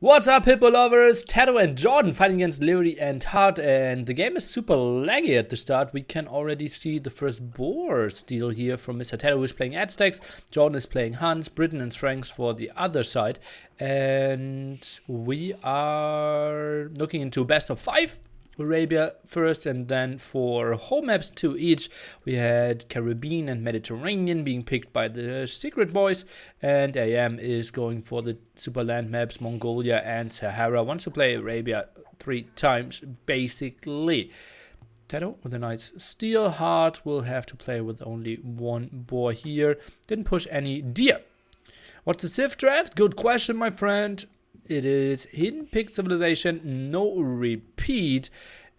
What's up, Hippo lovers? TaToH and Jordan fighting against Liereyy+Hearrttt, and the game is super laggy at the start. We can already see the first boar steal here from Mr. TaToH, who is playing Aztecs. Jordan is playing Huns, Britain and Franks for the other side. And we are looking into best of 5. Arabia first, and then for home maps 2 each, we had Caribbean and Mediterranean being picked by the Secret Boys, and AM is going for the super land maps Mongolia and Sahara. Wants to play Arabia 3 times basically. TaToH with a nice steel. Heart will have to play with only 1 boar here. Didn't push any deer. What's the Civ draft? Good question, my friend. It is Hidden Pick Civilization, no repeat.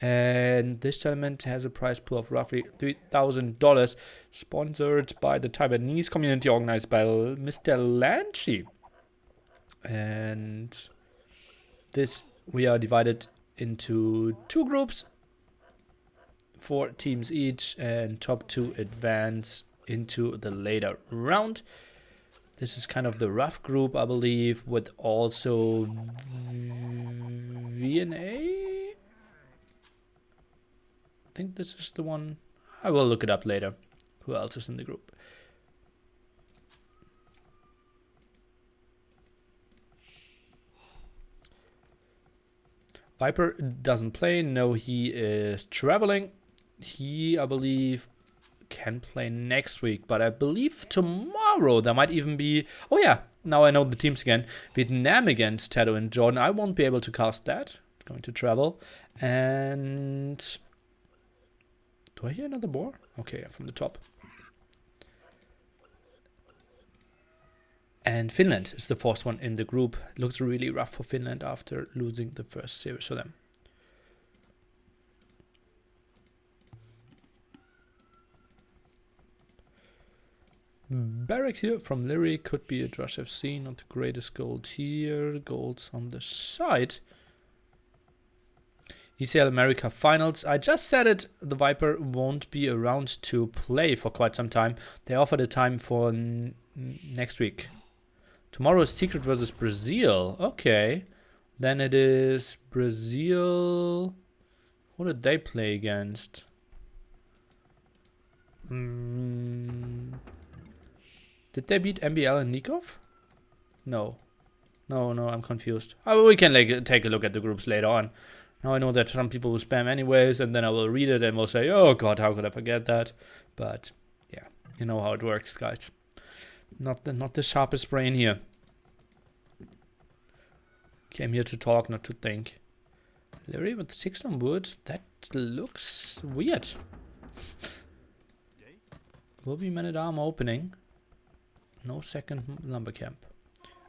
And this tournament has a prize pool of roughly $3,000. Sponsored by the Taiwanese community, organized by Mr. Lanchi. And this, we are divided into 2 groups. 4 teams each, and top 2 advance into the later round. This is kind of the rough group, I believe, with also VNA. I think this is the one. I will look it up later. Who else is in the group? Viper doesn't play. No, he is traveling. He, I believe, can play next week, but I believe tomorrow there might even be, oh yeah, now I know the teams again. Vietnam against TaToH and Jordan. I won't be able to cast that. Going to travel. And do I hear another boar? Okay, from the top. And Finland is the 4th one in the group. It looks really rough for Finland after losing the first series for them. Barracks here from Liereyy could be a Drush FC, not the greatest gold here. Golds on the side. ECL America Finals. I just said it, the Viper won't be around to play for quite some time. They offered a time for next week. Tomorrow is Secret versus Brazil. Okay. Then it is Brazil. Who did they play against? Did they beat MBL and Nikov? No. No, I'm confused. Oh, we can take a look at the groups later on. Now I know that some people will spam anyways, and then I will read it and will say, oh god, how could I forget that? But yeah, you know how it works, guys. Not the sharpest brain here. Came here to talk, not to think. Liereyy with 6 on wood. That looks weird. Will be man-at-arm opening. No second lumber camp.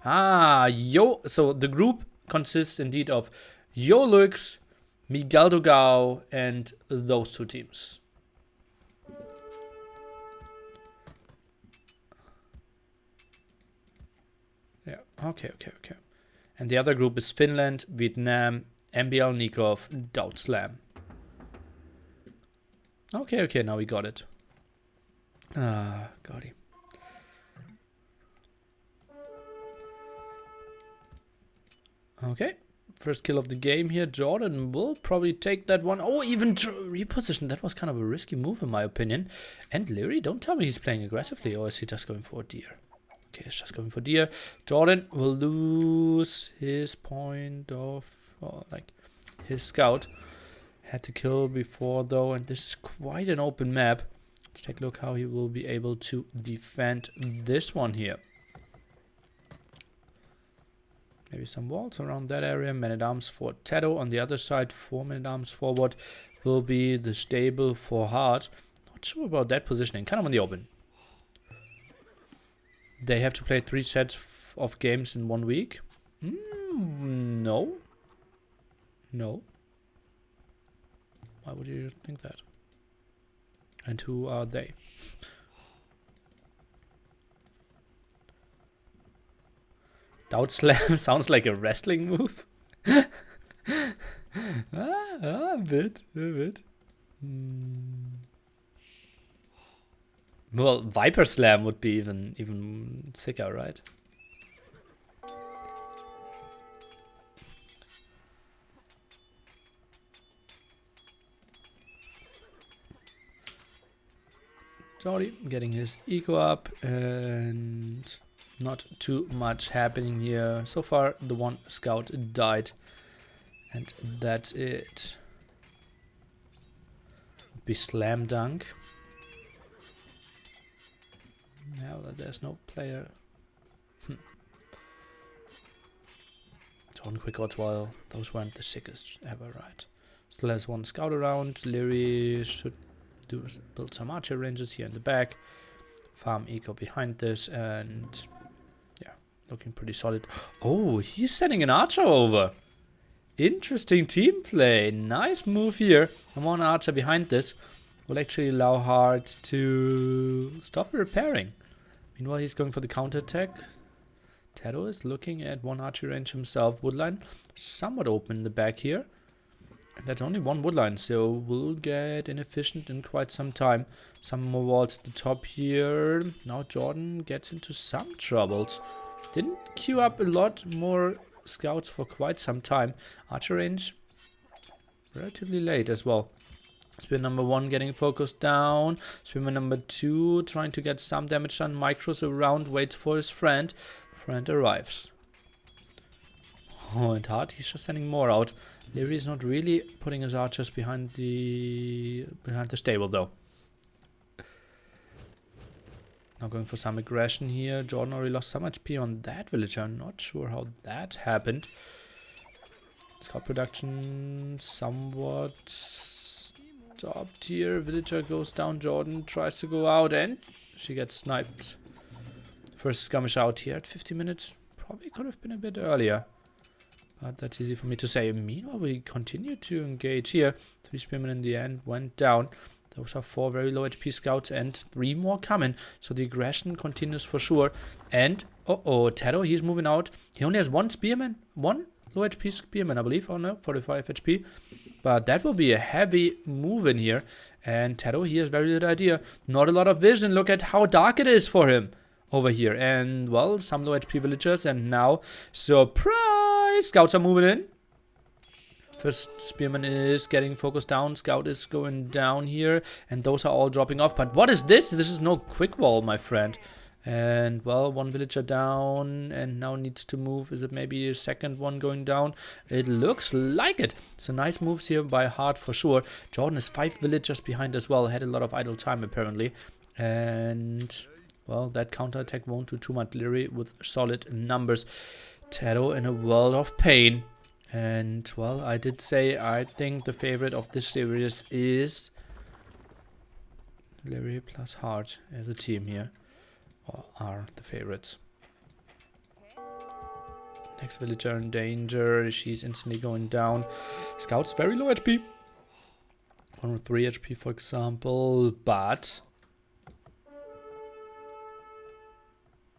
So the group consists indeed of Yolux, Miguel Dogao, and those 2 teams. Yeah, okay. And the other group is Finland, Vietnam, MBL Nikov, Doubt Slam. Okay, now we got it. Got it. Okay, first kill of the game here. Jordan will probably take that one. Oh, even reposition. That was kind of a risky move in my opinion. And Liereyy, don't tell me he's playing aggressively, or is he just going for a deer? Okay, he's just going for deer. Jordan will lose his point of, his scout. Had to kill before though, and this is quite an open map. Let's take a look how he will be able to defend this one here. Maybe some walls around that area. Man-at-arms for TaToH. On the other side, 4 man-at-arms forward will be the stable for Heart. Not sure about that positioning. Kind of on the open. They have to play 3 sets of games in 1 week. No. Why would you think that? And who are they? Doubt Slam sounds like a wrestling move. A bit. Well, Viper Slam would be even sicker, right? Jordy getting his eco up, and not too much happening here. So far, the one scout died, and that's it. Would be slam dunk. Now that there's no player. Jordan quick odds, while those weren't the sickest ever, right? Still has one scout around. Liereyy should build some archer ranges here in the back. Farm eco behind this, and yeah, looking pretty solid. Oh, he's sending an archer over. Interesting team play. Nice move here. And one archer behind this will actually allow Hearrttt to stop repairing. Meanwhile, he's going for the counterattack. TaToH is looking at one archer range himself. Woodline somewhat open in the back here. That's only one woodline, so we'll get inefficient in quite some time. Some more walls at the top here. Now Jordan gets into some troubles. Didn't queue up a lot more scouts for quite some time. Archer range relatively late as well. Spearman number 1 getting focused down. Spearman number 2 trying to get some damage done. Micros around, waits for his friend. Friend arrives. Oh, and Hearrttt, he's just sending more out. Liereyy is not really putting his archers behind the stable though. Now going for some aggression here. Jordan already lost some HP on that villager. I'm not sure how that happened. Scout production somewhat stopped here. Villager goes down. Jordan tries to go out and she gets sniped. First skirmish out here at 50 minutes. Probably could have been a bit earlier. But that's easy for me to say. Meanwhile, we continue to engage here. 3 spearmen in the end went down. Those are 4 very low HP scouts and 3 more coming. So the aggression continues for sure. And, TaToH, he's moving out. He only has 1 spearman. 1 low HP spearman, I believe. Oh no, 45 HP. But that will be a heavy move in here. And TaToH, he has very little idea. Not a lot of vision. Look at how dark it is for him over here. And, well, some low HP villagers. And now, surprise! Scouts are moving in. First spearman is getting focused down. Scout is going down here. And those are all dropping off. But what is this? This is no quick wall, my friend. And, well, 1 villager down. And now needs to move. Is it maybe a second one going down? It looks like it. So nice moves here by Hearrttt for sure. Jordan is 5 villagers behind as well. Had a lot of idle time apparently. And, well, that counterattack won't do too much. Liereyy with solid numbers. TaToH in a world of pain. And, well, I did say I think the favorite of this series is Liereyy+Hearrttt as a team here. Or are the favorites. Next villager in danger. She's instantly going down. Scout's very low HP. 103 HP, for example. But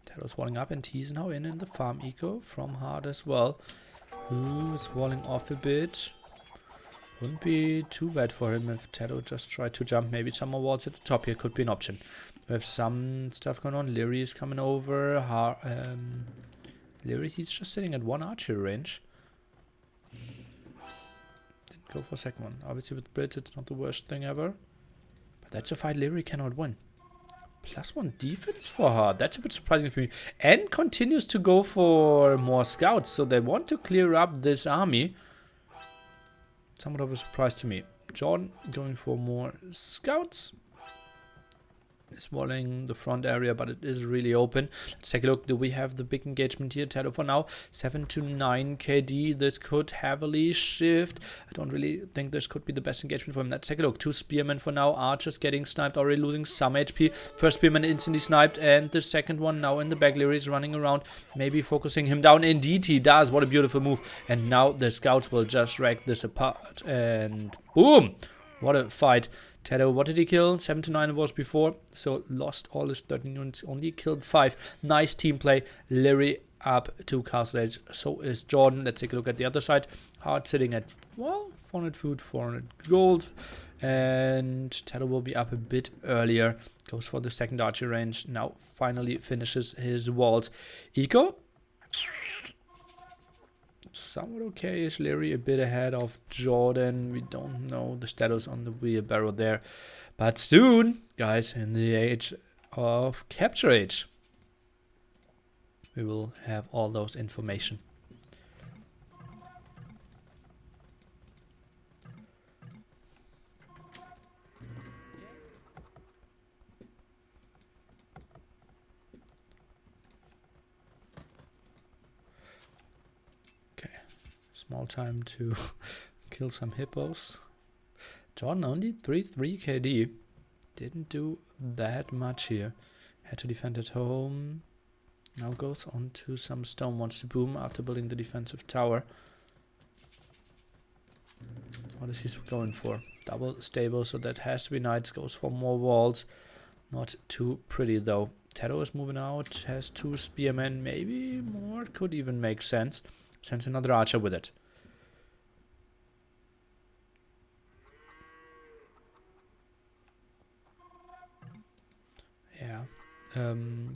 TaToH's walling up, and he's now in the farm eco from Hearrttt as well. Who's walling off a bit. Wouldn't be too bad for him if TaToH just tried to jump. Maybe some more walls at the top here could be an option. We have some stuff going on. Liereyy is coming over. Liereyy, he's just sitting at 1 archer range. Didn't go for a second one. Obviously with Brit, it's not the worst thing ever. But that's a fight Liereyy cannot win. +1 defense for her. That's a bit surprising for me. And continues to go for more scouts. So they want to clear up this army. Somewhat of a surprise to me. Jordan going for more scouts. Is walling the front area, but it is really open. Let's take a look. Do we have the big engagement here? TaToH for now. 7 to 9 KD. This could heavily shift. I don't really think this could be the best engagement for him. Let's take a look. 2 spearmen for now. Archers getting sniped, already losing some HP. First spearman instantly sniped, and the second one now in the back. Liereyy is running around, maybe focusing him down. Indeed he does. What a beautiful move. And now the scouts will just wreck this apart. And boom! What a fight. TaToH, what did he kill? 7 to 9 it was before. So lost all his 13 units, only killed 5. Nice team play. Liereyy up to Castle Age. So is Jordan. Let's take a look at the other side. Hearrttt sitting at, well, 400 food, 400 gold. And TaToH will be up a bit earlier. Goes for the second archer range. Now finally finishes his walls. Eco. Somewhat okay. Is Liereyy a bit ahead of Jordan? We don't know the status on the wheelbarrow there. But soon, guys, in the age of capture age, we will have all those information. Okay, small time to kill some hippos. Jordan only 3 KD. Didn't do that much here. Had to defend at home. Now goes on to some stone. Wants to boom after building the defensive tower. What is he going for? Double stable, so that has to be knights. Goes for more walls. Not too pretty though. TaToH is moving out. Has 2 spearmen. Maybe more. Could even make sense. Sends another archer with it. Yeah.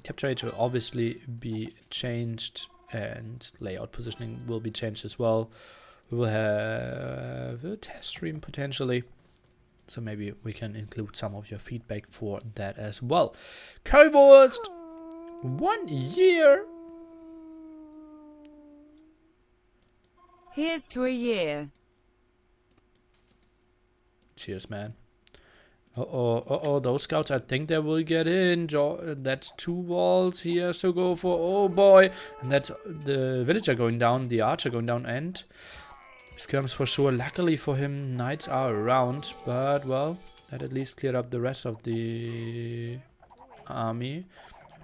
Capture age will obviously be changed, and layout positioning will be changed as well. We will have a test stream potentially, so maybe we can include some of your feedback for that as well. Currywurst, 1 year. Here's to a year. Cheers, man. Uh-oh, those scouts, I think they will get in. That's 2 walls he has to go for. Oh boy. And that's the villager going down, the archer going down, and skirms for sure. Luckily for him, knights are around. But, well, that at least cleared up the rest of the army.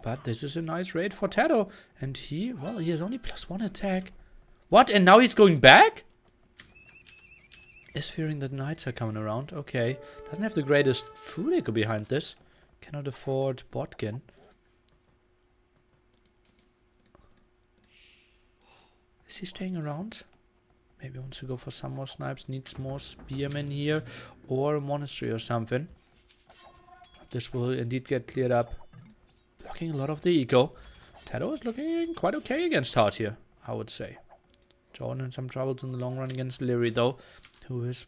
But this is a nice raid for TaToH. And he has only +1 attack. What? And now he's going back? Is fearing that knights are coming around. Okay. Doesn't have the greatest food eco behind this. Cannot afford Botkin. Is he staying around? Maybe wants to go for some more snipes. Needs more spearmen here. Or a monastery or something. This will indeed get cleared up. Blocking a lot of the eco. TaToH is looking quite okay against Hearrttt here, I would say. Jordan in some troubles in the long run against Liereyy though, who is,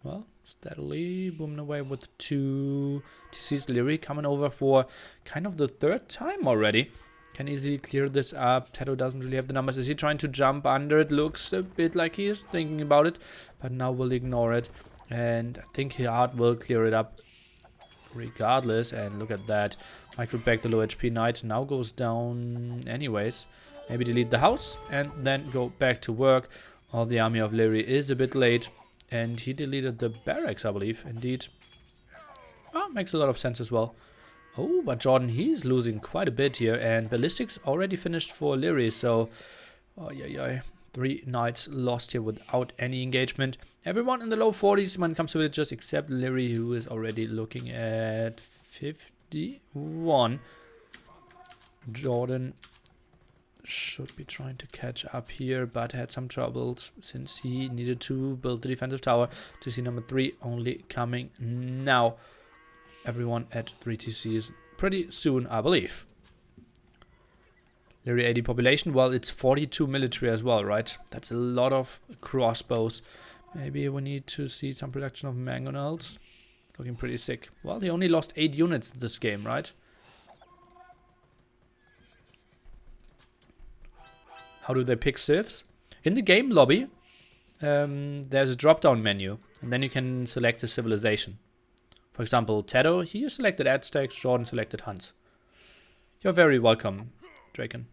well, steadily booming away with 2 TCs. Liereyy coming over for kind of the 3rd time already. Can easily clear this up. TaToH doesn't really have the numbers. Is he trying to jump under? It looks a bit like he is thinking about it, but now we'll ignore it. And I think Hearrttt will clear it up regardless. And look at that. Michael back the low HP knight now goes down anyways. Maybe delete the house and then go back to work. All the army of Liereyy is a bit late. And he deleted the barracks, I believe. Indeed. Well, makes a lot of sense as well. Oh, but Jordan, he's losing quite a bit here. And ballistics already finished for Liereyy. So, oh, yeah. 3 knights lost here without any engagement. Everyone in the low 40s when it comes to villagers, except Liereyy, who is already looking at 51. Jordan should be trying to catch up here, but had some troubles since he needed to build the defensive tower. TC number 3 only coming now. Everyone at 3 TCs pretty soon, I believe. Liereyy 80 population, well, it's 42 military as well, right? That's a lot of crossbows. Maybe we need to see some production of mangonels. Looking pretty sick. Well, he only lost 8 units this game, right? How do they pick civs? In the game lobby, there's a drop-down menu, and then you can select a civilization. For example, TaToH, he selected Aztecs, Jordan selected Huns. You're very welcome, Draken.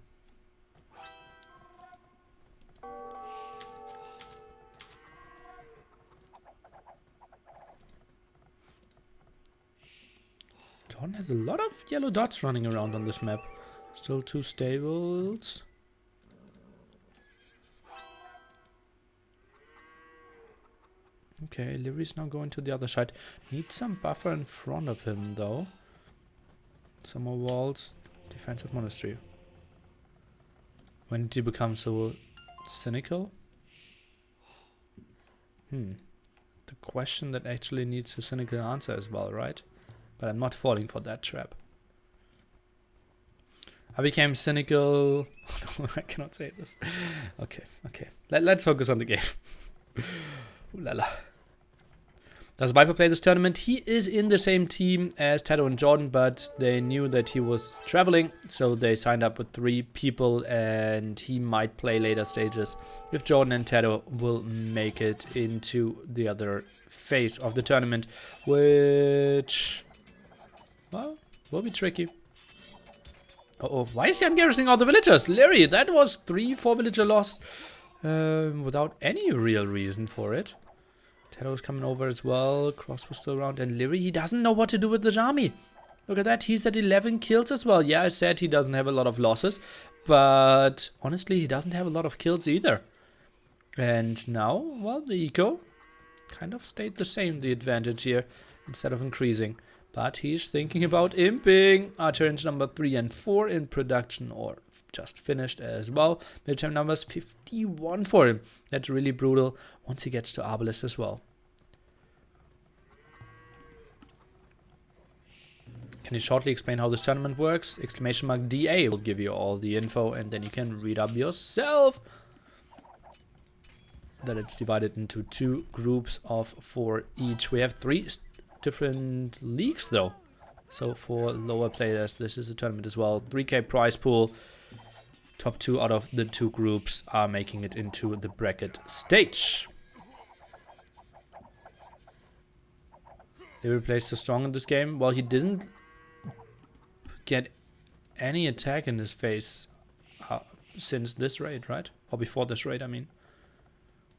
Jordan has a lot of yellow dots running around on this map. Still 2 stables. Okay, Lierey's now going to the other side. Needs some buffer in front of him, though. Some more walls. Defensive monastery. When did he become so cynical? The question that actually needs a cynical answer as well, right? But I'm not falling for that trap. I became cynical. I cannot say this. Okay. Let's focus on the game. Ooh la la. Does Viper play this tournament? He is in the same team as TaToH and Jordan, but they knew that he was traveling, so they signed up with 3 people, and he might play later stages if Jordan and TaToH will make it into the other phase of the tournament, which, well, will be tricky. Uh-oh, why is he ungarrisoning all the villagers? Liereyy, that was 3-4 villager loss without any real reason for it. TaToH is coming over as well. Cross was still around. And Liereyy, he doesn't know what to do with the army. Look at that. He's at 11 kills as well. Yeah, I said he doesn't have a lot of losses. But honestly, he doesn't have a lot of kills either. And now, well, the eco kind of stayed the same, the advantage here, instead of increasing. But he's thinking about imping. Turns number 3 and 4 in production, or just finished as well. Midterm numbers 51 for him. That's really brutal once he gets to Arbalest as well. Can you shortly explain how this tournament works? Exclamation mark DA will give you all the info, and then you can read up yourself. That it's divided into 2 groups of 4 each. We have 3 different leagues though. So for lower players, this is a tournament as well. 3K prize pool. Top 2 out of the 2 groups are making it into the bracket stage. Liereyy plays so strong in this game. Well, he didn't get any attack in his face since this raid, right? Or before this raid, I mean.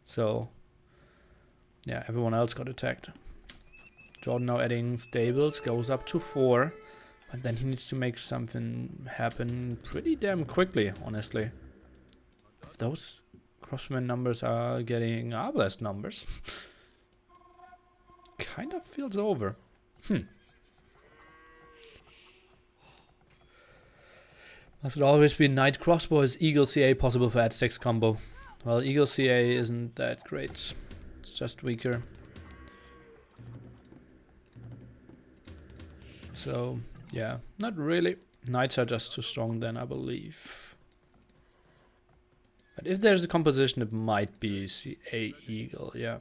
So, yeah, everyone else got attacked. Jordan now adding stables, goes up to 4. But then he needs to make something happen pretty damn quickly, honestly. If those crossman numbers are getting Arbalest numbers, kind of feels over. Must it always be Knight Crossbow? Is Eagle CA possible for Aztecs combo? Well, Eagle CA isn't that great. It's just weaker. So, yeah, not really. Knights are just too strong then, I believe. But if there's a composition, it might be CA Eagle, yeah.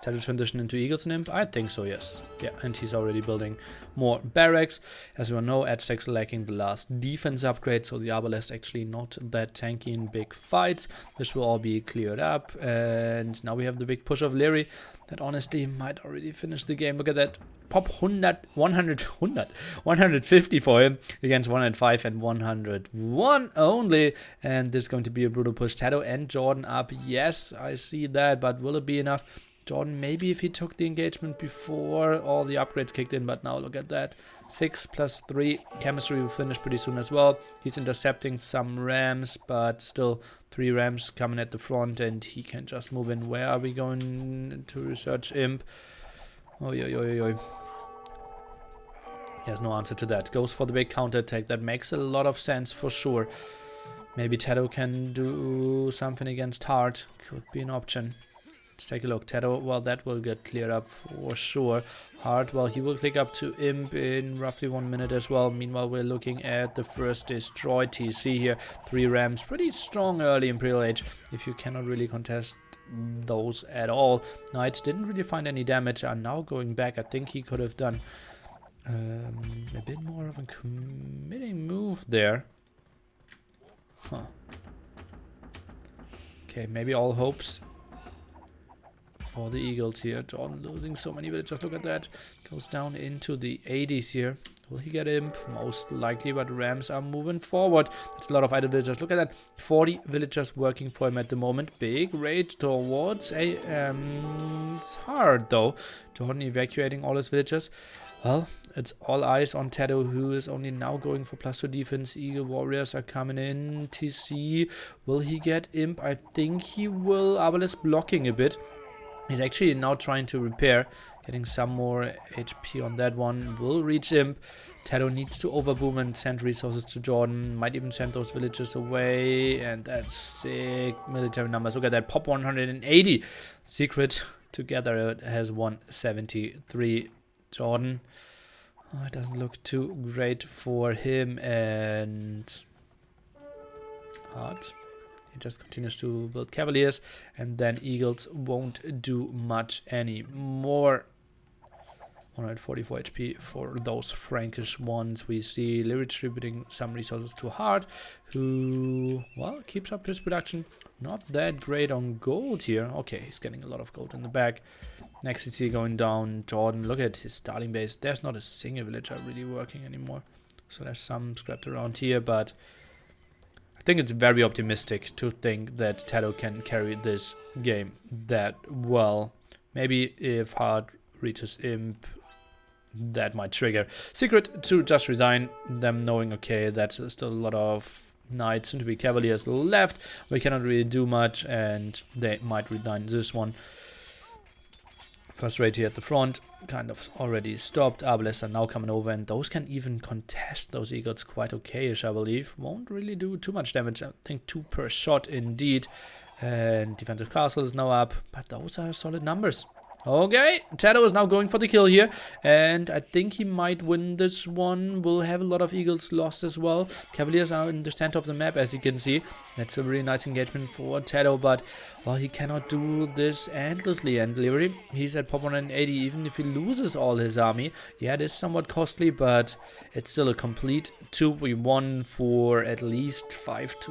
TaToH transition into Eagle's Nymph? I think so, yes. Yeah, and he's already building more barracks. As we all know, Aztecs lacking the last defense upgrade, so the Arbalest actually not that tanky in big fights. This will all be cleared up, and now we have the big push of Liereyy that honestly might already finish the game. Look at that. Pop 150 for him against 105 and 101 only. And this is going to be a brutal push. TaToH and Jordan up. Yes, I see that, but will it be enough? Jordan, maybe if he took the engagement before all the upgrades kicked in, but now look at that. 6 plus 3. Chemistry will finish pretty soon as well. He's intercepting some rams, but still 3 rams coming at the front, and he can just move in. Where are we going to research Imp? Oh, He has no answer to that. Goes for the big counter attack. That makes a lot of sense for sure. Maybe TaToH can do something against Heart. Could be an option. Let's take a look. TaToH, well, that will get cleared up for sure. Heart, well, he will click up to Imp in roughly 1 minute as well. Meanwhile, we're looking at the first destroy TC here. 3 rams, pretty strong early Imperial Age, if you cannot really contest those at all. Knights didn't really find any damage, are now going back. I think he could have done a bit more of a committing move there. Huh. Okay, maybe all hopes for the Eagles here. Jordan losing so many villagers. Look at that. Goes down into the 80s here. Will he get Imp? Most likely, but Rams are moving forward. That's a lot of idle villagers. Look at that. 40 villagers working for him at the moment. Big raid towards a hard though. Jordan evacuating all his villagers. Well, it's all eyes on TaToH, who is only now going for +2 defense. Eagle warriors are coming in. TC, will he get Imp? I think he will. Arbalest blocking a bit. He's actually now trying to repair, getting some more HP on that one. Will reach Imp. TaToH needs to overboom and send resources to Jordan. Might even send those villagers away. And that's sick military numbers. Look at that. Pop 180. Secret together it has 173. Jordan. Oh, it doesn't look too great for him. And Heart He just continues to build Cavaliers, and then Eagles won't do much anymore. 144 HP for those Frankish ones. We see Liereyy distributing some resources to Hearrttt, who, well, keeps up his production. Not that great on gold here. Okay, he's getting a lot of gold in the back. Next you see going down Jordan. Look at his starting base. There's not a single villager really working anymore. So there's some scrapped around here, but I think it's very optimistic to think that TaToH can carry this game that well. Maybe if Hearrttt reaches Imp, that might trigger Secret to just resign, them knowing, okay, that's still a lot of knights and to be cavaliers left. We cannot really do much, and they might resign this one. First raid here at the front kind of already stopped. Arbalists are now coming over, and those can even contest those eagles quite okay-ish, I believe. Won't really do too much damage. I think 2 per shot indeed. And defensive castle is now up, but those are solid numbers. Okay, TaToH is now going for the kill here, and I think he might win this one. We'll have a lot of eagles lost as well. Cavaliers are in the center of the map, as you can see. That's a really nice engagement for TaToH, but, well, he cannot do this endlessly. And Liereyy, he's at pop 180, even if he loses all his army. Yeah, it is somewhat costly, but it's still a complete 2v1 for at least 5 to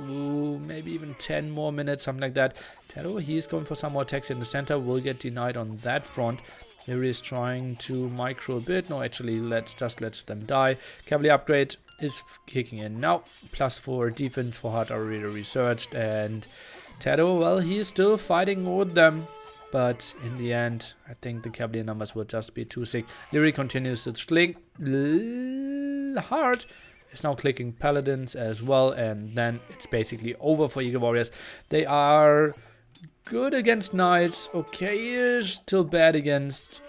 maybe even 10 more minutes, something like that. TaToH, he is going for some more attacks in the center, will get denied on that front. Liereyy is trying to micro a bit. No, actually, let's them die. Cavalier upgrade is kicking in now. +4 defense for Hearrttt already researched, and TaToH, well, he is still fighting with them. But in the end, I think the Cavalier numbers will just be too sick. Liereyy continues to sling. Hearrttt is now clicking Paladins as well, and then it's basically over for Eagle Warriors. They are good against Knights, okay-ish, still bad against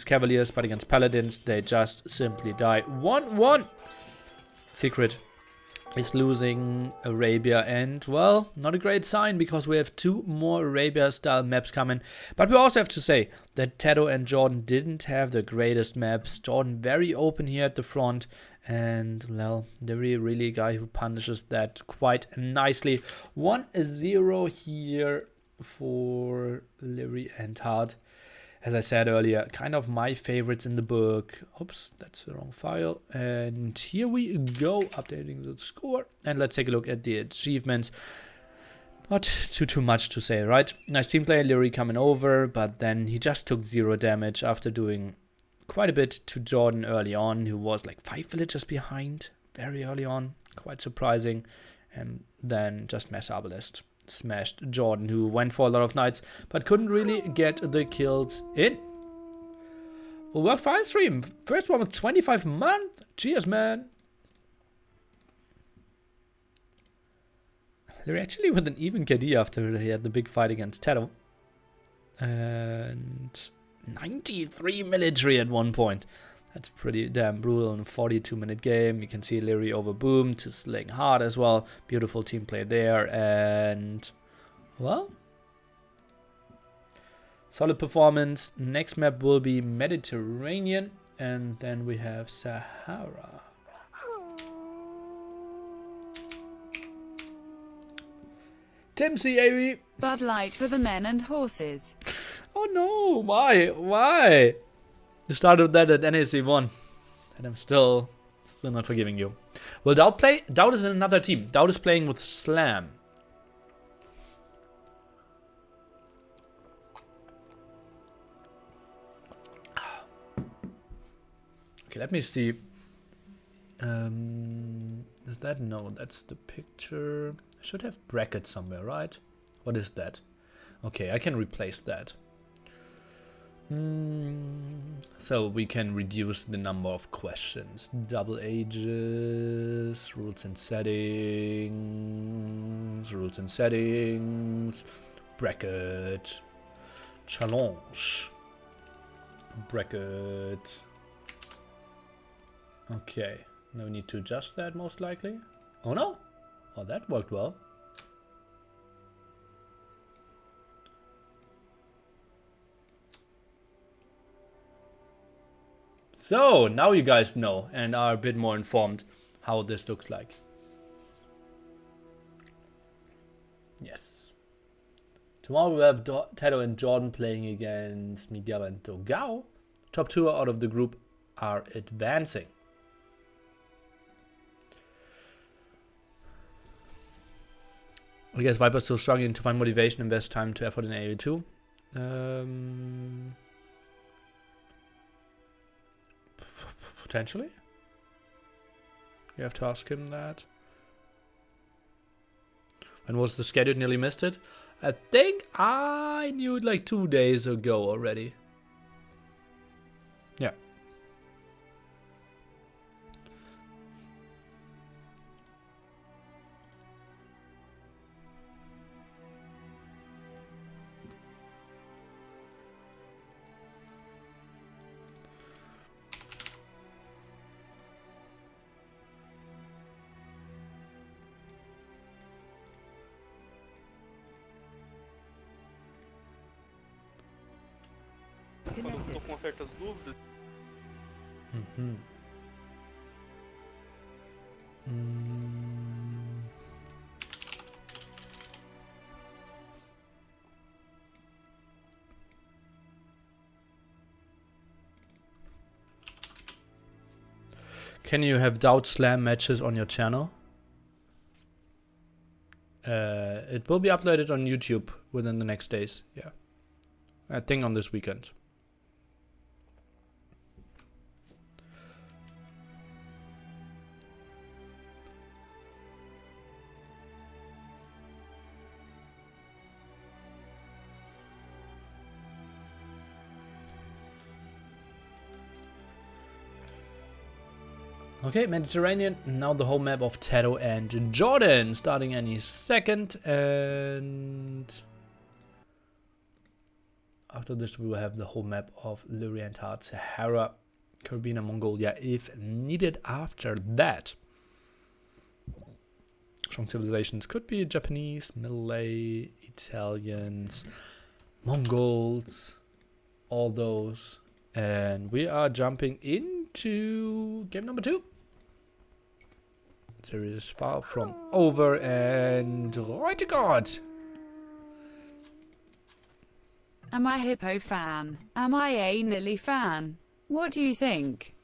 Cavaliers, but against Paladins, they just simply die. 1-1. Secret is losing Arabia, and, well, not a great sign, because we have 2 more Arabia-style maps coming. But we also have to say that TaToH and Jordan didn't have the greatest maps. Jordan very open here at the front, and, well, Liereyy really a guy who punishes that quite nicely. 1-0 here for Liereyy and Hearrttt. As I said earlier, kind of my favorites in the book. Oops, that's the wrong file. And here we go, updating the score. And let's take a look at the achievements. Not too much to say, right? Nice team play, Liereyy coming over, but then he just took 0 damage after doing quite a bit to Jordan early on, who was like 5 villagers behind very early on. Quite surprising. And then just Mass Arbalist smashed Jordan, who went for a lot of knights, but couldn't really get the kills in. Well, work fine stream. First one with 25 months. Cheers, man. They're actually with an even KD after he had the big fight against TaToH. And 93 military at one point. That's pretty damn brutal in a 42-minute game. You can see Liereyy over boom to sling hard as well. Beautiful team play there. And, well, solid performance. Next map will be Mediterranean. And then we have Sahara. Tim CAV. Bud Light for the men and horses. Oh no, why? Why? You started that at NAC 1, and I'm still not forgiving you. Well, TaToH is in another team. TaToH is playing with Slam. Okay, let me see. Is that? No, that's the picture. I should have brackets somewhere, right? What is that? Okay, I can replace that. So we can reduce the number of questions. Double ages, rules and settings, bracket, challenge, bracket. Okay, no need to adjust that most likely. Oh no, oh that worked well. So, now you guys know and are a bit more informed how this looks like. Yes. Tomorrow we have TaToH and Jordan playing against Miguel and Dogao. Top 2 out of the group are advancing. I guess Viper's still struggling to find motivation, invest time to effort in AoE2. Potentially. You have to ask him that. When was the schedule? Nearly missed it. I think I knew it like 2 days ago already. Yeah. Quando eu tô com certas dúvidas. Can you have Doubt Slam matches on your channel? It will be uploaded on YouTube within the next days. Yeah, I think on this weekend. Okay, Mediterranean, now the whole map of TaToH and Jordan, starting any second, and after this we will have the whole map of Liereyy+Hearrttt, Sahara, Caribbean and Mongolia if needed after that. Strong civilizations could be Japanese, Malay, Italians, Mongols, all those. And we are jumping into game number 2. Series is far from over, and right to God. Am I Hippo fan? Am I a Nilly fan? What do you think?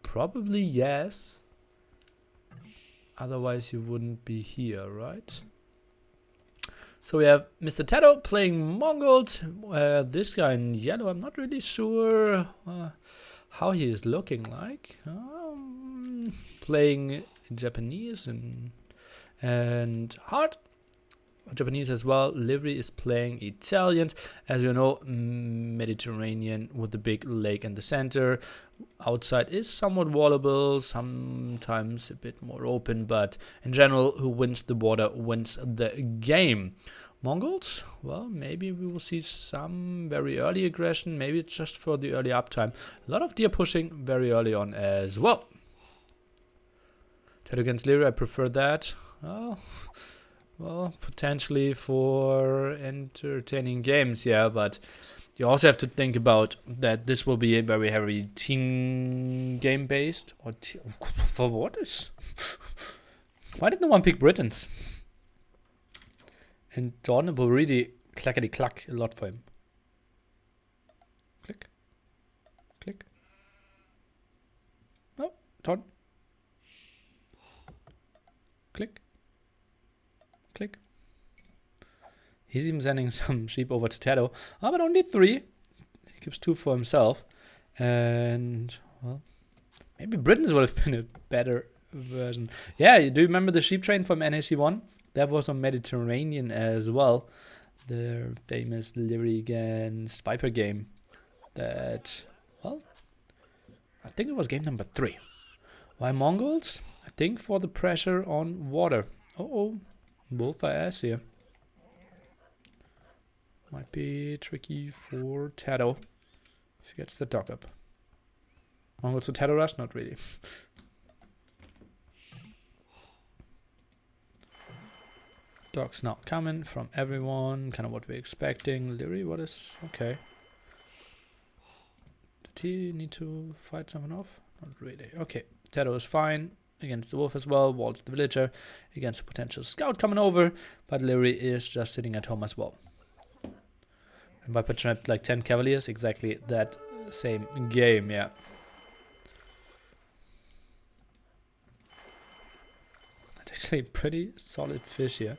Probably yes. Otherwise you wouldn't be here, right? So we have Mr. TaToH playing Mongols. This guy in yellow, I'm not really sure how he is looking like. Playing Japanese and Heartt. Japanese as well. Liereyy is playing Italians. As you know, Mediterranean with the big lake in the center. Outside is somewhat wallable, sometimes a bit more open, but in general, who wins the water wins the game. Mongols, well, maybe we will see some very early aggression. Maybe it's just for the early uptime. A lot of deer pushing very early on as well. TaToH against Liereyy, I prefer that. Well, potentially for entertaining games, yeah, but you also have to think about that this will be a very heavy team game based. Or for what is? Why did no one pick Britons? And Jordan will really clackety clack a lot for him. Click. Click. No, Jordan. Click. Click. He's even sending some sheep over to TaToH. But only 3. He keeps 2 for himself. And, well, maybe Britons would have been a better version. Yeah, do you remember the sheep train from NAC1? That was on Mediterranean as well. The famous Liereyy against Viper game. That, well, I think it was game number 3. Why Mongols? I think for the pressure on water. Bullfire ass here. Might be tricky for TaToH if he gets the dog up. Mongols to TaToH rush? Not really. Dogs not coming from everyone. Kind of what we're expecting. Liereyy, what is... Okay. Did he need to fight someone off? Not really. Okay. TaToH is fine. against the wolf as well. Walls the villager against a potential scout coming over. But Liereyy is just sitting at home as well. And Viper trapped like 10 cavaliers. Exactly that same game, yeah. That's actually a pretty solid fish here.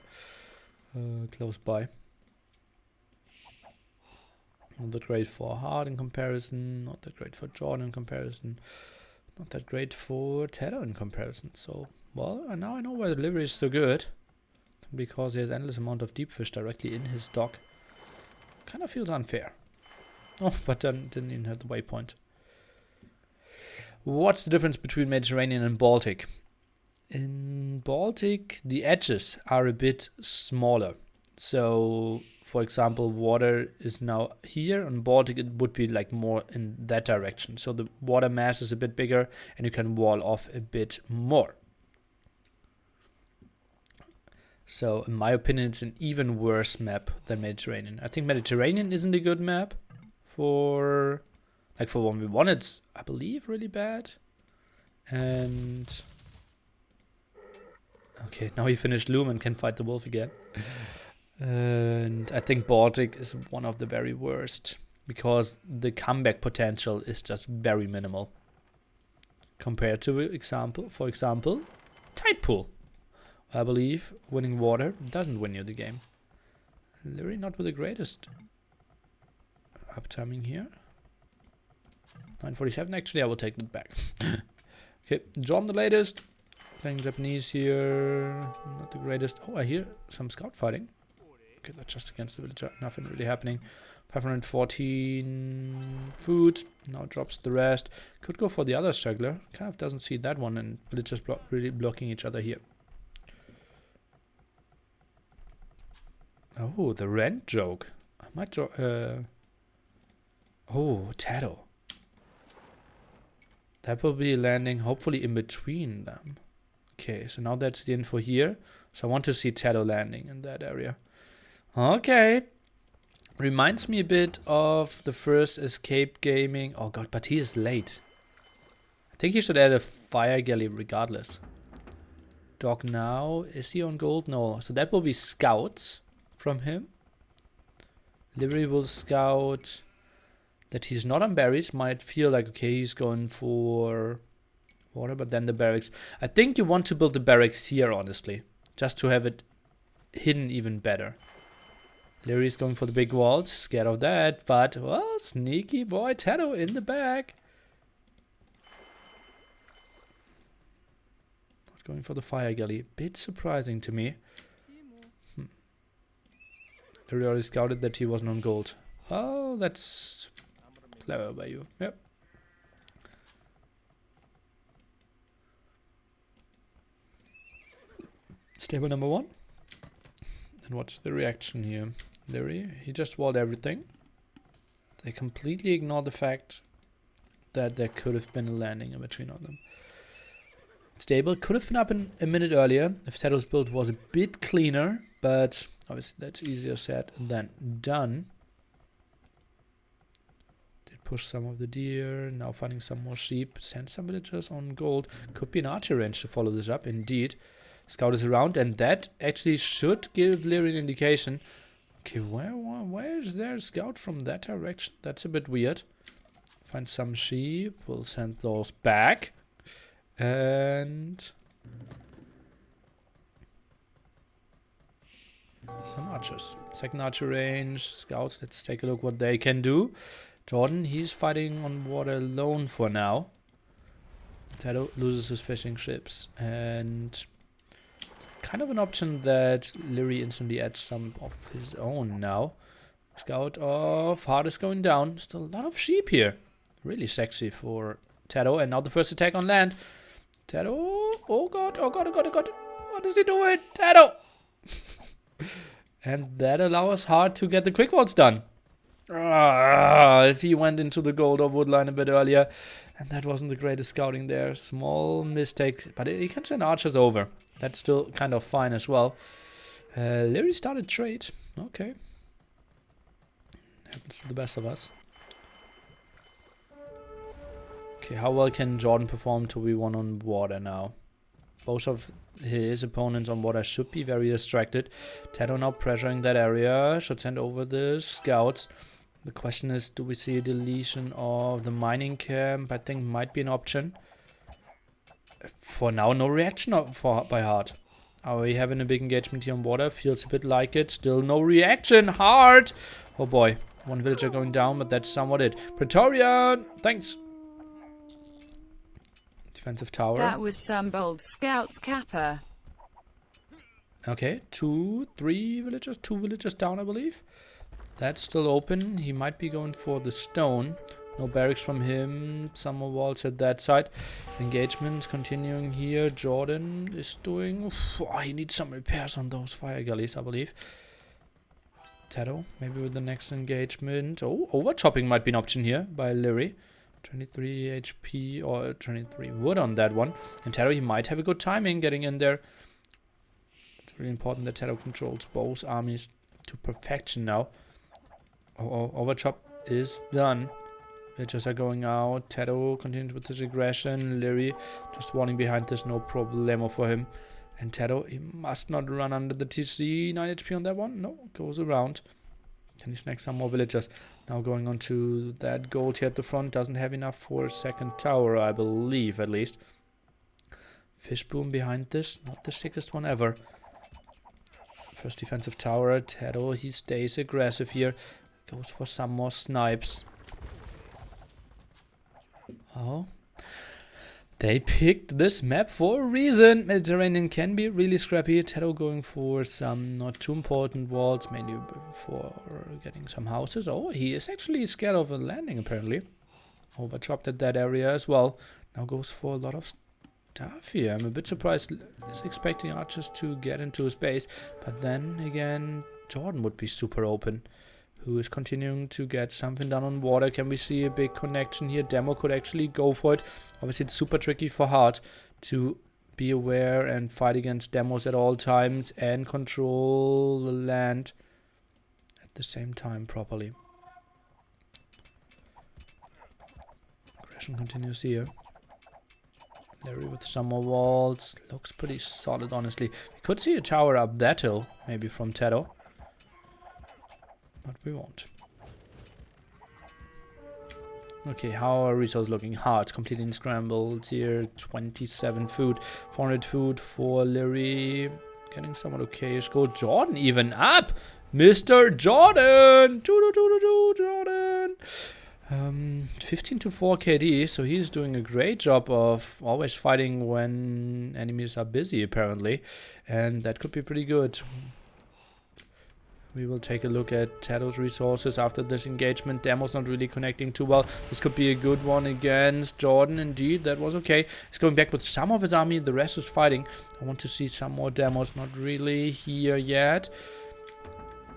Close by. Not that great for Hart in comparison. Not that great for Jordan in comparison. Not that great for TaToH in comparison. So, well, now I know why the Liereyy is so good. Because he has endless amount of deep fish directly in his dock. Kind of feels unfair. Oh, but then didn't even have the waypoint. What's the difference between Mediterranean and Baltic? In Baltic, the edges are a bit smaller. So, for example, water is now here. On Baltic, it would be like more in that direction. So the water mass is a bit bigger and you can wall off a bit more. So, in my opinion, it's an even worse map than Mediterranean. I think Mediterranean isn't a good map for 1v1. It's, I believe, really bad. And okay, now he finished Loom and can fight the wolf again. And I think Baltic is one of the very worst because the comeback potential is just very minimal compared to for example, Tide Pool. I believe winning water doesn't win you the game. Liereyy not with the greatest uptiming here. 947. Actually, I will take that back. Okay, John the latest. Playing Japanese here. Not the greatest. Oh, I hear some scout fighting. Okay, that's just against the villager. Nothing really happening. 514 food. Now drops the rest. Could go for the other straggler. Kind of doesn't see that one, and villagers really blocking each other here. Oh, the rent joke. I might draw. Oh, TaToH. That will be landing hopefully in between them. Okay, so now that's the info here. So I want to see TaToH landing in that area. Okay. Reminds me a bit of the first Escape Gaming. Oh god, but he is late. I think he should add a fire galley regardless. Dog now. Is he on gold? No. So that will be scouts from him. Liereyy will scout that he's not on berries. Might feel like, okay, he's going for water, but then the barracks. I think you want to build the barracks here, honestly. Just to have it hidden even better. Lierey's going for the big walls. Scared of that, but, well, sneaky boy TaToH in the back. Not going for the fire galley. Bit surprising to me. Liereyy already scouted that he wasn't on gold. Oh, that's clever by you. Yep. Stable number 1. And what's the reaction here? Liereyy, he just walled everything. They completely ignore the fact that there could have been a landing in between of them. Stable could have been up in a minute earlier if TaToH's build was a bit cleaner, but obviously that's easier said than done. Did push some of the deer, now finding some more sheep, send some villagers on gold. Could be an archer range to follow this up, indeed. Scout is around, and that actually should give Liereyy an indication. Okay, where is their scout from that direction? That's a bit weird. Find some sheep, we'll send those back. And some archers. Second archer range, scouts, let's take a look what they can do. Jordan, he's fighting on water alone for now. TaToH loses his fishing ships, and kind of an option that Liereyy instantly adds some of his own now. Scout of Hart is going down. Still a lot of sheep here. Really sexy for TaToH. And now the first attack on land. TaToH. Oh god, oh god, oh god, oh god. What is he doing? TaToH. And that allows Hart to get the quick walls done. If he went into the gold or wood line a bit earlier. And that wasn't the greatest scouting there. Small mistake. But he can send archers over. That's still kind of fine as well. Liereyy started trade. Okay. Happens to the best of us. Okay, how well can Jordan perform to be 1 on water now? both of his opponents on water should be very distracted. TaToH now pressuring that area. Should send over the scouts. The question is, do we see a deletion of the mining camp? I think might be an option. For now, no reaction by Hearrttt. Are we having a big engagement here on water? Feels a bit like it. Still no reaction. Hearrttt! Oh boy. One villager going down, but that's somewhat it. Praetorian! Thanks. Defensive tower. That was some bold scouts capper. Okay, 2 villagers down, I believe. That's still open. He might be going for the stone. No barracks from him. Some more walls at that side. Engagements continuing here. JorDan is doing... Oof, oh, he needs some repairs on those fire galleys, I believe. TaToH, maybe with the next engagement. Oh, overchopping might be an option here by Liereyy. 23 HP or 23 wood on that one. And TaToH, he might have a good timing getting in there. It's really important that TaToH controls both armies to perfection now. Oh, overchop is done. Villagers are going out. TaToH continues with his aggression. Liereyy just warning behind this, no problemo for him. And TaToH, he must not run under the TC. 9 HP on that one. No, goes around. Can he snag some more villagers? Now going on to that gold here at the front. Doesn't have enough for a second tower, I believe, at least. Fishboom behind this. Not the sickest one ever. First defensive tower. TaToH, he stays aggressive here. Goes for some more snipes. Oh. They picked this map for a reason. Mediterranean can be really scrappy. TaToH going for some not too important walls, mainly for getting some houses. Oh, he is actually scared of a landing, apparently. Overchopped at that area as well. Now goes for a lot of stuff here. I'm a bit surprised. He's expecting archers to get into his base. But then again, JorDan would be super open. Who is continuing to get something done on water. Can we see a big connection here? Demo could actually go for it. Obviously, it's super tricky for Hearrttt to be aware and fight against demos at all times and control the land at the same time properly. Aggression continues here. Liereyy with some more walls. Looks pretty solid, honestly. We could see a tower up that hill, maybe from TaToH. But we won't. Okay, how are resources looking? Hearrttt completely scrambled here. 27 food. 400 food for Liereyy. Getting somewhat okay-ish gold. JorDan even up! Mr. JorDan! JorDan! 15 to 4 KD, so he's doing a great job of always fighting when enemies are busy, apparently. And that could be pretty good. We will take a look at TaToH's resources after this engagement. Demo's not really connecting too well. This could be a good one against JorDan. Indeed, that was okay. He's going back with some of his army. The rest is fighting. I want to see some more demos. Not really here yet.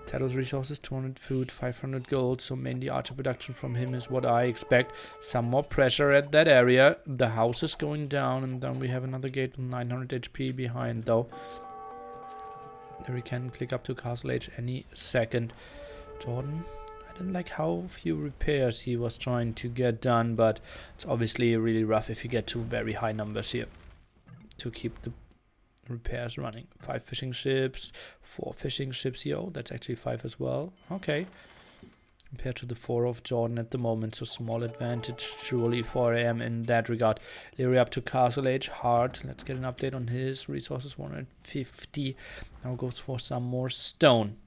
TaToH's resources, 200 food, 500 gold. So mainly archer production from him is what I expect. Some more pressure at that area. The house is going down. And then we have another gate with 900 HP behind, though. There we can click up to Castle Age any second. JorDan, I didn't like how few repairs he was trying to get done, but it's obviously really rough if you get to very high numbers here to keep the repairs running. 5 fishing ships, 4 fishing ships here. Oh, that's actually 5 as well. Okay. Compared to the 4 of JorDan at the moment, so small advantage surely for him in that regard. Liereyy up to Castle Age. Hearrttt, let's get an update on his resources. 150. Now goes for some more stone.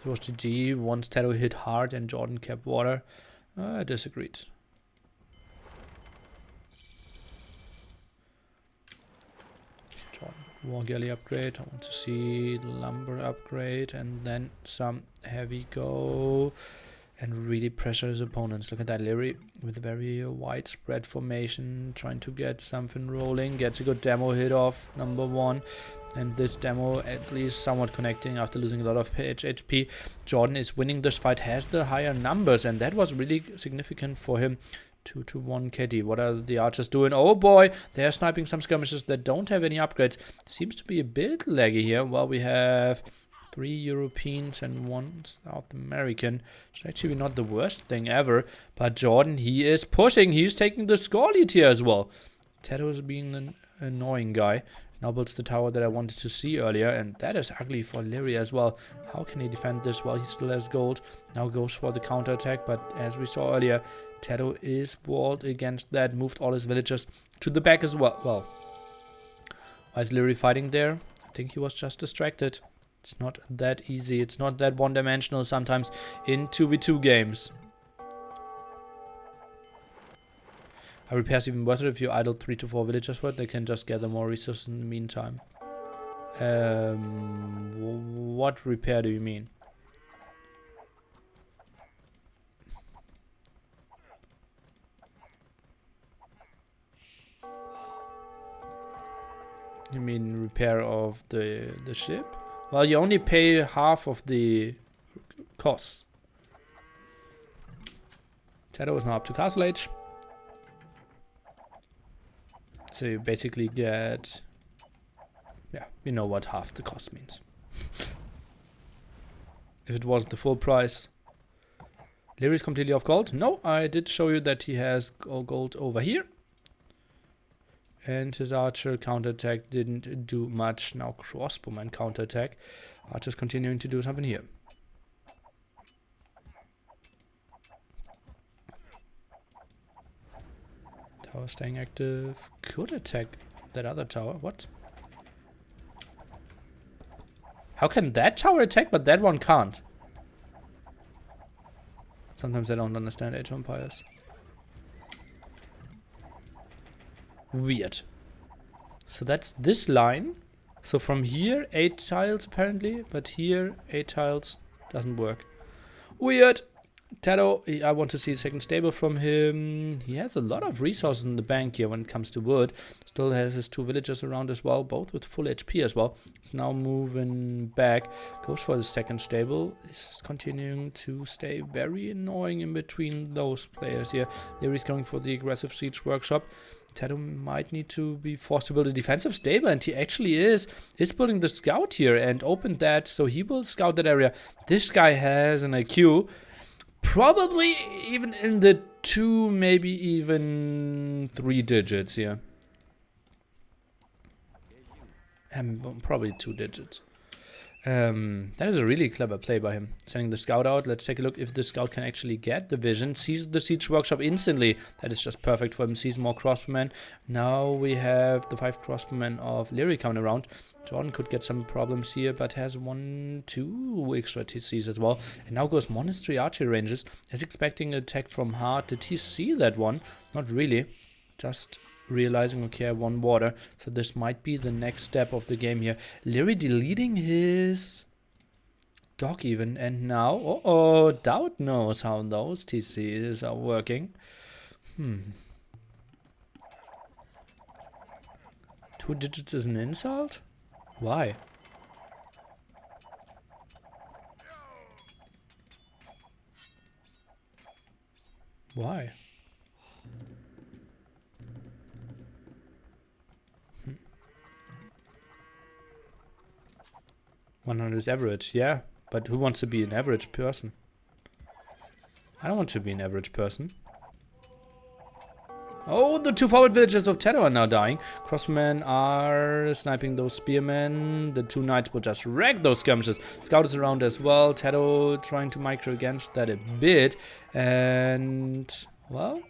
It was GG. Once TaToH hit hard and JorDan kept water. I disagreed. War galley upgrade. I want to see the lumber upgrade and then some heavy go and really pressure his opponents. Look at that, Liereyy with a very widespread formation trying to get something rolling. Gets a good demo hit off, number 1. And this demo at least somewhat connecting after losing a lot of HP. JorDan is winning this fight, has the higher numbers, and that was really significant for him. 2 to 1 KD. What are the archers doing? Oh boy, they're sniping some skirmishes that don't have any upgrades. Seems to be a bit laggy here. Well, we have 3 Europeans and 1 South American. Should actually be not the worst thing ever. But Jordan, he is pushing. He's taking the score lead here as well. TaToH is being an annoying guy. Now builds the tower that I wanted to see earlier. And that is ugly for Liereyy as well. How can he defend this while he still has gold? Now goes for the counterattack. But as we saw earlier, TaToH is walled against that. Moved all his villagers to the back as well. Well, why is Liereyy fighting there? I think he was just distracted. It's not that easy. It's not that one-dimensional sometimes in 2v2 games. Are repairs even worth it if you idle 3 to 4 villagers for it? They can just gather more resources in the meantime. What repair do you mean? You mean repair of the ship? Well, you only pay half of the costs. TaToH is now up to castle age. So you basically get... Yeah, you know what half the cost means. If it was the full price. Liereyy is completely off gold. No, I did show you that he has gold over here. And his archer counterattack didn't do much. Now crossbowman counterattack. Archer's continuing to do something here. Tower staying active. Could attack that other tower. What? How can that tower attack but that one can't? Sometimes I don't understand Age of Empires. Weird. So that's this line. So from here 8 tiles apparently, but here 8 tiles doesn't work. Weird. TaToH, I want to see a second stable from him. He has a lot of resources in the bank here when it comes to wood. Still has his 2 villagers around as well, both with full HP as well. He's now moving back. Goes for the second stable. Is continuing to stay very annoying in between those players here. Lierey's going for the aggressive siege workshop. TaToH might need to be forced to build a defensive stable, and he actually is. He's building the scout here and opened that, so he will scout that area. This guy has an IQ. Probably even in the 2, maybe even 3 digits here. Probably 2 digits. That is a really clever play by him. Sending the scout out. Let's take a look if the scout can actually get the vision. Sees the siege workshop instantly. That is just perfect for him. Sees more crossbowmen. Now we have the 5 crossbowmen of Liereyy coming around. Jordan could get some problems here, but has 1, 2 extra TCs as well. And now goes Monastery Archery Ranges. Is expecting an attack from Heart. Did he see that one? Not really. Just realizing, okay, I won water. So this might be the next step of the game here. Liereyy deleting his dock even. And now, Doubt knows how those TCs are working. 2 digits is an insult? Why? Why? 100 is average, yeah. But who wants to be an average person? I don't want to be an average person. Oh, the 2 forward villagers of TaToH are now dying. Crossmen are sniping those spearmen. The 2 knights will just wreck those skirmishes. Scout is around as well. TaToH trying to micro against that a bit. And, well,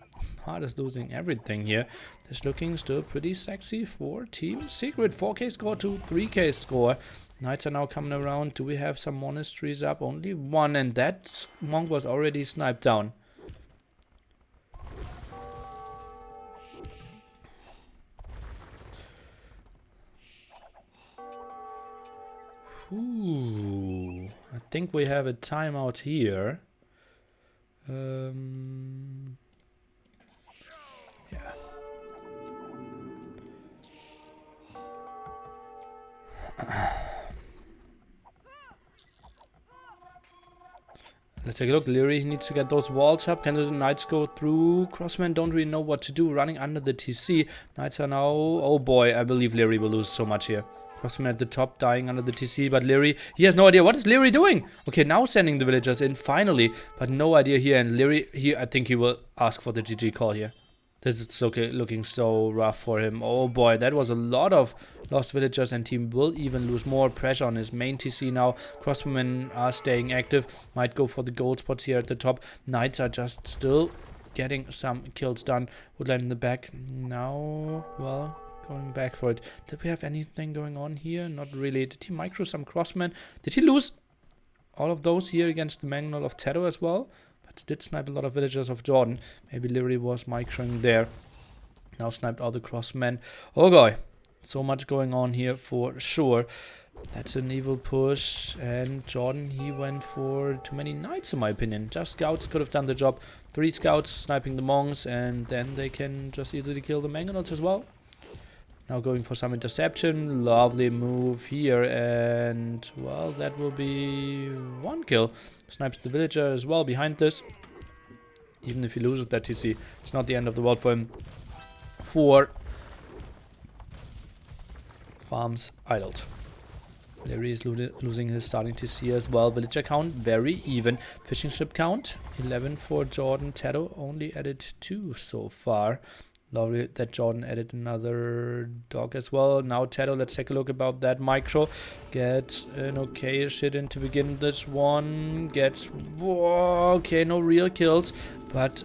Heart is losing everything here. It's looking still pretty sexy for Team Secret. 4k score to 3k score. Knights are now coming around. Do we have some monasteries up? Only 1, and that monk was already sniped down. Ooh, I think we have a timeout here. Yeah. Let's take a look. Liereyy needs to get those walls up. Can the knights go through? Crossmen don't really know what to do. Running under the TC. Knights are now... Oh boy, I believe Liereyy will lose so much here. Crossman at the top, dying under the TC, but Liereyy, he has no idea. What is Liereyy doing? Okay, now sending the villagers in, finally, but no idea here. And Liereyy, I think he will ask for the GG call here. This is okay, looking so rough for him. Oh boy, that was a lot of lost villagers, and team will even lose more pressure on his main TC now. Crosswomen are staying active, might go for the gold spots here at the top. Knights are just still getting some kills done. Woodland in the back. Now, well, going back for it. Did we have anything going on here? Not really. Did he micro some crossmen? Did he lose all of those here against the Mangonel of TaToH as well? But did snipe a lot of villagers of Jordan. Maybe Liereyy was microing there. Now sniped all the crossmen. Oh boy. So much going on here for sure. That's an evil push. And Jordan, he went for too many knights in my opinion. Just scouts could have done the job. 3 scouts sniping the monks, and then they can just easily kill the Mangonels as well. Now going for some interception. Lovely move here. And, well, that will be 1 kill. Snipes the villager as well behind this. Even if he loses that TC, it's not the end of the world for him. 4 farms idled. Liereyy is losing his starting TC as well. Villager count very even. Fishing ship count 11 for Jordan. TaToH only added 2 so far. Lovely that Jordan added another dog as well. Now TaToH, let's take a look about that micro. Gets an okay shit in to begin this one. Gets, whoa, okay, no real kills, but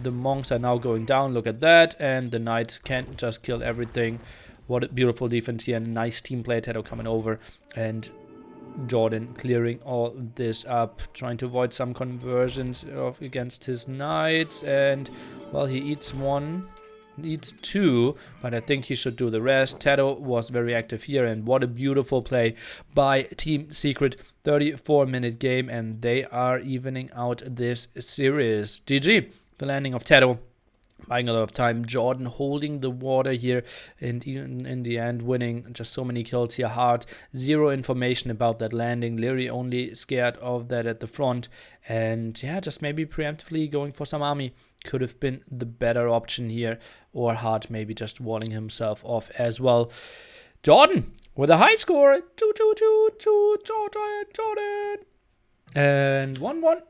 the monks are now going down. Look at that, and the knights can't just kill everything. What a beautiful defense here. Nice team play. TaToH coming over, and Jordan clearing all this up, trying to avoid some conversions against his knights. And, well, he eats 1, eats 2, but I think he should do the rest. TaToH was very active here, and what a beautiful play by Team Secret. 34-minute game, and they are evening out this series. GG. The landing of TaToH. Buying a lot of time. Jordan holding the water here, and even in the end winning. Just so many kills here. Hard. 0 information about that landing. Liereyy only scared of that at the front. And yeah, just maybe preemptively going for some army could have been the better option here. Or Hard maybe just walling himself off as well. Jordan with a high score. 2-2-2 to Jordan. And 1-1.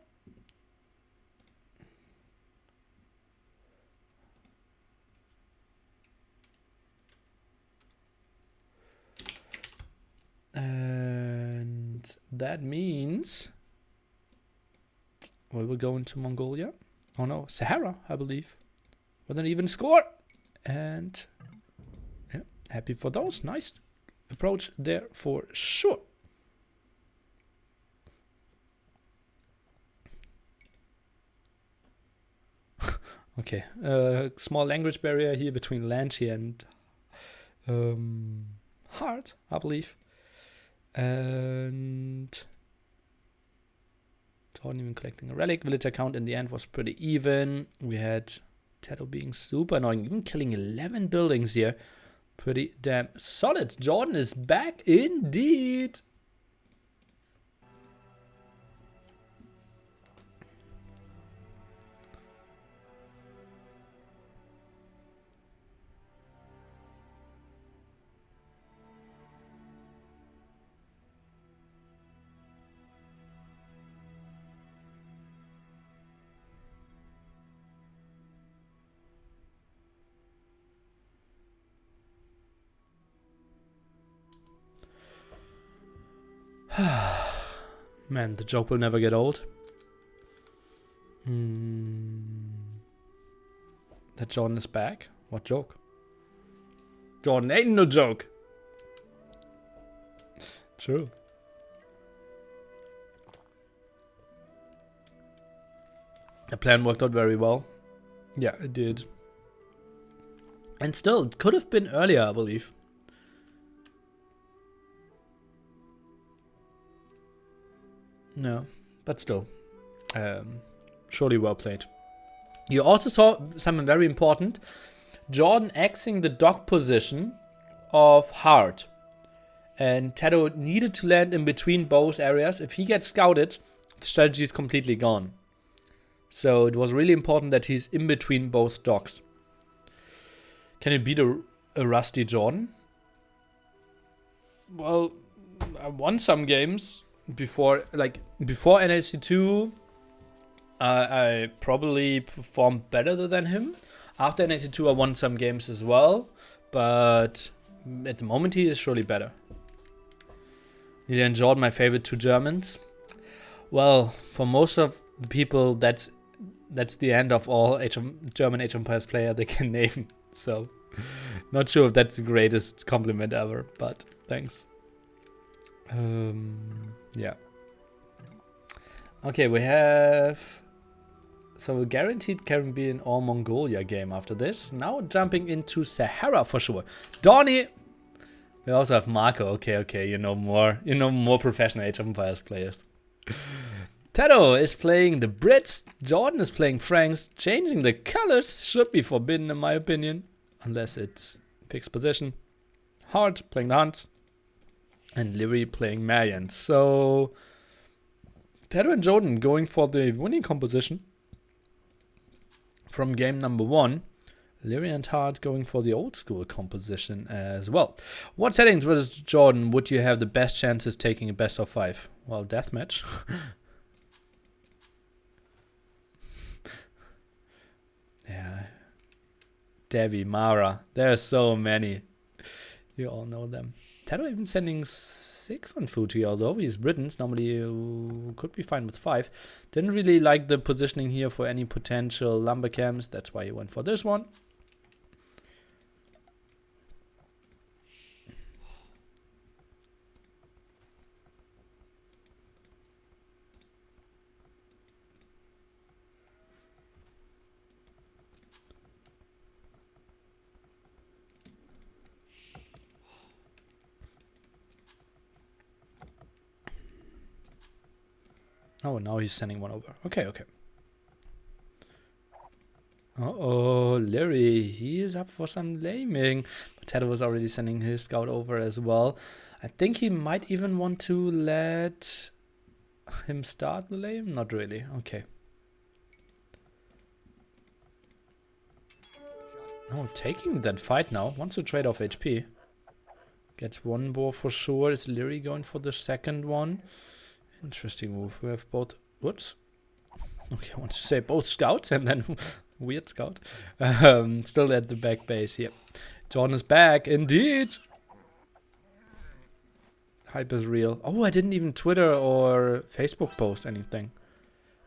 And that means we will go into Mongolia. Oh no, Sahara, I believe. With an even score. And yeah, happy for those. Nice approach there for sure. Okay, small language barrier here between Lanchi and Hard, I believe. And Jordan even collecting a relic. Villager count in the end was pretty even. We had TaToH being super annoying, even killing 11 buildings here. Pretty damn solid. Jordan is back indeed. Man, the joke will never get old. That Jordan is back? What joke? Jordan ain't no joke. True. The plan worked out very well. Yeah, it did. And still, it could have been earlier, I believe. No, but still, surely well played. You also saw something very important. Jordan axing the dock position of Hearrttt. And TaToH needed to land in between both areas. If he gets scouted, the strategy is completely gone. So it was really important that he's in between both docks. Can it beat a rusty Jordan? Well, I won some games before, before NLC2. I probably performed better than him. After NLC2, I won some games as well, but at the moment he is surely better. Liereyy and Jordan, my favorite two Germans. Well, for most of the people, that's the end of all German Age of Empires player they can name. So, not sure if that's the greatest compliment ever, but thanks. Yeah. Okay, we have... So a guaranteed Caribbean or Mongolia game after this. Now jumping into Sahara for sure. Donnie! We also have Marco. Okay, you know more professional Age of Empires players. TaToH is playing the Brits. Jordan is playing Franks. Changing the colors should be forbidden in my opinion. Unless it's fixed position. Hart playing the Huns. And Liereyy playing Marians. So TaToH and Jordan going for the winning composition from game number 1. Liereyy and Hearrttt going for the old school composition as well. What settings versus Jordan would you have the best chances taking a best of 5? Well, deathmatch. Yeah. Devi, Mara. There are so many. You all know them. TaToH even sending 6 on Fuji, although he's Britons. Normally you could be fine with 5. Didn't really like the positioning here for any potential lumber camps. That's why he went for this one. Oh, now he's sending one over. Okay. Uh-oh, Liereyy, he is up for some laming. But TaToH was already sending his scout over as well. I think he might even want to let him start the lame. Not really. Okay. Oh, taking that fight now. Wants to trade off HP. Gets one boar for sure. Is Liereyy going for the second one? Interesting move. We have both... Whoops. Okay, I want to say both scouts and then... Weird scout. Still at the back base here. Jordan is back. Indeed. Hype is real. Oh, I didn't even Twitter or Facebook post anything.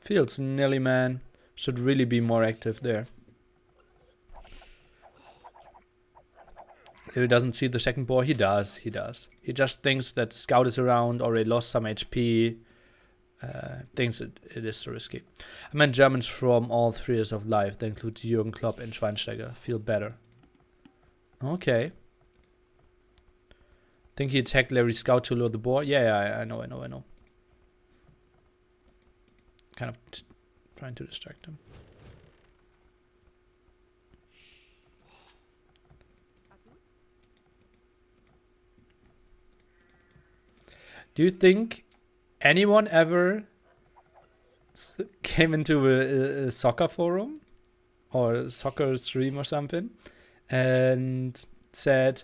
Feels nilly, man. Should really be more active there. If he doesn't see the second boar, he does. He just thinks that scout is around, already lost some HP. Thinks it is too risky. I meant Germans from all 3 years of life. That includes Jürgen Klopp and Schweinsteiger. Feel better. Okay. Think he attacked Lierey's scout to lure the boar? Yeah, I know. Kind of trying to distract him. Do you think anyone ever came into a soccer forum or a soccer stream or something and said,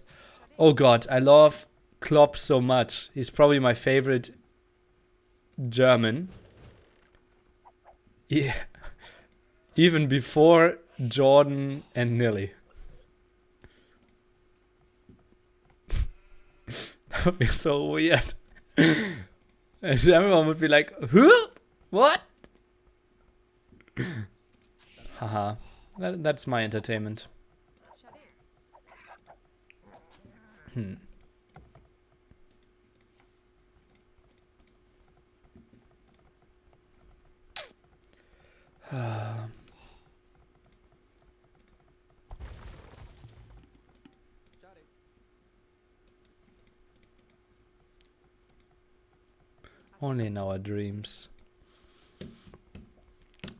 "Oh God, I love Klopp so much. He's probably my favorite German." Yeah. Even before Jordan and Nilly. That would be so weird. And everyone would be like, huh? What? Haha. That's my entertainment. Only in our dreams.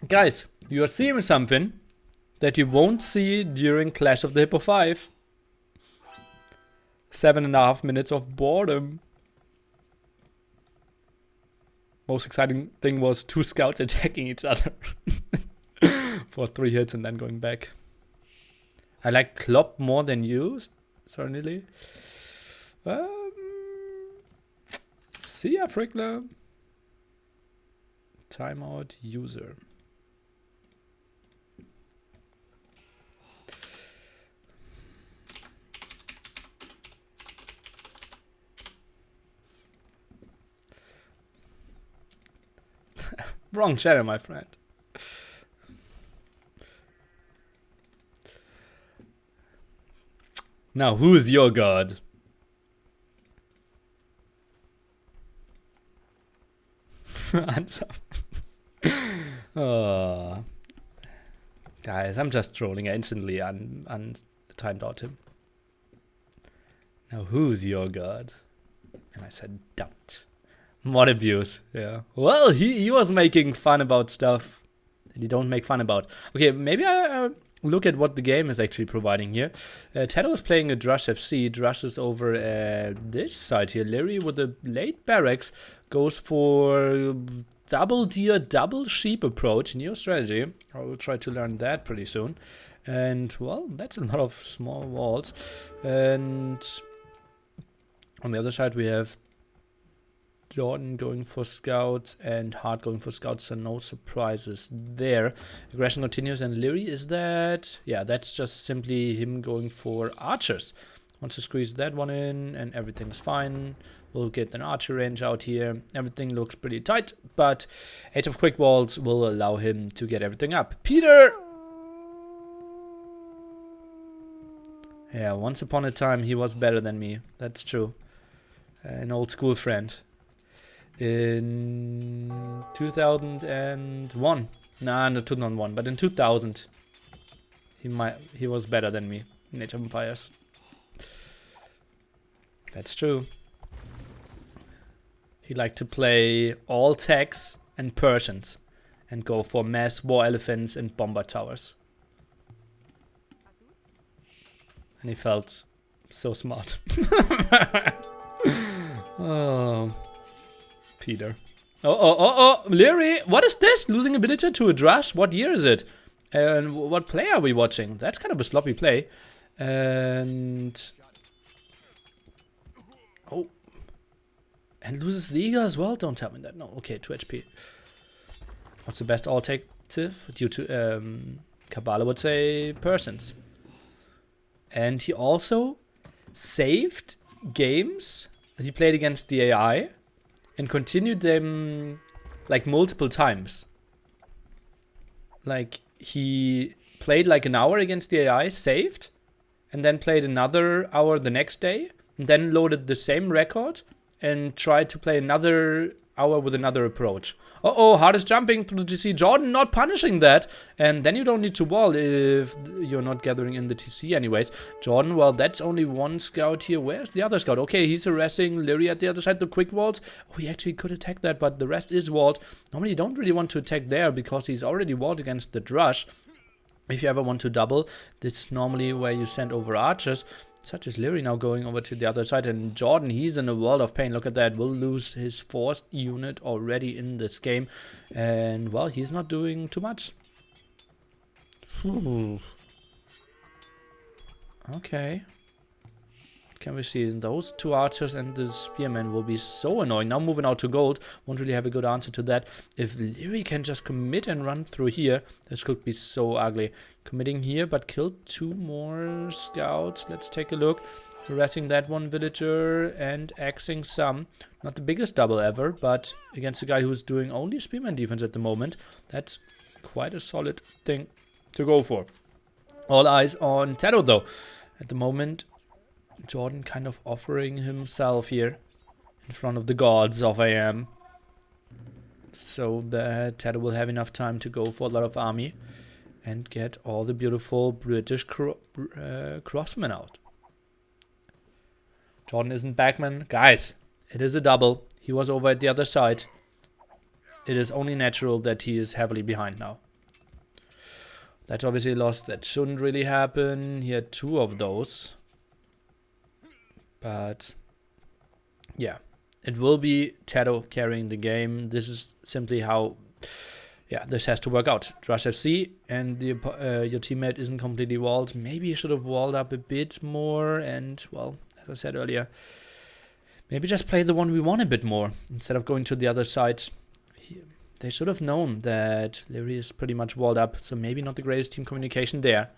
Guys, you are seeing something that you won't see during Clash of the Hippo 5. 7.5 minutes of boredom. Most exciting thing was 2 scouts attacking each other for 3 hits and then going back. I like Klopp more than you, certainly. See ya, Frickler. Timeout user. Wrong channel, my friend. Now, who is your god? Oh. Guys, I'm just trolling. I instantly timed out him. Now, who's your god? And I said, doubt. What abuse. Yeah. Well, he was making fun about stuff that you don't make fun about. Okay, maybe I look at what the game is actually providing here. TaToH is playing a Drush FC. Drush is over this side here. Liereyy with the late barracks goes for double deer, double sheep approach. New strategy. I will try to learn that pretty soon. And, well, that's a lot of small walls. And on the other side, we have Jordan going for scouts and Hart going for scouts, so no surprises there. Aggression continues, and Liereyy, is that? Yeah, that's just simply him going for archers. Wants to squeeze that one in, and everything's fine. We'll get an archer range out here. Everything looks pretty tight, but Age of Quick Walls will allow him to get everything up. Peter! Yeah, once upon a time he was better than me. That's true. An old school friend. In 2001. Nah, no, 2001, but in 2000 he was better than me in Age of Empires. That's true. He liked to play all techs and Persians and go for mass war elephants and bomber towers. And he felt so smart. Oh, Peter. Oh, Liereyy, what is this? Losing a villager to a Drush? What year is it? And what play are we watching? That's kind of a sloppy play. And... oh. And loses the eagle as well? Don't tell me that. No, okay, 2 HP. What's the best alternative? Due to, Kabbalah would say Persians. And he also saved games that he played against the AI and continued them like multiple times. Like he played like an hour against the AI, saved, and then played another hour the next day, and then loaded the same record and tried to play another hour with another approach. Uh-oh, Hart is jumping through the TC. Jordan not punishing that. And then you don't need to wall if you're not gathering in the TC anyways. Jordan, well, that's only one scout here. Where's the other scout? Okay, he's harassing Liereyy at the other side, the quick walls. Oh, he actually could attack that, but the rest is walled. Normally you don't really want to attack there because he's already walled against the Drush. If you ever want to double, this is normally where you send over archers. Such as Liereyy now going over to the other side. And Jordan, he's in a world of pain. Look at that. Will lose his 4th unit already in this game. And, well, he's not doing too much. Okay. Can we see those 2 archers and the spearman will be so annoying. Now moving out to gold. Won't really have a good answer to that. If Liereyy can just commit and run through here, this could be so ugly. Committing here, but killed 2 more scouts. Let's take a look. Harassing that one villager and axing some. Not the biggest double ever, but against a guy who's doing only spearman defense at the moment, that's quite a solid thing to go for. All eyes on TaToH though. At the moment, Jordan kind of offering himself here in front of the gods of AM, so that TaToH will have enough time to go for a lot of army and get all the beautiful British crossmen out. Jordan isn't backman. Guys, it is a double. He was over at the other side. It is only natural that he is heavily behind now. That's obviously a loss that shouldn't really happen. He had 2 of those. But yeah, it will be TaToH carrying the game. This is simply how, yeah, this has to work out. Drush FC and your teammate isn't completely walled. Maybe you should have walled up a bit more. And, well, as I said earlier, Maybe just play the one we want a bit more instead of going to the other side. They should have known that Liereyy is pretty much walled up, so maybe not the greatest team communication there.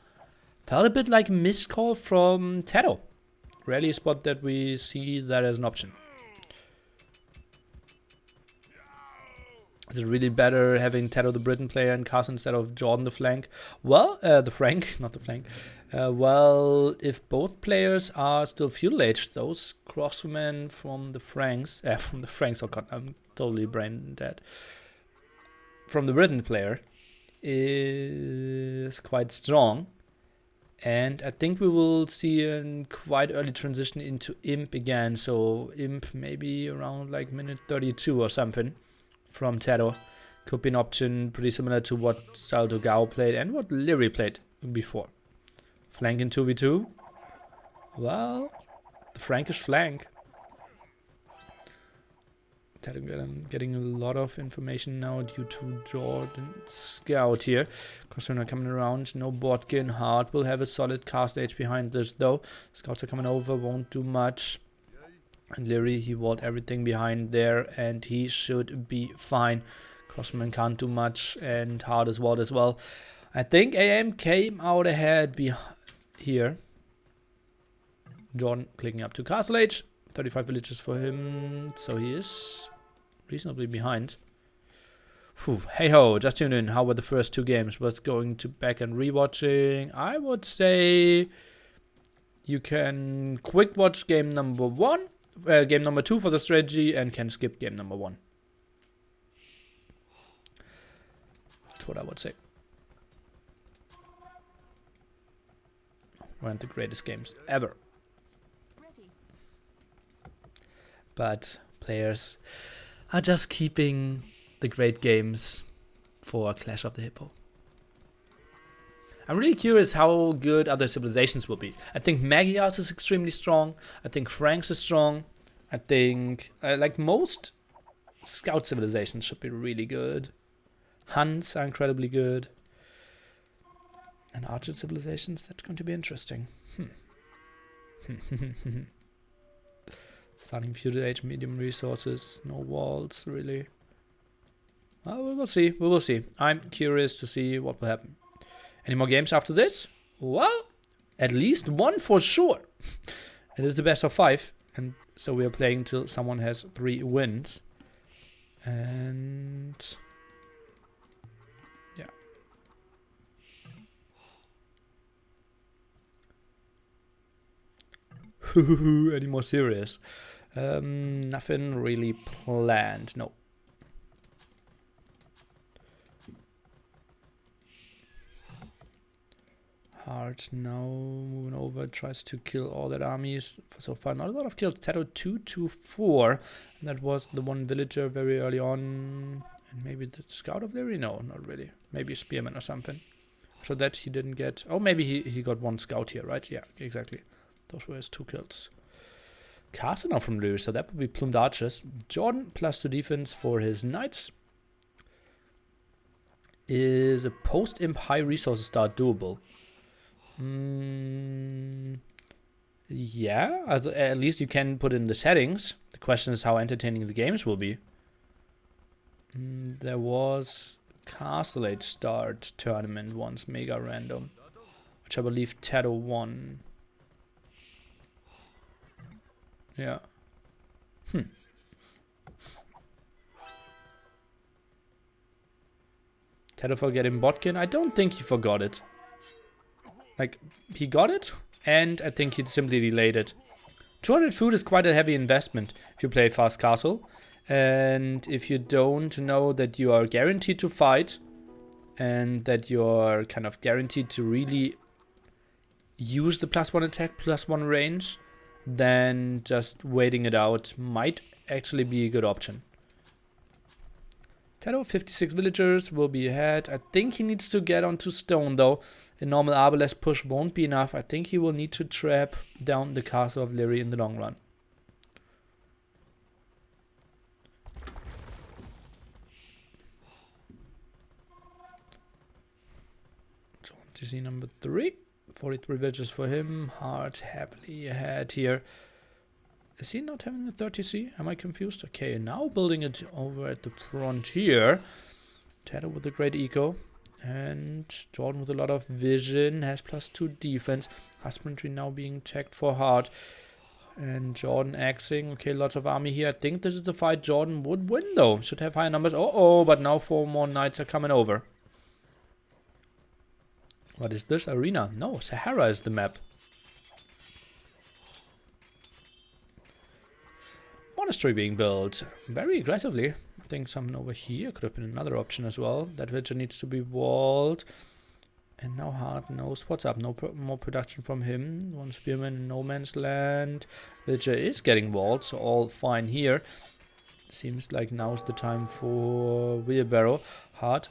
Felt a bit like a missed call from TaToH. Rarely a spot that we see that as an option. Is it really better having TaToH the Britain player and Castle instead of Jordan the flank? Well, the Frank, not the flank. Well, if both players are still feudal age, those crossmen from the Franks, oh god, I'm totally brain dead. From the Britain player is quite strong. And I think we will see a quite early transition into Imp again. So Imp maybe around like minute 32 or something from TaToH. Could be an option pretty similar to what TaToH played and what Liereyy played before. Flank in 2v2. Well, the Frankish flank. TaToH getting a lot of information now due to Jordan's scout here. Crossrunner coming around. No Botkin. Hard will have a solid cast age behind this though. Scouts are coming over. Won't do much. And Liereyy, he walled everything behind there. And he should be fine. Crossman can't do much. And Hard is walled as well. I think AM came out ahead here. Jordan clicking up to castle age. 35 villages for him, so he is reasonably behind. Hey ho, just tuned in. How were the first two games? Was going to back and rewatching? I would say you can quick watch game number 2 for the strategy, and can skip game number 1. That's what I would say. Weren't the greatest games ever. But players are just keeping the great games for Clash of the Hippo. I'm really curious how good other civilizations will be. I think Magyars is extremely strong. I think Franks is strong. I think like most scout civilizations should be really good. Huns are incredibly good. And archer civilizations, that's going to be interesting. Starting feudal age, medium resources, no walls, really. Well, we will see. We will see. I'm curious to see what will happen. Any more games after this? Well, at least one for sure. It is the best of 5, and so we are playing till someone has 3 wins. And yeah. Any more serious? Nothing really planned. No. Hard now moving over, tries to kill all that armies. So far, not a lot of kills. TaToH 2-4. And that was the one villager very early on. And maybe the scout of Liereyy? No, not really. Maybe a spearman or something. So that he didn't get. Oh, maybe he got 1 scout here, right? Yeah, exactly. Those were his 2 kills. Castle now from Liereyy, so that would be plumed archers. Jordan +2 defense for his knights. Is a post-imp high resources start doable? Yeah, at least you can put in the settings. The question is how entertaining the games will be. There was Castle Age start tournament once, mega random, which I believe TaToH won. Yeah. TaToH forgetting Botkin? I don't think he forgot it. Like, he got it, and I think he simply delayed it. 200 food is quite a heavy investment if you play fast castle. And if you don't know that you are guaranteed to fight, and that you're kind of guaranteed to really use the +1 attack, +1 range, then just waiting it out might actually be a good option. TaToH, 56 villagers, will be ahead. I think he needs to get onto stone though. A normal Arbalest push won't be enough. I think he will need to trap down the castle of Liereyy in the long run. So, TC number 3. 43 villagers for him. Hard happily ahead here. Is he not having a 30C? Am I confused? Okay, now building it over at the frontier. TaToH with a great eco. And Jordan with a lot of vision. Has +2 defense. Husbandry now being checked for hard. And Jordan axing. Okay, lots of army here. I think this is the fight Jordan would win though. Should have higher numbers. Oh, but now 4 more knights are coming over. What is this? Arena? No, Sahara is the map. Monastery being built very aggressively. I think something over here could have been another option as well. That villager needs to be walled. And now Hart knows what's up. No more production from him. One spearman in no man's land. Villager is getting walled, so all fine here. Seems like now's the time for wheelbarrow. Hart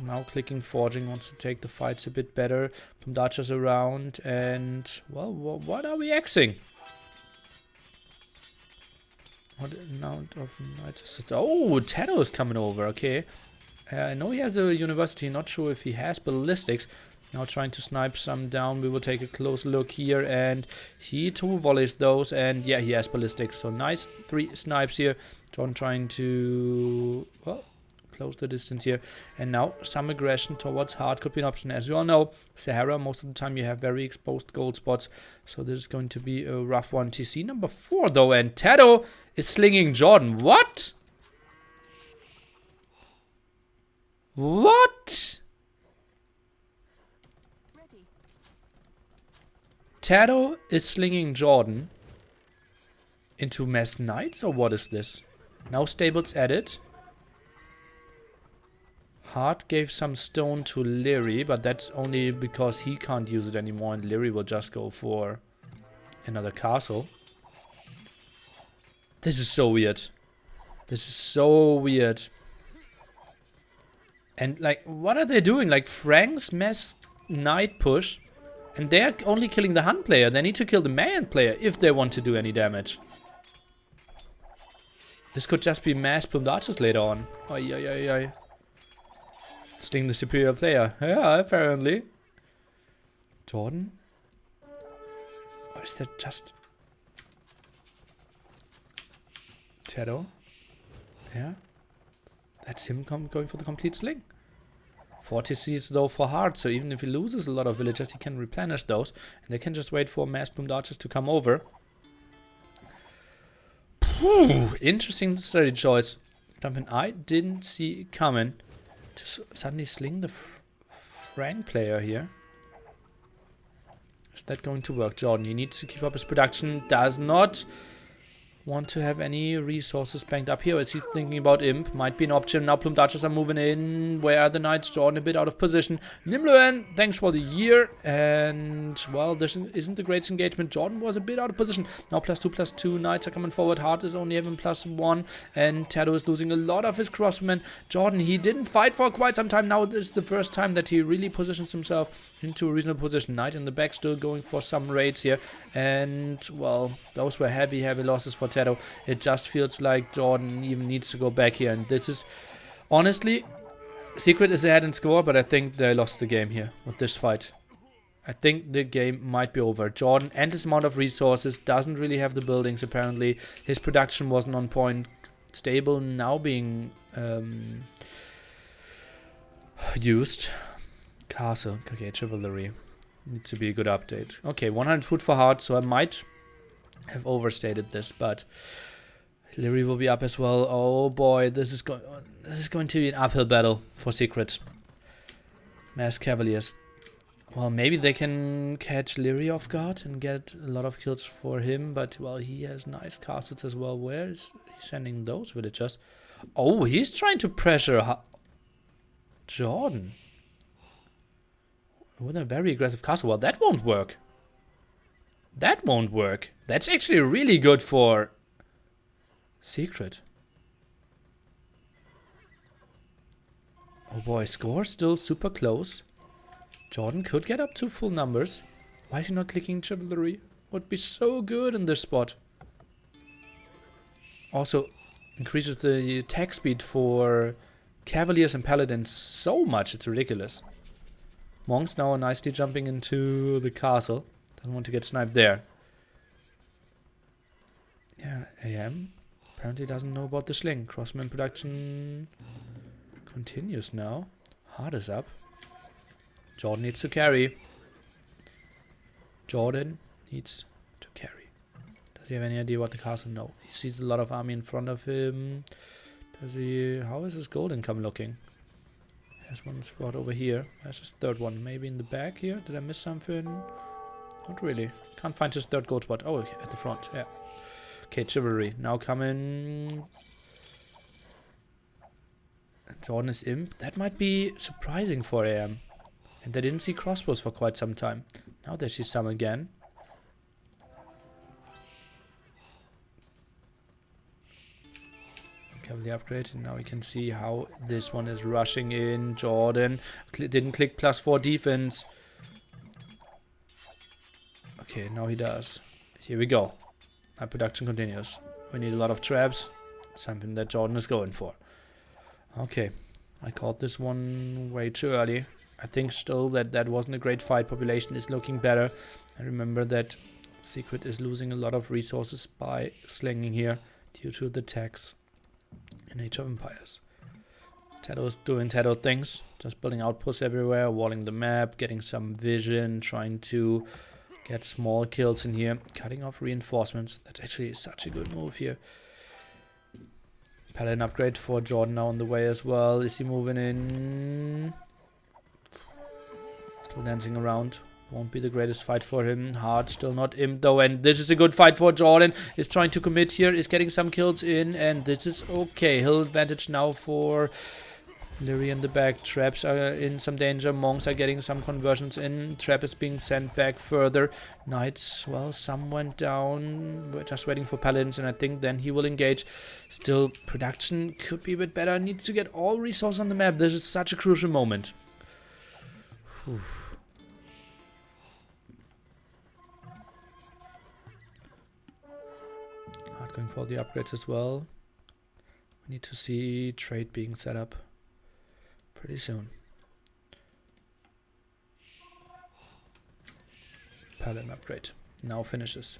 now clicking forging, wants to take the fights a bit better. Plumdarchers around, and well, what are we axing? What amount of knights? Oh, TaToH is coming over. Okay, I know he has a university. Not sure if he has ballistics. Now trying to snipe some down. We will take a close look here, and he 2 volleys those, and yeah, he has ballistics. So nice 3 snipes here. John trying to close the distance here, and now some aggression towards Hart could be an option. As we all know, Sahara, most of the time you have very exposed gold spots, so this is going to be a rough one. TC number 4 though, and TaToH is slinging Jordan. What? What? TaToH is slinging Jordan into mass knights, or what is this? Now stables added. Hart gave some stone to Liereyy, but that's only because he can't use it anymore, and Liereyy will just go for another castle. This is so weird. This is so weird. And like, what are they doing? Like, Frank's mass knight push, and they're only killing the Hun player. They need to kill the Mayan player if they want to do any damage. This could just be mass plumed archers later on. Ay, ay, ay, ay. Sting the superior player. Yeah, apparently. Jordan? Or is that just... TaToH? Yeah. That's him going for the complete sling. 40 Cs though for Hart, so even if he loses a lot of villagers, he can replenish those. And they can just wait for mass plumed archers to come over. Whew, interesting strategy choice. Something I didn't see coming. To suddenly sling the Frank player here. Is that going to work? Jordan, he needs to keep up his production. Does not want to have any resources banked up here. Is he thinking about Imp? Might be an option. Now plumed archers are moving in. Where are the knights? Jordan a bit out of position. Nimloen, thanks for the year. And, well, this isn't the greatest engagement. Jordan was a bit out of position. Now +2/+2. Knights are coming forward. Hart is only having +1. And TaToH is losing a lot of his crossmen. Jordan, he didn't fight for quite some time. Now this is the first time that he really positions himself into a reasonable position. Knight in the back still going for some raids here. And, well, those were heavy losses for TaToH. It just feels like Jordan even needs to go back here. And this is, honestly, Secret is ahead in score, but I think they lost the game here with this fight. I think the game might be over. Jordan and his amount of resources doesn't really have the buildings, apparently. His production wasn't on point. Stable now being used. Castle. Okay, chivalry. Needs to be a good update. Okay, 100 food for Hart, so I might have overstated this, but Liereyy will be up as well. Oh boy, this is going to be an uphill battle for Secret. Mass Cavaliers. Well, maybe they can catch Liereyy off guard and get a lot of kills for him, but well, he has nice castles as well. Where is he sending those villagers? Oh, he's trying to pressure Jordan with a very aggressive castle. Well, that won't work. That won't work. That's actually really good for Secret. Oh boy, score still super close. Jordan could get up to full numbers. Why is he not clicking chivalry? Would be so good in this spot. Also, increases the attack speed for Cavaliers and Paladins so much, it's ridiculous. Monks now are nicely jumping into the castle. Doesn't want to get sniped there. AM apparently doesn't know about the sling. Crossman production continues now. Hard is up. Jordan needs to carry. Jordan needs to carry. Does he have any idea what the castle? No. He sees a lot of army in front of him. Does he... How is his gold income looking? Has one spot over here. Where's his third one? Maybe in the back here? Did I miss something? Not really. Can't find his third gold spot. Oh, at the front. Yeah. Okay, chivalry. Now coming. Jordan is imp. That might be surprising for AM. And they didn't see crossbows for quite some time. Now they see some again. Cavalry upgrade. And now we can see how this one is rushing in. Jordan didn't click +4 defense. Okay, now he does. Here we go. Our production continues. We need a lot of traps. Something that Jordan is going for. Okay. I caught this one way too early. I think still that wasn't a great fight. Population is looking better. I remember that Secret is losing a lot of resources by slinging here due to the tax in Age of Empires. TaToH is doing TaToH things. Just building outposts everywhere, walling the map, getting some vision, trying to get small kills in here, cutting off reinforcements. That actually is such a good move here. Paladin upgrade for Jordan now on the way as well. Is he moving in? Still dancing around. Won't be the greatest fight for him. Hard, still not imp though. And this is a good fight for Jordan. Is trying to commit here. Is getting some kills in. And this is okay. Hill advantage now for Liereyy in the back. Traps are in some danger. Monks are getting some conversions in. Trap is being sent back further. Knights, well, some went down. We're just waiting for Paladins. And I think then he will engage. Still, production could be a bit better. Needs to get all resources on the map. This is such a crucial moment. Whew. Going for the upgrades as well. We need to see trade being set up pretty soon. Paladin upgrade now finishes.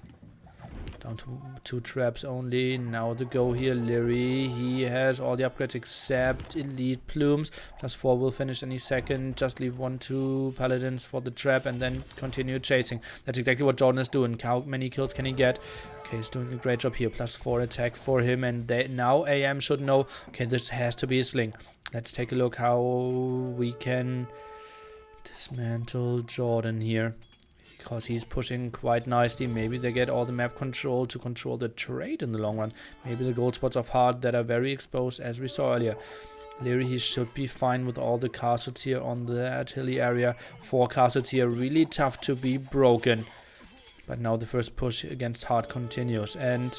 Down to 2 traps only. Now the go here. Liereyy, he has all the upgrades except elite plumes. +4 will finish any second. Just leave 1-2 paladins for the trap and then continue chasing. That's exactly what Jordan is doing. How many kills can he get? Okay, he's doing a great job here. +4 attack for him, and now AM should know. Okay, this has to be a sling. Let's take a look how we can dismantle Jordan here. Because he's pushing quite nicely. Maybe they get all the map control to control the trade in the long run. Maybe the gold spots of Heart that are very exposed as we saw earlier. Liereyy, he should be fine with all the castles here on that hilly area. 4 castles here, really tough to be broken. But now the first push against Heart continues. And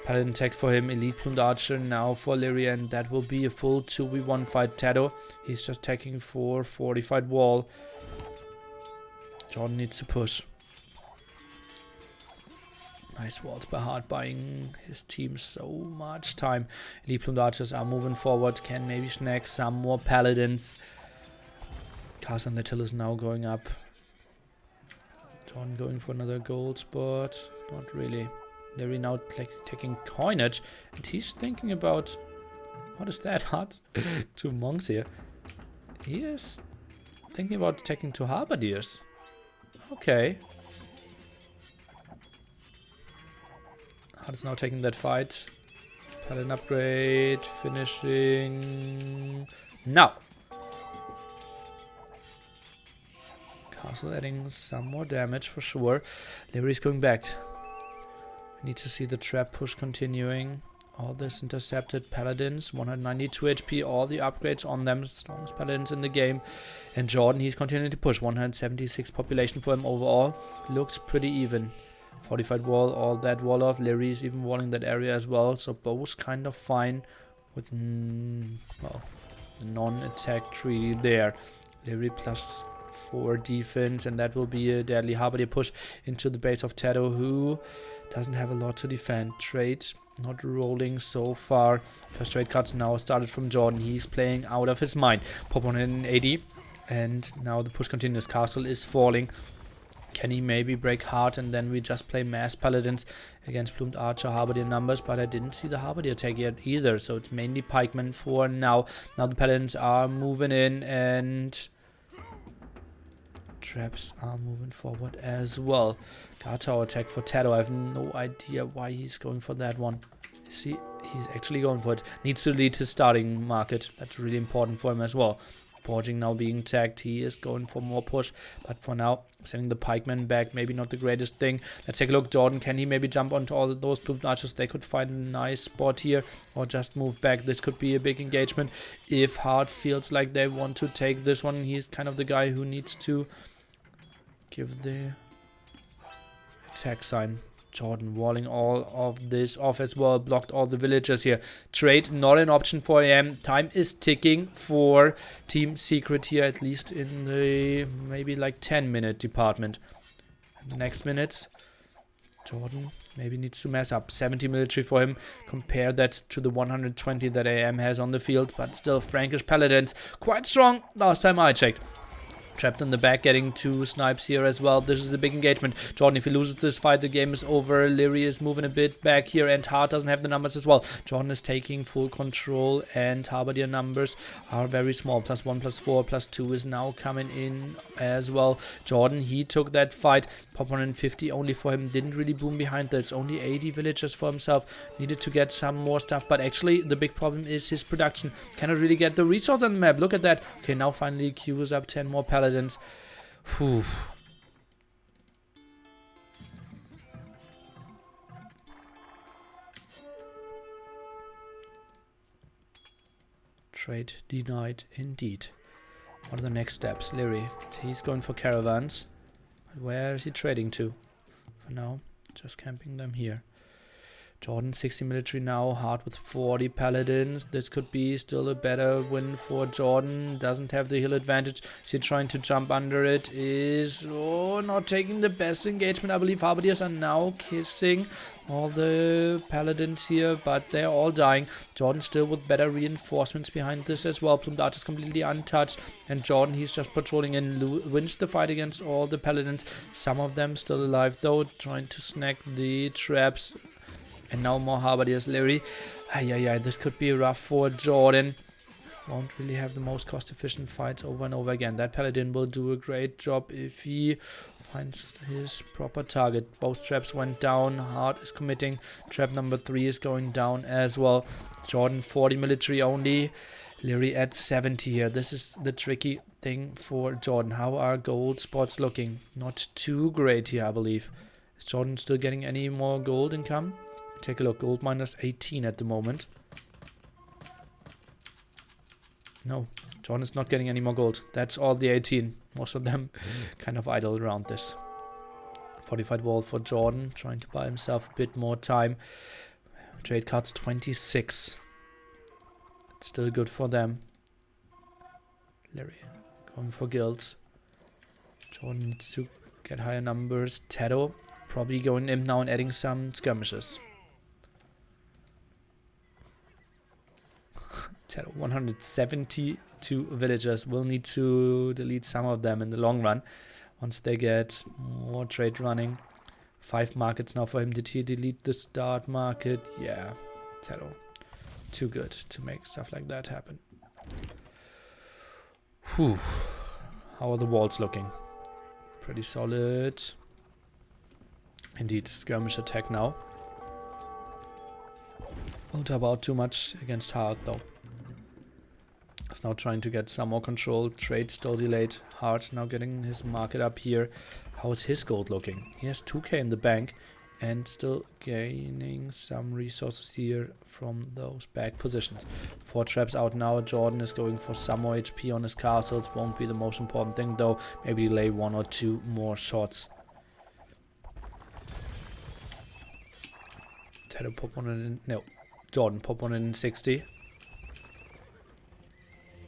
Paladin tech for him, elite plumed archer now for Liereyy, and that will be a full 2v1 fight. TaToH, he's just taking for fortified wall. Jordan needs to push. Nice walls by Heart, buying his team so much time. Elite plumed archers are moving forward. Can maybe snag some more paladins. Castle on the hill is now going up. Jordan going for another gold spot. Not really. Liereyy now taking coinage. And he's thinking about... What is that, Heart? 2 monks here. He is thinking about taking 2 halberdiers. Okay. Heart is now taking that fight. Paladin upgrade. Finishing. Now. Castle adding some more damage for sure. Liereyy is going back. We need to see the trap push continuing. All this intercepted paladins, 192 HP, all the upgrades on them, strongest paladins in the game. And Jordan, he's continuing to push, 176 population for him overall. Looks pretty even. Fortified wall, all that wall off. Liereyy is even walling that area as well, so both kind of fine with, well, non-attack treaty there. Liereyy +4 defense, and that will be a deadly halberdier push into the base of TaToH, who doesn't have a lot to defend. Trade not rolling so far. First trade cuts now started from Jordan. He's playing out of his mind. Pop 180, and now the push continues. Castle is falling. Can he maybe break hard and then we just play mass paladins against plumed archer halberdier numbers? But I didn't see the halberdier tag yet either, so it's mainly pikemen for now. Now the paladins are moving in and traps are moving forward as well. Guard tower attack for TaToH. I have no idea why he's going for that one. See, he's actually going for it. Needs to lead his starting market. That's really important for him as well. Forging now being tagged. He is going for more push. But for now, sending the pikemen back. Maybe not the greatest thing. Let's take a look. Jordan, can he maybe jump onto all of those plumed archers? They could find a nice spot here. Or just move back. This could be a big engagement. If Hart feels like they want to take this one, he's kind of the guy who needs to give the attack sign. Jordan walling all of this off as well. Blocked all the villagers here. Trade not an option for him. Time is ticking for Team Secret here, at least in the maybe like 10-minute department. In the next minutes, Jordan maybe needs to mess up. 70 military for him. Compare that to the 120 that AM has on the field. But still, Frankish Paladins quite strong last time I checked. Trapped in the back, getting 2 snipes here as well. This is a big engagement. Jordan, if he loses this fight, the game is over. Liereyy is moving a bit back here, and Hart doesn't have the numbers as well. Jordan is taking full control, and halberdier numbers are very small. +1, +4, +2 is now coming in as well. Jordan, he took that fight. Pop 150 only for him. Didn't really boom behind that. It's only 80 villagers for himself. Needed to get some more stuff, but actually the big problem is his production. Cannot really get the resource on the map. Look at that. Okay, now finally Q is up 10 more paladins. Whew. Trade denied indeed. What are the next steps? Liereyy, he's going for caravans. But where is he trading to? For now, just camping them here. Jordan 60 military now, Hart with 40 paladins. This could be still a better win for Jordan. Doesn't have the hill advantage. So trying to jump under it is not taking the best engagement. I believe halberdiers are now kissing all the paladins here, but they're all dying. Jordan still with better reinforcements behind this as well. Plumed archers completely untouched, and Jordan, he's just patrolling in, wins the fight against all the paladins. Some of them still alive though, trying to snag the traps. And now more halberdiers. Liereyy. This could be rough for Jordan. Won't really have the most cost-efficient fights over and over again. That paladin will do a great job if he finds his proper target. Both traps went down. Hart is committing. Trap number 3 is going down as well. Jordan 40 military only. Liereyy at 70 here. This is the tricky thing for Jordan. How are gold spots looking? Not too great here, I believe. Is Jordan still getting any more gold income? Take a look. Gold minus 18 at the moment. No, Jordan is not getting any more gold. That's all the 18. Most of them kind of idle around this. Fortified wall for Jordan. Trying to buy himself a bit more time. Trade cards 26. It's still good for them. Liereyy going for guilds. Jordan needs to get higher numbers. TaToH probably going in now and adding some skirmishes. TaToH 172 villagers. Will need to delete some of them in the long run once they get more trade running. 5 markets now for him. Did he delete the start market? Yeah, TaToH. Too good to make stuff like that happen. Whew. How are the walls looking? Pretty solid. Indeed, skirmish attack now. Won't help out too much against Hart though. He's now trying to get some more control. Trade still delayed. Hart now getting his market up here. How is his gold looking? He has 2k in the bank and still gaining some resources here from those back positions. 4 traps out now. Jordan is going for some more HP on his castles. Won't be the most important thing though. Maybe delay 1 or 2 more shots. TaToH pop one in. No, Jordan pop one in 60.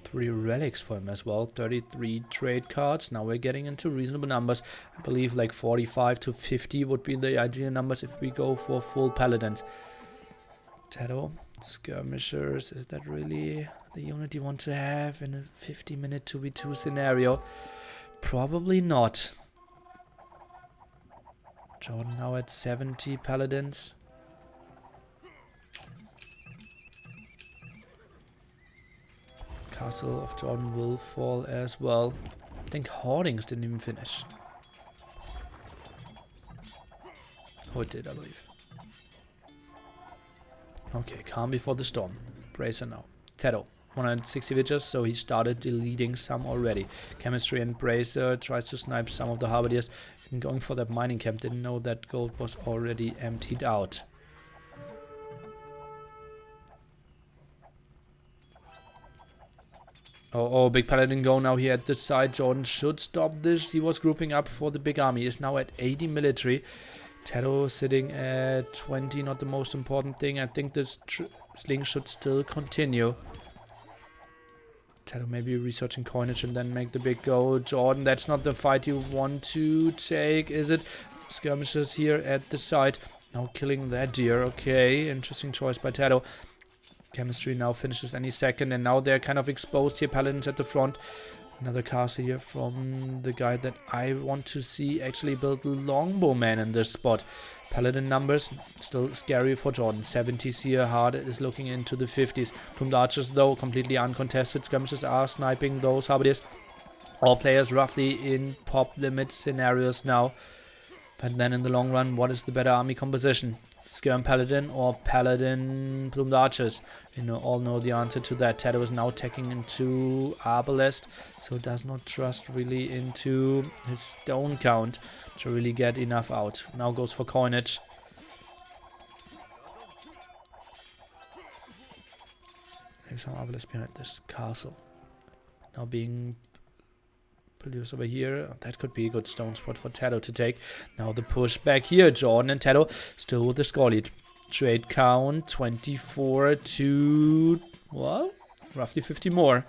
3 relics for him as well. 33 trade cards. Now we're getting into reasonable numbers. I believe like 45 to 50 would be the ideal numbers if we go for full paladins. TaToH, skirmishers. Is that really the unit you want to have in a 50-minute 2v2 scenario? Probably not. Jordan now at 70 paladins. Castle of Jordan will fall as well. I think Hoardings didn't even finish. Oh, it did, I believe. Okay, calm before the storm. Bracer now. TaToH, 160 villagers, so he started deleting some already. Chemistry and Bracer tries to snipe some of the Halberdiers. And going for that mining camp, didn't know that gold was already emptied out. Oh, big paladin go now here at this side. Jordan should stop this. He was grouping up for the big army. He is now at 80 military. TaToH sitting at 20, not the most important thing. I think this sling should still continue. TaToH maybe researching coinage and then make the big go. Jordan, that's not the fight you want to take, is it? Skirmishes here at the side. Now killing that deer. Okay, interesting choice by TaToH. Chemistry now finishes any second, and now they're kind of exposed here. Paladins at the front. Another castle here from the guy that I want to see actually build longbowman in this spot. Paladin numbers still scary for Jordan. 70s here. Hard is looking into the 50s. Plumed archers though completely uncontested. Skirmishes are sniping those halberdiers. All players roughly in pop limit scenarios now. But then in the long run, what is the better army composition? Skirm Paladin or Paladin Plumed Archers? You all know the answer to that. TaToH is now attacking into Arbalest, so does not trust really into his stone count to really get enough out. Now goes for coinage. There's some Arbalest behind this castle. Now being produced over here. That could be a good stone spot for TaToH to take. Now the push back here. Jordan and TaToH still with the score lead. Trade count 24 to, well, roughly 50 more.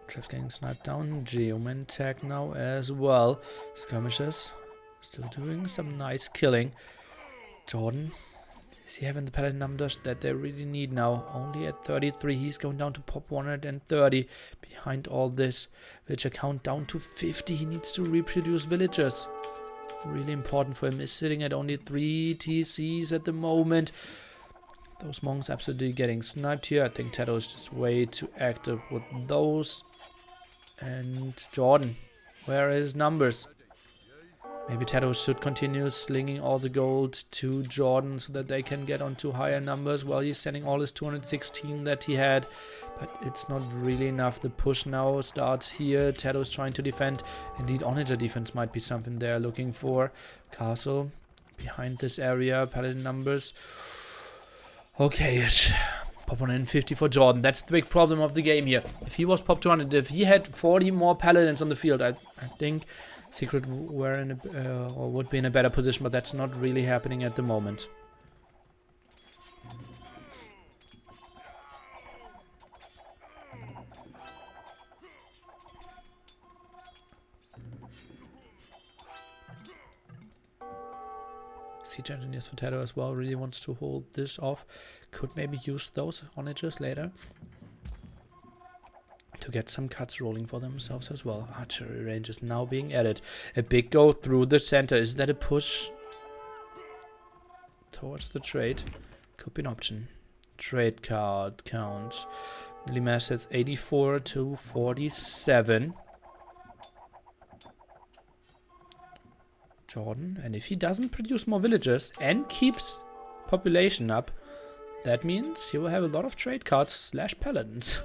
Traps getting sniped down. Geoman tag now as well. Skirmishes still doing some nice killing. Jordan, is he having the paladin numbers that they really need now? Only at 33. He's going down to pop 130. Behind all this, villager count down to 50. He needs to reproduce villagers. Really important for him. Is sitting at only 3 TCs at the moment. Those monks absolutely getting sniped here. I think TaToH is just way too active with those. And Jordan, where are his numbers? Maybe TaToH should continue slinging all the gold to Jordan so that they can get onto higher numbers. Well, he's sending all his 216 that he had, but it's not really enough. The push now starts here. TaToH is trying to defend. Indeed, onager defense might be something they're looking for. Castle behind this area. Paladin numbers. Okay-ish. Pop 150 for Jordan. That's the big problem of the game here. If he was pop 200, if he had 40 more paladins on the field, I think Secret were in a, or would be in a better position, but that's not really happening at the moment. Siege engineers for TaToH as well really wants to hold this off. Could maybe use those onagers later to get some cuts rolling for themselves as well. Archery range is now being added. A big go through the center. Is that a push towards the trade? Could be an option. Trade card count. Nearly assets 84 to 47. Jordan, and if he doesn't produce more villagers and keeps population up, that means he will have a lot of trade cards slash paladins.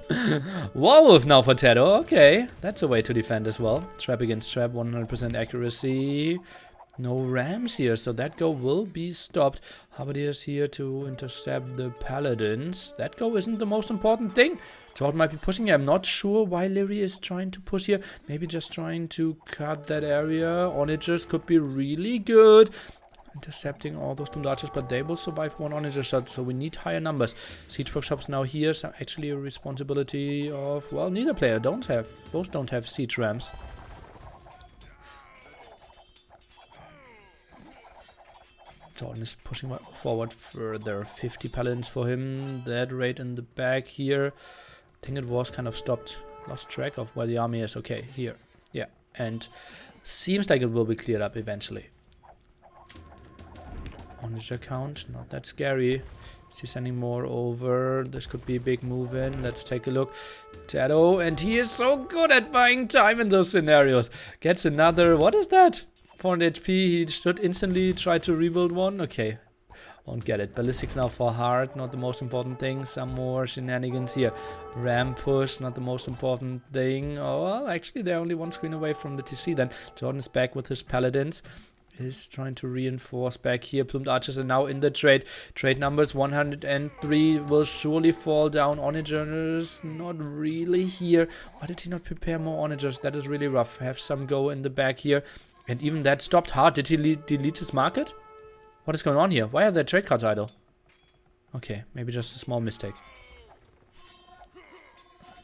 Werewolf now for TaToH. Okay, that's a way to defend as well. Trap against trap, 100% accuracy. No rams here, so that go will be stopped. Halberdiers here to intercept the paladins. That go isn't the most important thing. Jordan might be pushing here. I'm not sure why Liereyy is trying to push here. Maybe just trying to cut that area. Onagers could be really good. Intercepting all those plumed archers, but they will survive one onager shot, so we need higher numbers. Siege workshops now here, so actually a responsibility of, well, neither player don't have. Both don't have siege rams. Jordan is pushing forward further. 50 paladins for him. That raid in the back here. I think it was kind of stopped. Lost track of where the army is. Okay, here. Yeah, And seems like it will be cleared up eventually. Onager count, not that scary. Is he sending more over? This could be a big move in. Let's take a look. TaToH, and he is so good at buying time in those scenarios. Gets another, what is that? 400 HP, he should instantly try to rebuild one. Okay, won't get it. Ballistics now for Hearrttt, not the most important thing. Some more shenanigans here. Ram push, not the most important thing. Oh, well, actually, they're only one screen away from the TC then. Jordan is back with his paladins. Is trying to reinforce back here. Plumed archers are now in the trade. Trade numbers 103 will surely fall down. Onagers not really here. Why did he not prepare more onagers? That is really rough. Have some go in the back here. And even that stopped hard. Did he delete his market? What is going on here? Why are there trade cards idle? Okay, maybe just a small mistake.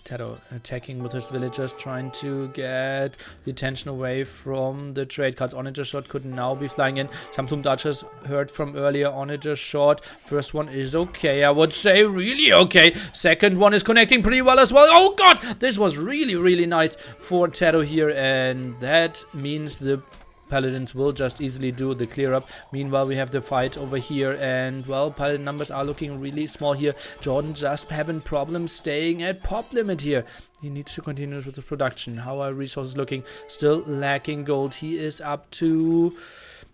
TaToH attacking with his villagers, trying to get the attention away from the trade cards. Onager shot could now be flying in. Some plumed archers heard from earlier. Onager shot. First one is okay, I would say, really okay. Second one is connecting pretty well as well. Oh god, this was really, really nice for TaToH here, and that means the Paladins will just easily do the clear up. Meanwhile, we have the fight over here, and well, Paladin numbers are looking really small here. Jordan just having problems staying at pop limit here. He needs to continue with the production. How are resources looking? Still lacking gold. He is up to,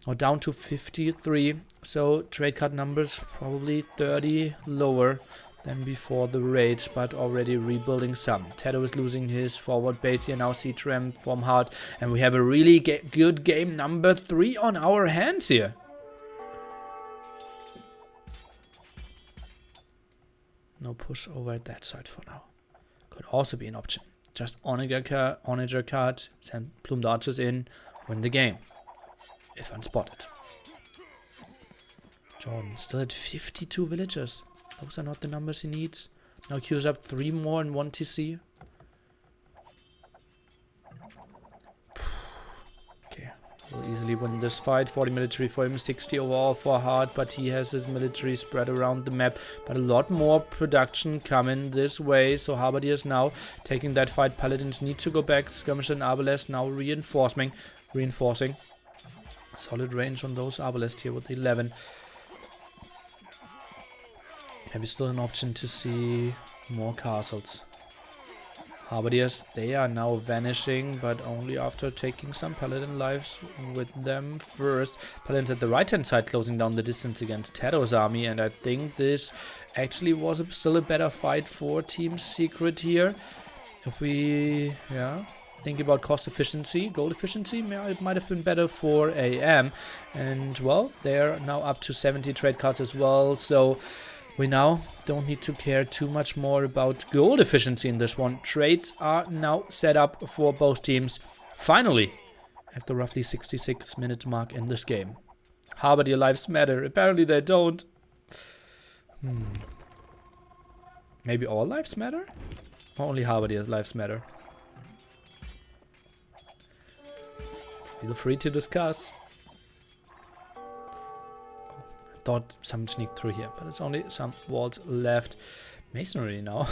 or down to 53. So trade card numbers probably 30 lower than before the raid, but already rebuilding some. TaToH is losing his forward base here now. C-Tram from Hearrttt, and we have a really good game number 3 on our hands here. No push over at that side for now. Could also be an option. Just Onager card, send plumed archers in, win the game, if unspotted. Jordan still at 52 villagers. Those are not the numbers he needs. Now queues up 3 more in 1 TC. Okay, will easily win this fight. 40 military for him, 60 overall for Hearrttt, but he has his military spread around the map. But a lot more production coming this way. So Halberdiers now taking that fight. Paladins need to go back. Skirmish and Arbalest now reinforcing. Solid range on those Arbalest here with 11. Maybe still an option to see more castles. Halberdiers, they are now vanishing, but only after taking some Paladin lives with them first. Paladins at the right-hand side closing down the distance against TaToH's army, and I think this actually was still a better fight for Team Secret here. If we, think about cost efficiency, gold efficiency, it might have been better for AM. And, well, they're now up to 70 trade cards as well, so we now don't need to care too much more about gold efficiency in this one. Trades are now set up for both teams. Finally, at the roughly 66-minute mark in this game. Halberdier lives matter. Apparently they don't. Maybe all lives matter? Or only Halberdier's lives matter? Feel free to discuss. Thought some sneaked through here, but it's only some walls left. Masonry now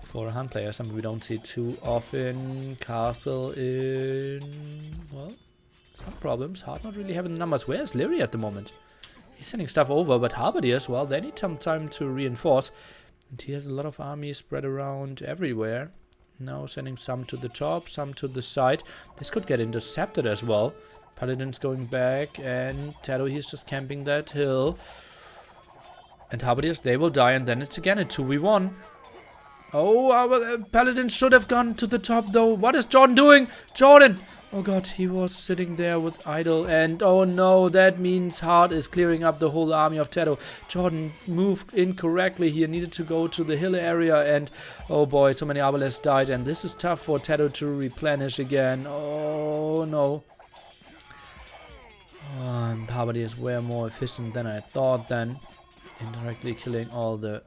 for a hunt player, something we don't see too often. Castle in, well, some problems. Hearrttt not really having the numbers. Where's Liereyy at the moment? He's sending stuff over, but Halberdiers, well, they need some time to reinforce. And he has a lot of armies spread around everywhere. Now sending some to the top, some to the side. This could get intercepted as well. Paladins going back, and TaToH, he's just camping that hill. And Halberdiers, they will die, and then it's again a 2v1. Oh, our Paladins should have gone to the top, though. What is Jordan doing? Jordan! Oh god, he was sitting there with idle, and oh no, that means Hearrttt is clearing up the whole army of TaToH. Jordan moved incorrectly here, needed to go to the hill area, and oh boy, so many Arbalests died, and this is tough for TaToH to replenish again. Oh no. And Halberdiers were more efficient than I thought then. Indirectly killing all the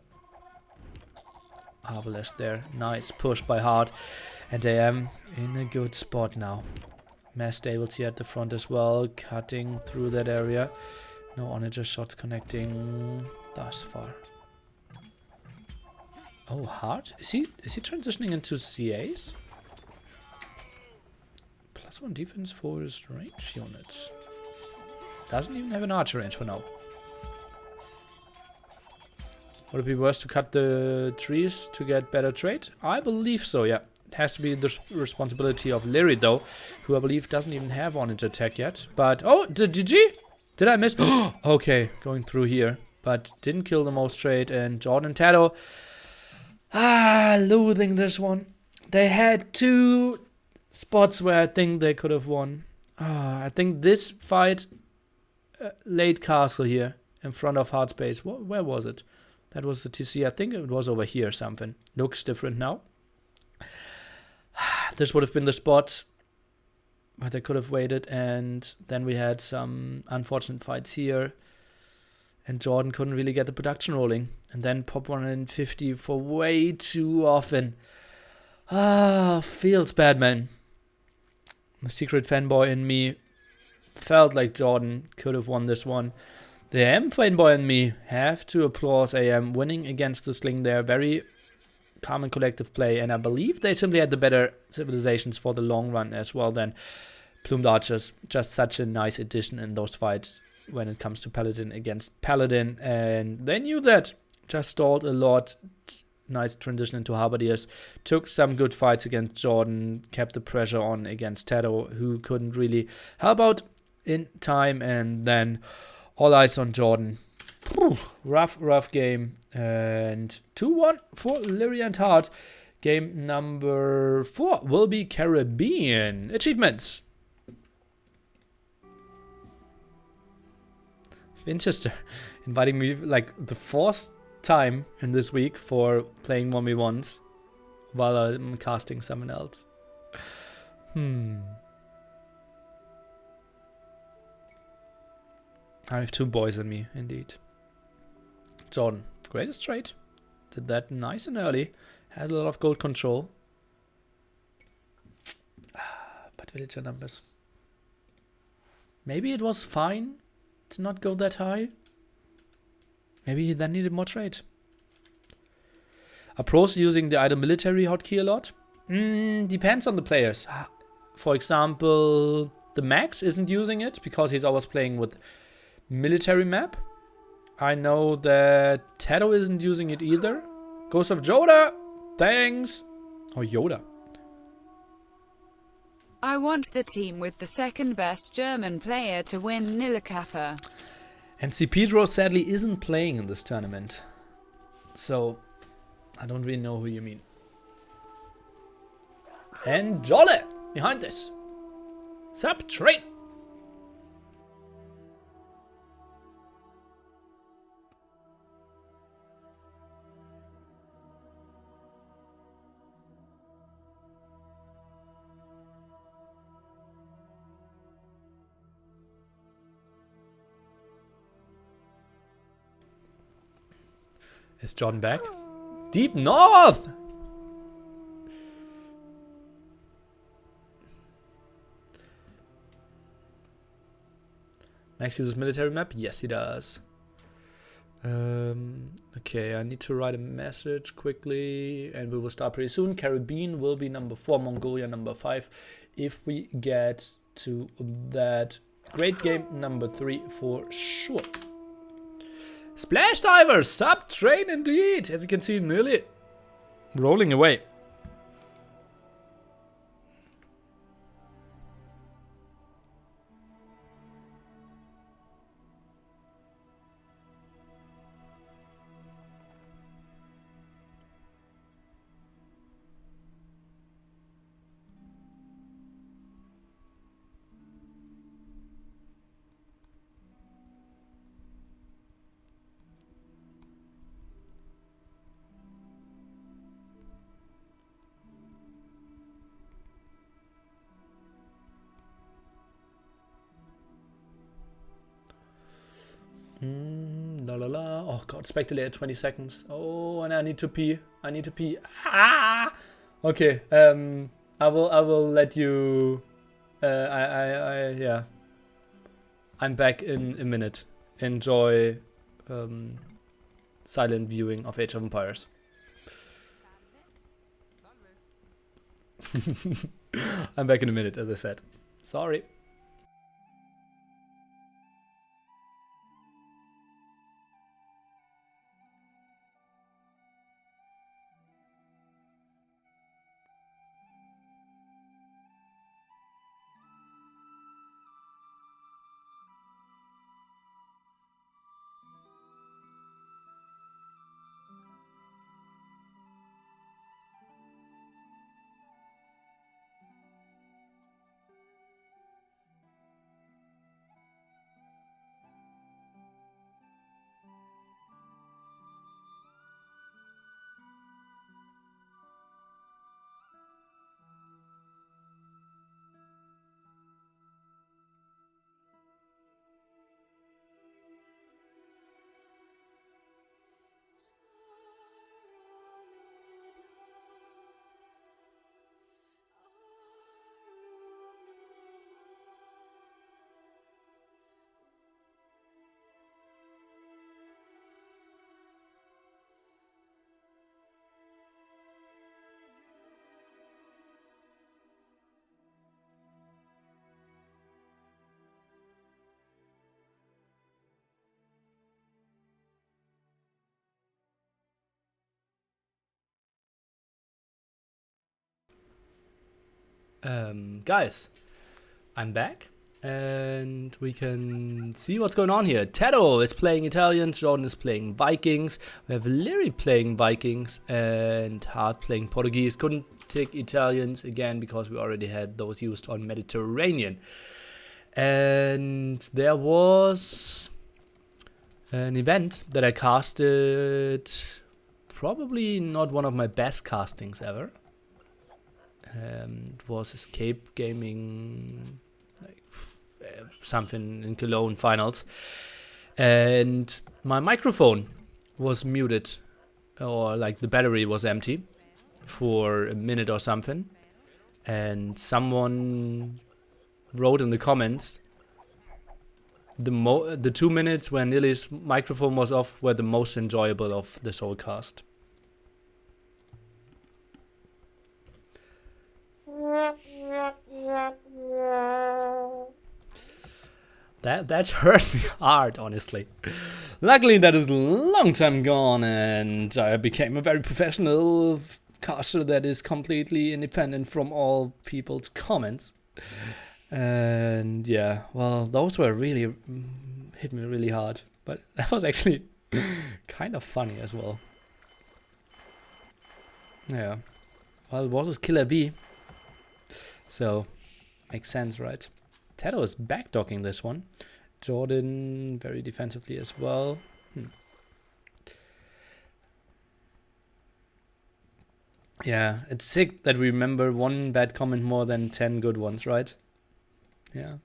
Arbalest there. Nice push by Hearrttt. And I am in a good spot now. Mass stables here at the front as well. Cutting through that area. No onager shots connecting thus far. Oh, Hearrttt? Is he transitioning into CAs? +1 defense for his range units. Doesn't even have an archer range for now. Would it be worse to cut the trees to get better trade? I believe so, yeah. It has to be the responsibility of Liereyy, though, who I believe doesn't even have one into attack yet. But, oh, the GG? Did I miss? Okay, going through here. But didn't kill the most trade. And Jordan and TaToH, loathing this one. They had 2 spots where I think they could have won. I think this fight, late castle here, in front of hard space. Where was it? That was the TC. I think it was over here something. Looks different now. This would have been the spot where they could have waited. And then we had some unfortunate fights here. And Jordan couldn't really get the production rolling. And then pop 150 for way too often. Feels bad, man. The secret fanboy in me felt like Jordan could have won this one. The AM fanboy and me have to applaud AM winning against the Sling there. Very calm and collective play. And I believe they simply had the better civilizations for the long run as well than Plumed Archers. Just such a nice addition in those fights when it comes to Paladin against Paladin. And they knew that. Just stalled a lot. Nice transition into Halberdiers. Took some good fights against Jordan. Kept the pressure on against TaToH, who couldn't really help out in time. And then all eyes on Jordan. Rough game. And 2-1 for Liereyy+Hearrttt. Game number 4 will be Caribbean. Achievements. Winchester inviting me like the 4th time in this week for playing 1v1s while I'm casting someone else. I have 2 boys in me, indeed. Jordan, greatest trade. Did that nice and early. Had a lot of gold control. But villager numbers. Maybe it was fine to not go that high. Maybe he then needed more trade. Are pros using the idle military hotkey a lot? Depends on the players. For example, the Max isn't using it because he's always playing with military map. I know that TaToH isn't using it either. Ghost of Yoda, thanks. Oh, Yoda. I want the team with the second best German player to win Nillekappa. And C. Pedro sadly isn't playing in this tournament. So, I don't really know who you mean. And Jolle behind this. Sub-trade. Is Jordan back? Deep North! Max uses military map? Yes, he does. Okay, I need to write a message quickly and we will start pretty soon. Caribbean will be number 4, Mongolia number 5. If we get to that, great game number 3 for sure. Splash Diver, sub-train indeed. As you can see, nearly rolling away. La la la. Oh god, speculator 20 seconds. Oh, and I need to pee. I need to pee. Ah! Okay, I will let you yeah. I'm back in a minute. Enjoy silent viewing of Age of Empires. I'm back in a minute, as I said. Sorry. Guys, I'm back and we can see what's going on here. TaToH is playing Italians, Jordan is playing Vikings, we have Liereyy playing Vikings and Hearrttt playing Portuguese. Couldn't take Italians again because we already had those used on Mediterranean. And there was an event that I casted, probably not one of my best castings ever. It was Escape Gaming, like, something in Cologne finals, and my microphone was muted, or like the battery was empty for a minute or something, and someone wrote in the comments the 2 minutes when Lierey's microphone was off were the most enjoyable of this whole cast. That hurt me hard, honestly. Luckily, that is a long time gone, and I became a very professional caster that is completely independent from all people's comments. And yeah, well, those were really hit me really hard, but that was actually kind of funny as well. Yeah, well, what was Killer B? So, makes sense, right? TaToH is backdocking this one. Jordan very defensively as well. Yeah, it's sick that we remember one bad comment more than 10 good ones, right? Yeah.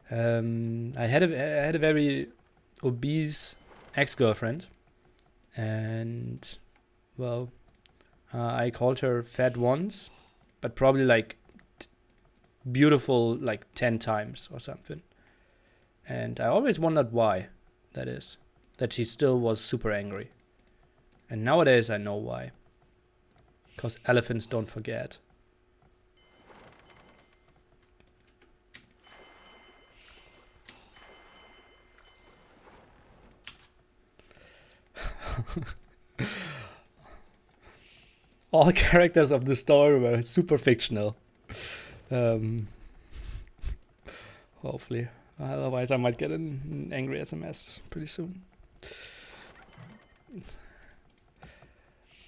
I had a very obese ex-girlfriend, and well, I called her fat once, but probably like beautiful like 10 times or something. And I always wondered why that is. That she still was super angry. And nowadays I know why. Because elephants don't forget. All characters of the story were super fictional. Hopefully. Otherwise I might get an angry SMS pretty soon.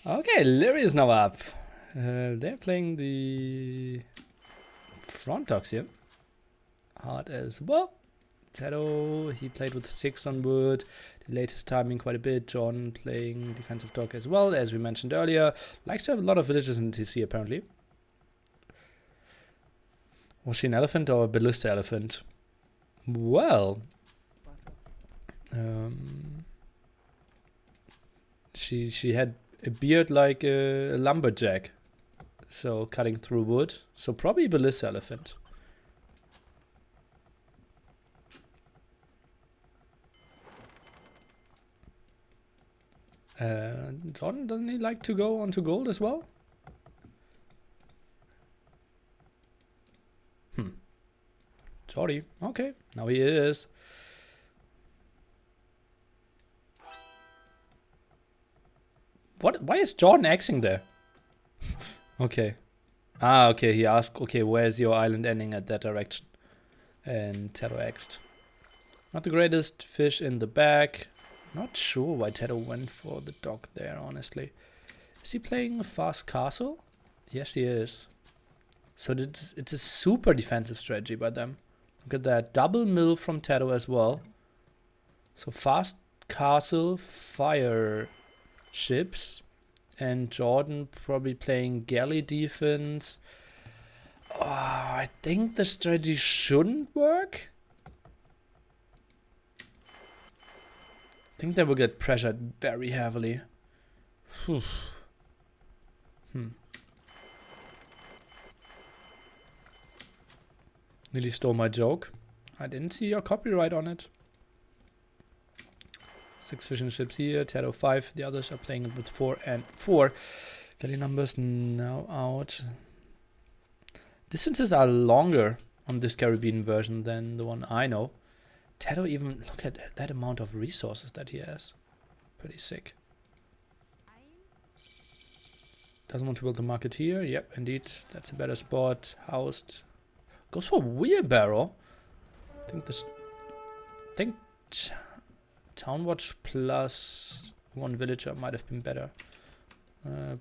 Okay, Liereyy is now up. They're playing the front dogs here. Hard as well. TaToH, he played with 6 on wood. Delayed his timing quite a bit. John playing defensive dog as well, as we mentioned earlier. Likes to have a lot of villages in TC apparently. Was she an elephant or a ballista elephant? Well, she had a beard like a lumberjack, so cutting through wood. So probably ballista elephant. Jordan, doesn't he like to go onto gold as well? Jordy. Okay, now he is. What? Why is Jordan Xing there? Okay. Ah, okay, he asked, okay, where's your island ending at that direction? And TaToH X'd. Not the greatest fish in the back. Not sure why TaToH went for the dock there, honestly. Is he playing a fast castle? Yes, he is. So it's a super defensive strategy by them. Look at that. Double mill from TaToH as well. So fast castle, fire ships. And Jordan probably playing galley defense. Oh, I think the strategy shouldn't work. I think they will get pressured very heavily. Whew. Nearly stole my joke. I didn't see your copyright on it. 6 fishing ships here, TaToH 5. The others are playing it with 4 and 4. Galley numbers now out. Distances are longer on this Caribbean version than the one I know. TaToH even, look at that amount of resources that he has. Pretty sick. Doesn't want to build the market here. Yep, indeed. That's a better spot. Housed. Goes for wheelbarrow. I think Town Watch plus 1 villager might have been better.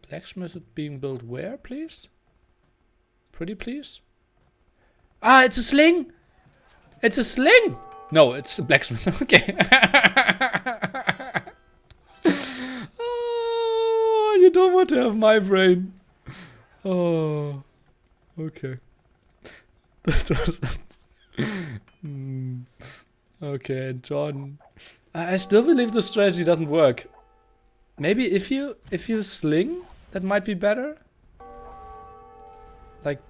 Blacksmith being built where, please? Pretty please? Ah, it's a sling! It's a sling! No, it's a blacksmith. Okay. Oh, you don't want to have my brain. Oh, okay. That was... Okay, John. I still believe the strategy doesn't work. Maybe if you sling, that might be better. Like,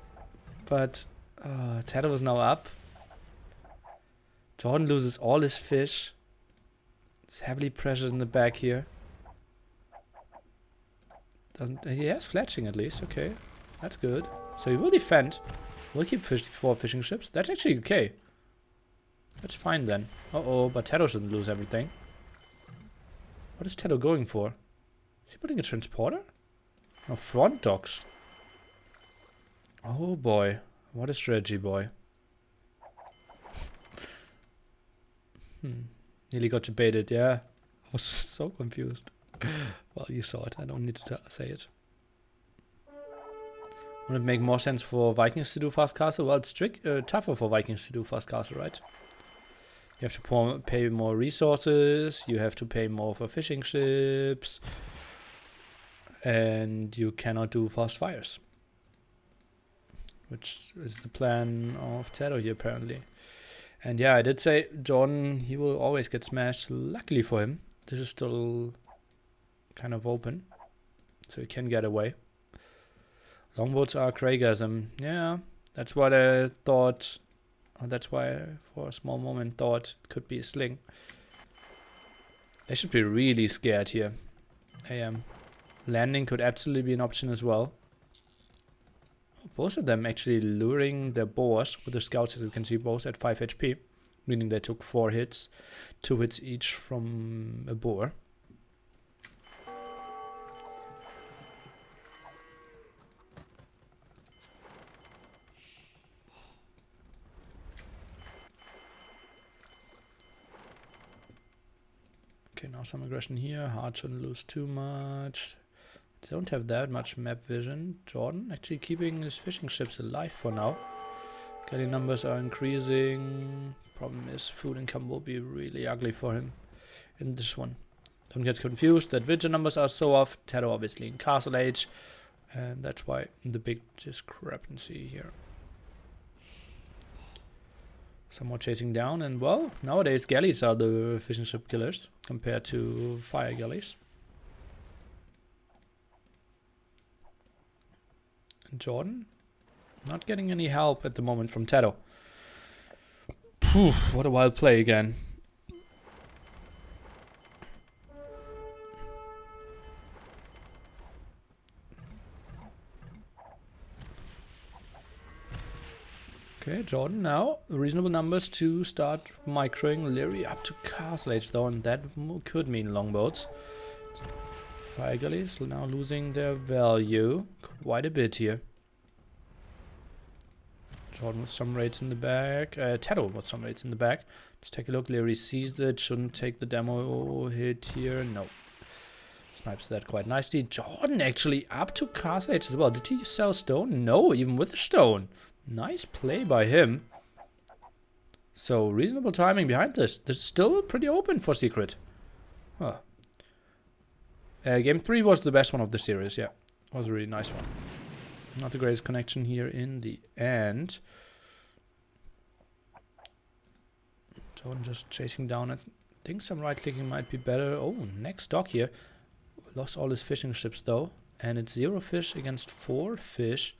but TaToH is now up. Jordan loses all his fish. He's heavily pressured in the back here. He has fletching at least. Okay, that's good. So he will defend. We'll keep 4 fishing ships. That's actually okay. That's fine then. Uh-oh, but TaToH shouldn't lose everything. What is TaToH going for? Is he putting a transporter? No, front docks. Oh boy. What a strategy, boy. Nearly got debated, yeah. I was so confused. Well, you saw it. I don't need to say it. Would it make more sense for Vikings to do fast castle? Well, it's tougher for Vikings to do fast castle, right? You have to pay more resources, you have to pay more for fishing ships, and you cannot do fast fires. Which is the plan of TaToH here, apparently. And yeah, I did say Jordan, he will always get smashed. Luckily for him, this is still kind of open, so he can get away. Longboats are Craigism. Yeah, that's what I thought. That's why I, for a small moment, thought it could be a sling. They should be really scared here. Landing could absolutely be an option as well. Both of them actually luring their boars with the scouts, as you can see, both at 5 HP. Meaning they took 4 hits. 2 hits each from a boar. Okay, now some aggression here. Hard shouldn't lose too much. They don't have that much map vision. Jordan actually keeping his fishing ships alive for now. Galley numbers are increasing. Problem is food income will be really ugly for him in this one. Don't get confused that villager numbers are so off. TaToH obviously in Castle Age. And that's why the big discrepancy here. Some more chasing down, and well, nowadays galleys are the fishing ship killers compared to fire galleys. And Jordan not getting any help at the moment from TaToH. Phew, what a wild play again. Okay, Jordan now. Reasonable numbers to start microing Liereyy up to castle age though, and that could mean longboats. Fire galleys now losing their value quite a bit here. Jordan with some raids in the back. TaToH with some raids in the back. Let's take a look. Liereyy sees that. Shouldn't take the demo hit here. No. Snipes that quite nicely. Jordan actually up to castle age as well. Did he sell stone? No, even with the stone. Nice play by him. So, reasonable timing behind this. This is still pretty open for Secret. Huh. Game 3 was the best one of the series, yeah. Was a really nice one. Not the greatest connection here in the end. Jordan just chasing down. I think some right-clicking might be better. Oh, next dock here. Lost all his fishing ships though. And it's 0 fish against 4 fish.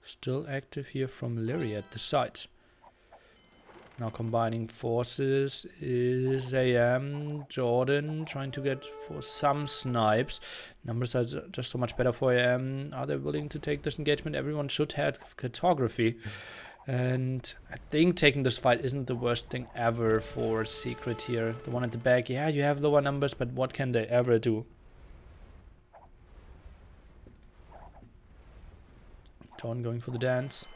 Still active here from Liereyy at the site. Now combining forces is Jordan trying to get for some snipes. Numbers are just so much better for Are they willing to take this engagement? Everyone should have cartography. And I think taking this fight isn't the worst thing ever for Secret here. The one at the back, yeah, you have lower numbers, but what can they ever do? John going for the dance.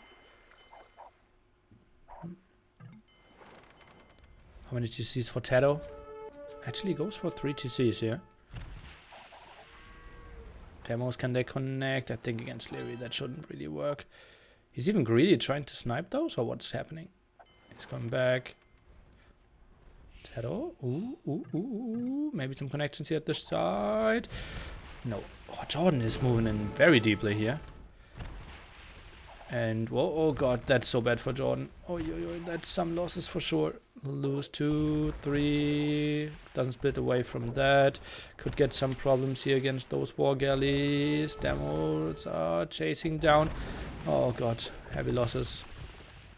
How many TCs for TaToH? Actually goes for 3 TCs here. Demos, can they connect? I think against Liereyy that shouldn't really work. He's even greedy trying to snipe those, or what's happening? He's coming back. TaToH. Ooh. Maybe some connections here at the side. No. Oh, Jordan is moving in very deeply here. And, whoa, oh god, that's so bad for Jordan. Oh, that's some losses for sure. Lose 2, 3. Doesn't split away from that. Could get some problems here against those war galleys. Demos are chasing down. Oh god, heavy losses.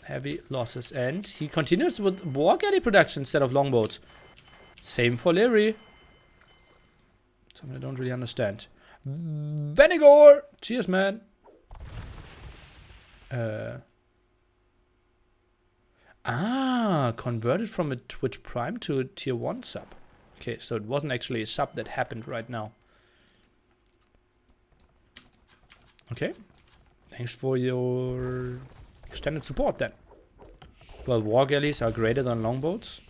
Heavy losses. And he continues with war galley production instead of longboats. Same for Liereyy. Something I don't really understand. Venigor! Cheers, man. Converted from a Twitch Prime to a tier 1 sub. Okay, so it wasn't actually a sub that happened right now. Okay. Thanks for your extended support then. Well, war galleys are greater than longboats.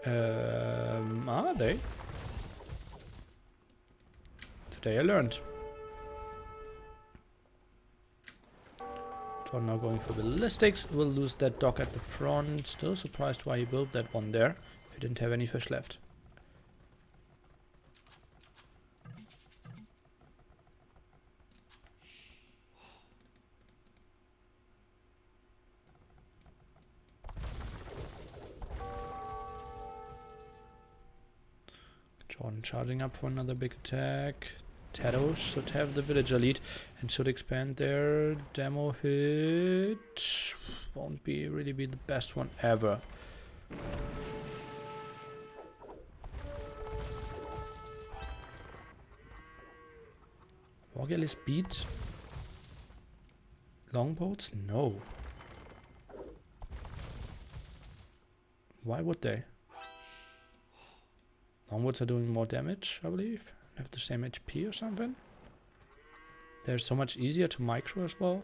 Are they? Today I learned. Jordan now going for ballistics. Will lose that dock at the front. Still surprised why he built that one there. If he didn't have any fish left. Jordan charging up for another big attack. TaToH should have the villager lead and should expand their demo hit. Won't really be the best one ever. War galleys beat longboats? No. Why would they? Longboats are doing more damage, I believe. Have the same HP or something. They're so much easier to micro as well.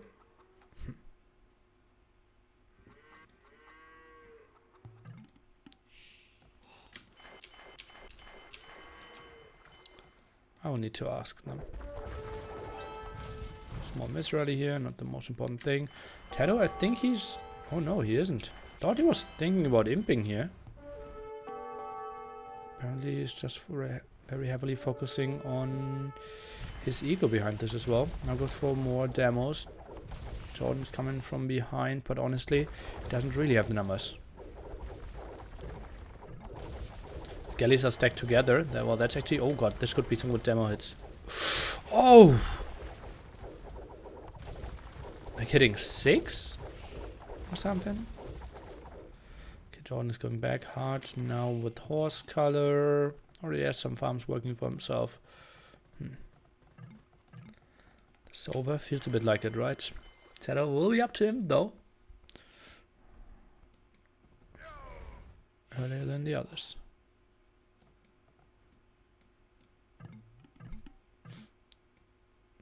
I will need to ask them. Small miss rally here, not the most important thing. TaToH, I think he's... Oh no, he isn't. Thought he was thinking about imping here. Apparently he's just very heavily focusing on his ego behind this as well. Now goes for more demos. Jordan's coming from behind, but honestly, he doesn't really have the numbers. If galleys are stacked together, well, that's actually... Oh god, this could be some good demo hits. Oh! Like hitting 6? Or something? Okay, Jordan is going back hard now with horse color. Already has some farms working for himself. This over feels a bit like it, right? TaToH will be up to him though. earlier than the others.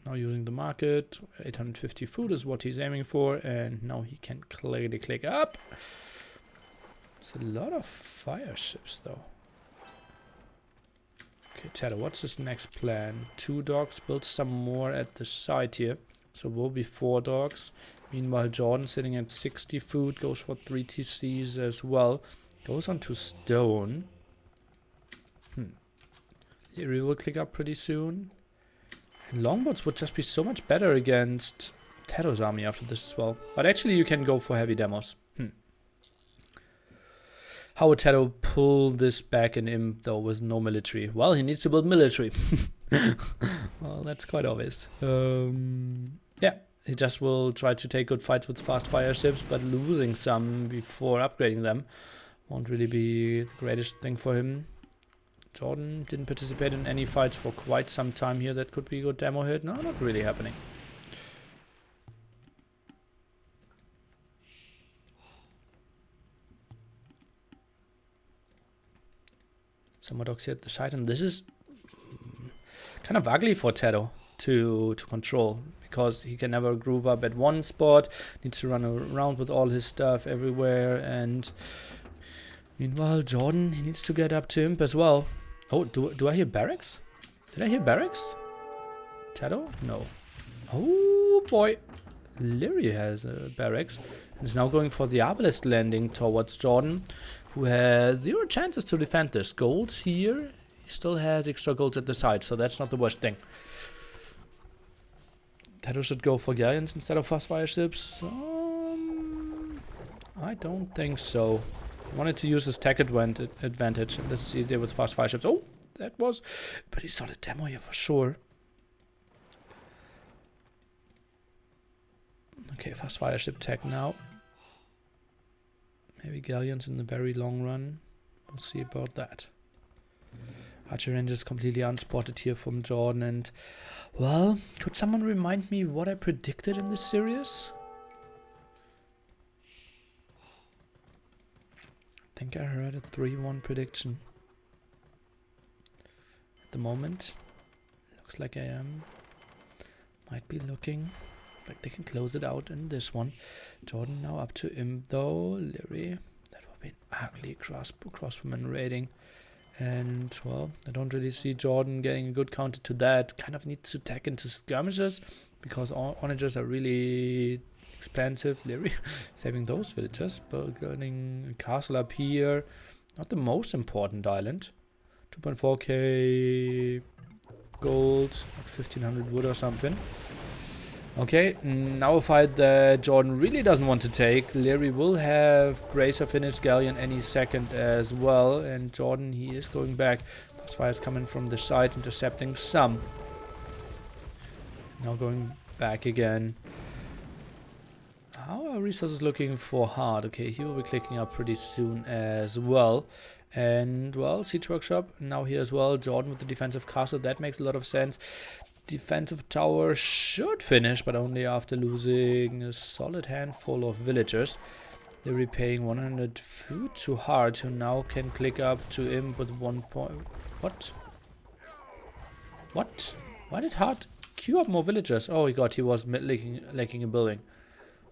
Now using the market, 850 food is what he's aiming for, and now he can clearly click up. It's a lot of fire ships though. Okay, TaToH, what's his next plan? 2 dogs, build some more at the side here. So will be 4 dogs. Meanwhile, Jordan sitting at 60 food, goes for 3 TCs as well. Goes on to stone. Liereyy will click up pretty soon. And longboats would just be so much better against TaToH's army after this as well. But actually you can go for heavy demos. How would TaToH pull this back in Imp though with no military? Well, he needs to build military. Well, that's quite obvious. Yeah, he just will try to take good fights with fast fire ships, but losing some before upgrading them won't really be the greatest thing for him. Jordan didn't participate in any fights for quite some time here. That could be a good demo hit. No, not really happening. Some more dogs here at the side, and this is kind of ugly for TaToH to control, because he can never group up at one spot, needs to run around with all his stuff everywhere, and meanwhile Jordan, he needs to get up to Imp as well. Oh, do I hear barracks? Did I hear barracks? TaToH? No. Oh boy. Liereyy has a barracks and is now going for the obelisk landing towards Jordan, who has 0 chances to defend this. Golds here. He still has extra golds at the side, so that's not the worst thing. TaToH should go for galleons instead of fast fire ships. I don't think so. He wanted to use his tech advantage, and this is easier with fast fire ships. Oh, that was a pretty solid demo here for sure. Okay, fast fire ship tech now. Maybe galleons in the very long run. We'll see about that. Archer range is completely unspotted here from Jordan, and well, could someone remind me what I predicted in this series? I think I heard a 3-1 prediction. At the moment, looks like I might be looking like they can close it out in this one. Jordan now up to Imp though. Liereyy, that will be an ugly crossbowman raiding. And well, I don't really see Jordan getting a good counter to that. Kind of needs to tack into skirmishes, because onagers are really expensive. Liereyy saving those villagers, but getting a castle up here. Not the most important island. 2.4k gold, like 1500 wood or something. Okay, now a fight that Jordan really doesn't want to take. Liereyy will have Bracer finish Galleon any second as well. And Jordan, he is going back. Fast fire is coming from the side, intercepting some. Now going back again. How are resources looking for Hard? Okay, he will be clicking up pretty soon as well. And well, siege workshop now here as well. Jordan with the defensive castle, that makes a lot of sense. Defensive tower should finish, but only after losing a solid handful of villagers. They're repaying 100 food to Heart, who now can click up to Imp with 1 point. What? What? Why did Heart queue up more villagers? Oh my god, he was lacking a building.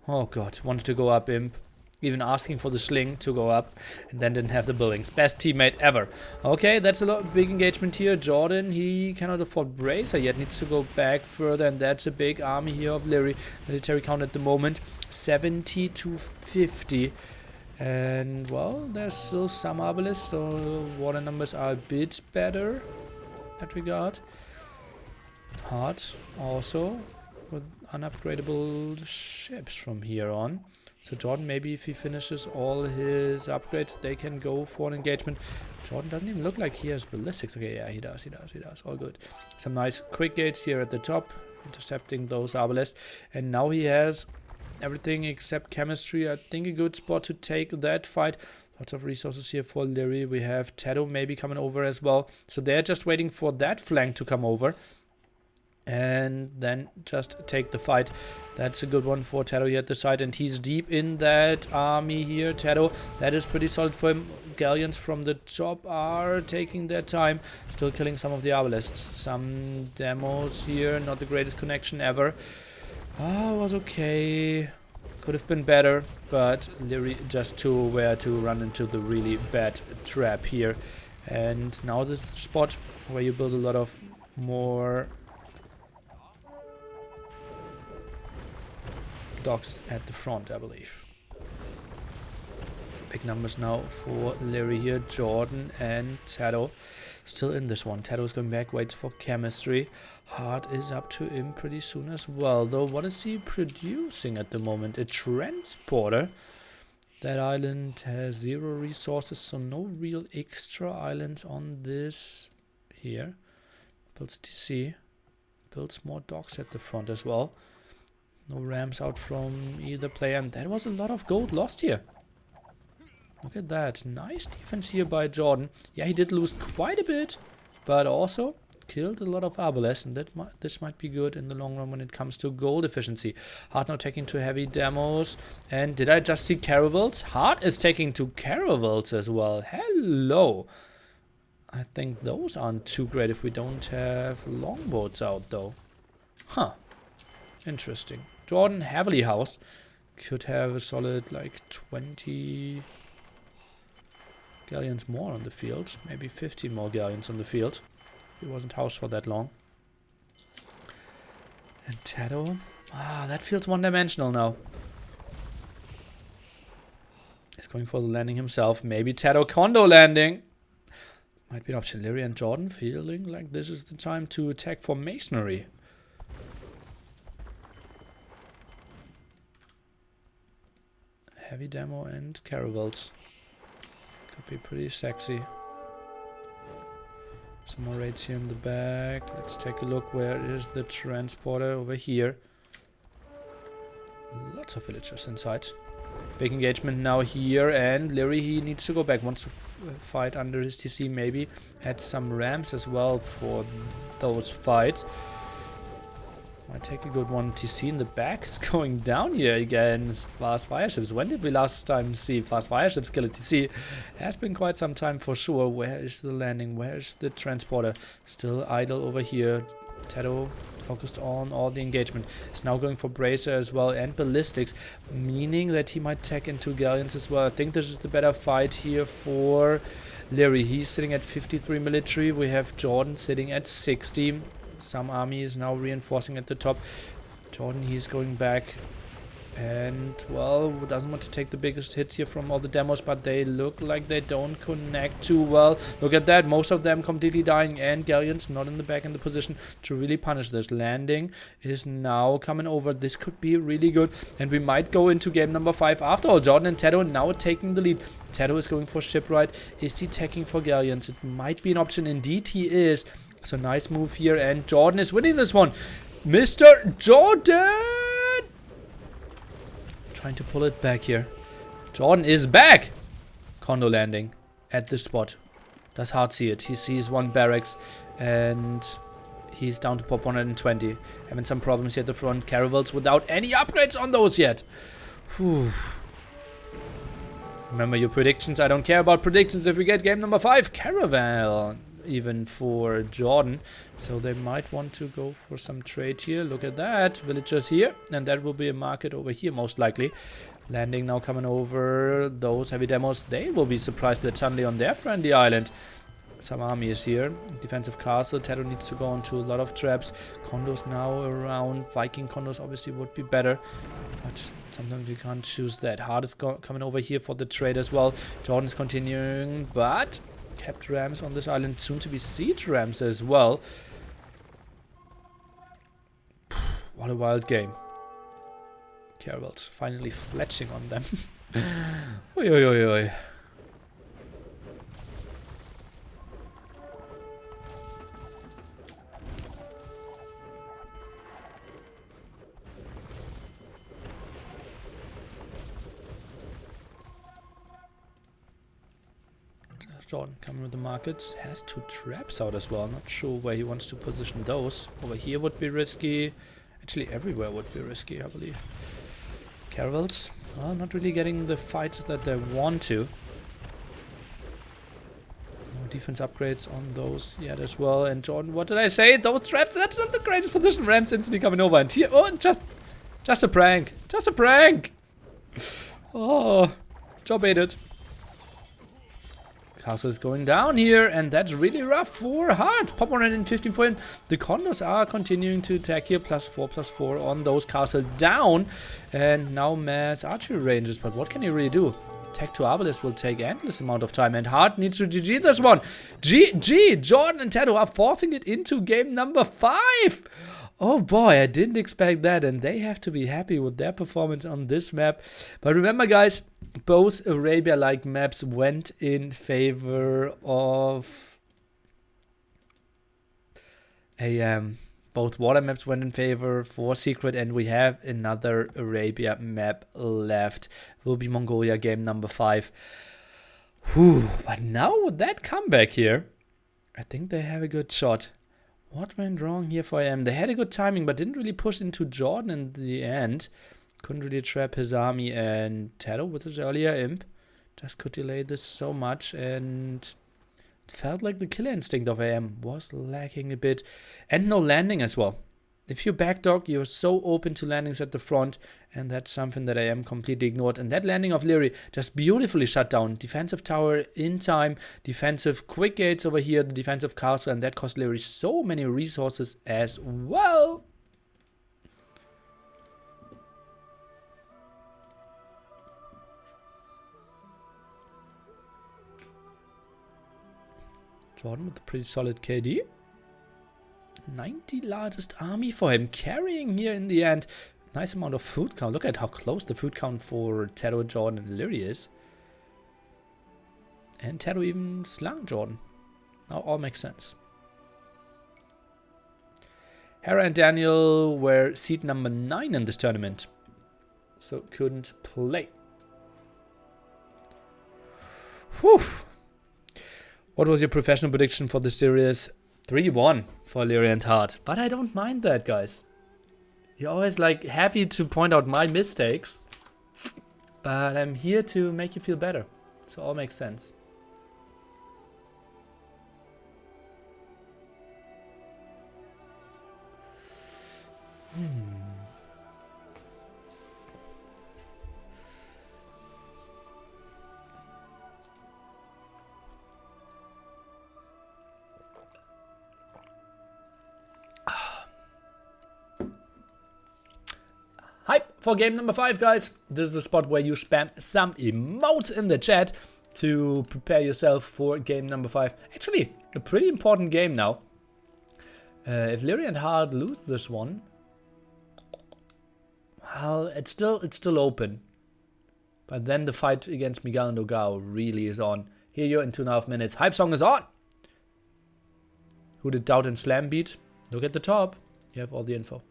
Oh god, wanted to go up Imp. Even asking for the sling to go up, and then didn't have the buildings. Best teammate ever. Okay, that's a big engagement here. Jordan, he cannot afford Bracer yet, needs to go back further, and that's a big army here of Liereyy. Military count at the moment, 70 to 50. And well, there's still some obelisks, so water numbers are a bit better in that regard. Hard also with unupgradable ships from here on. So Jordan, maybe if he finishes all his upgrades, they can go for an engagement. Jordan doesn't even look like he has ballistics. Okay, yeah, he does. All good. Some nice quick gates here at the top, intercepting those obelisks. And now he has everything except chemistry. I think a good spot to take that fight. Lots of resources here for Liereyy. We have TaToH maybe coming over as well. So they're just waiting for that flank to come over. and then just take the fight. That's a good one for TaToH here at the side, and he's deep in that army here. TaToH, that is pretty solid for him. Galleons from the top are taking their time, still killing some of the arbalists. Some demos here, not the greatest connection ever. Was okay. Could have been better, but Liereyy just too aware to run into the really bad trap here. And now this spot where you build a lot of more docks at the front, I believe. Big numbers now for Liereyy here. Jordan and TaToH still in this one. TaToH is going back, waits for chemistry. Heart is up to him pretty soon as well, though. What is he producing at the moment? A transporter. That island has 0 resources, so no real extra islands on this here. Builds a TC. Builds more docks at the front as well. No rams out from either player, and that was a lot of gold lost here. Look at that. Nice defense here by Jordan. Yeah, he did lose quite a bit, but also killed a lot of arbalists, and this might be good in the long run when it comes to gold efficiency. Heart now taking 2 heavy demos, and did I just see caravels? Heart is taking 2 caravels as well. Hello. I think those aren't too great if we don't have longboats out though. Huh. Interesting. Jordan heavily housed. Could have a solid like 20 galleons more on the field. Maybe 15 more galleons on the field. He wasn't housed for that long. And TaToH. That feels one-dimensional now. He's going for the landing himself. Maybe TaToH condo landing. Might be an option. Liereyy and Jordan feeling like this is the time to attack for masonry. Heavy demo and caravels. Could be pretty sexy. Some more raids here in the back. Let's take a look. Where is the transporter? Over here. Lots of villagers inside. Big engagement now here, and Liereyy, he needs to go back. Wants to fight under his TC maybe. Had some rams as well for those fights. Might take a good one. TC in the back is going down here against fast fireships. When did we last time see fast fireships kill a TC? Has been quite some time for sure. Where is the landing? Where is the transporter? Still idle over here. TaToH focused on all the engagement. Is now going for bracer as well and ballistics, meaning that he might tech into galleons as well. I think this is the better fight here for Liereyy. He's sitting at 53 military. We have Jordan sitting at 60. Some army is now reinforcing at the top. Jordan, he's going back. And, well, doesn't want to take the biggest hits here from all the demos, but they look like they don't connect too well. Look at that. Most of them completely dying, and galleons not in the back in the position to really punish this. Landing is now coming over. This could be really good, and we might go into game number 5 after all. Jordan and TaToH now taking the lead. TaToH is going for shipwright. Is he taking for galleons? It might be an option. Indeed, he is. So nice move here, and Jordan is winning this one. Mr. Jordan! Trying to pull it back here. Jordan is back! Condo landing at this spot. Does Heartt see it? He sees 1 barracks, and he's down to pop 120. Having some problems here at the front. Caravels without any upgrades on those yet. Whew. Remember your predictions. I don't care about predictions if we get game number 5. Caravel. Even for Jordan, so they might want to go for some trade here. Look at that, villagers here, and that will be a market over here most likely. Landing now coming over. Those heavy demos, they will be surprised that suddenly on their friendly island some army is here. Defensive castle. TaToH needs to go onto a lot of traps. Condos now around. Viking condos obviously would be better, but sometimes you can't choose that. Heart is coming over here for the trade as well. Jordan is continuing, but kept rams on this island, soon to be siege rams as well. What a wild game. Caravels finally fletching on them. Oi, oi, oi, oi. Jordan coming with the markets. Has 2 traps out as well. Not sure where he wants to position those. Over here would be risky. Actually, everywhere would be risky, I believe. Caravels, well, not really getting the fights that they want to. No defense upgrades on those yet as well. And Jordan, what did I say? Those traps, that's not the greatest position. Rams instantly coming over. And here, oh, just a prank. Just a prank. Oh, job baited. Castle is going down here, and that's really rough for Hart. Pop 115 point. The Condors are continuing to attack here. +4/+4 on those castle down. And now mass archery ranges. But what can he really do? Attack to Arbalest will take endless amount of time. And Hart needs to GG this one. GG! Jordan and TaToH are forcing it into game number 5. Oh boy, I didn't expect that, and they have to be happy with their performance on this map. But remember, guys, both Arabia-like maps went in favor of both water maps went in favor for Secret, and we have another Arabia map left. Will be Mongolia game number 5. Whew, but now with that comeback here, I think they have a good shot. What went wrong here for AM? They had a good timing, but didn't really push into Jordan in the end. Couldn't really trap his army, and TaToH with his earlier imp just could delay this so much, and it felt like the killer instinct of AM was lacking a bit. And no landing as well. If you backdog, you're so open to landings at the front, and that's something that AM completely ignored. And that landing of Liereyy just beautifully shut down. Defensive tower in time, defensive quick gates over here, the defensive castle, and that cost Liereyy so many resources as well. Jordan with a pretty solid KD. 90 largest army for him, carrying here in the end. Nice amount of food count. Look at how close the food count for TaToH, Jordan, and Liereyy is. And TaToH even slung Jordan. Now all makes sense. Hera and Daniel were seed number 9 in this tournament, so couldn't play. Whew. What was your professional prediction for the series? 3-1 for Liereyy+Hearrttt. But I don't mind that, guys. You're always like happy to point out my mistakes. But I'm here to make you feel better. So all makes sense. Hype for game number 5, guys. This is the spot where you spam some emotes in the chat to prepare yourself for game number 5. Actually, a pretty important game now. If Liereyy+Hearrttt lose this one, well, it's still open. But then the fight against Miguel and Dogao really is on. Here you in 2.5 minutes. Hype song is on. Who did Doubt and Slam beat? Look at the top. You have all the info.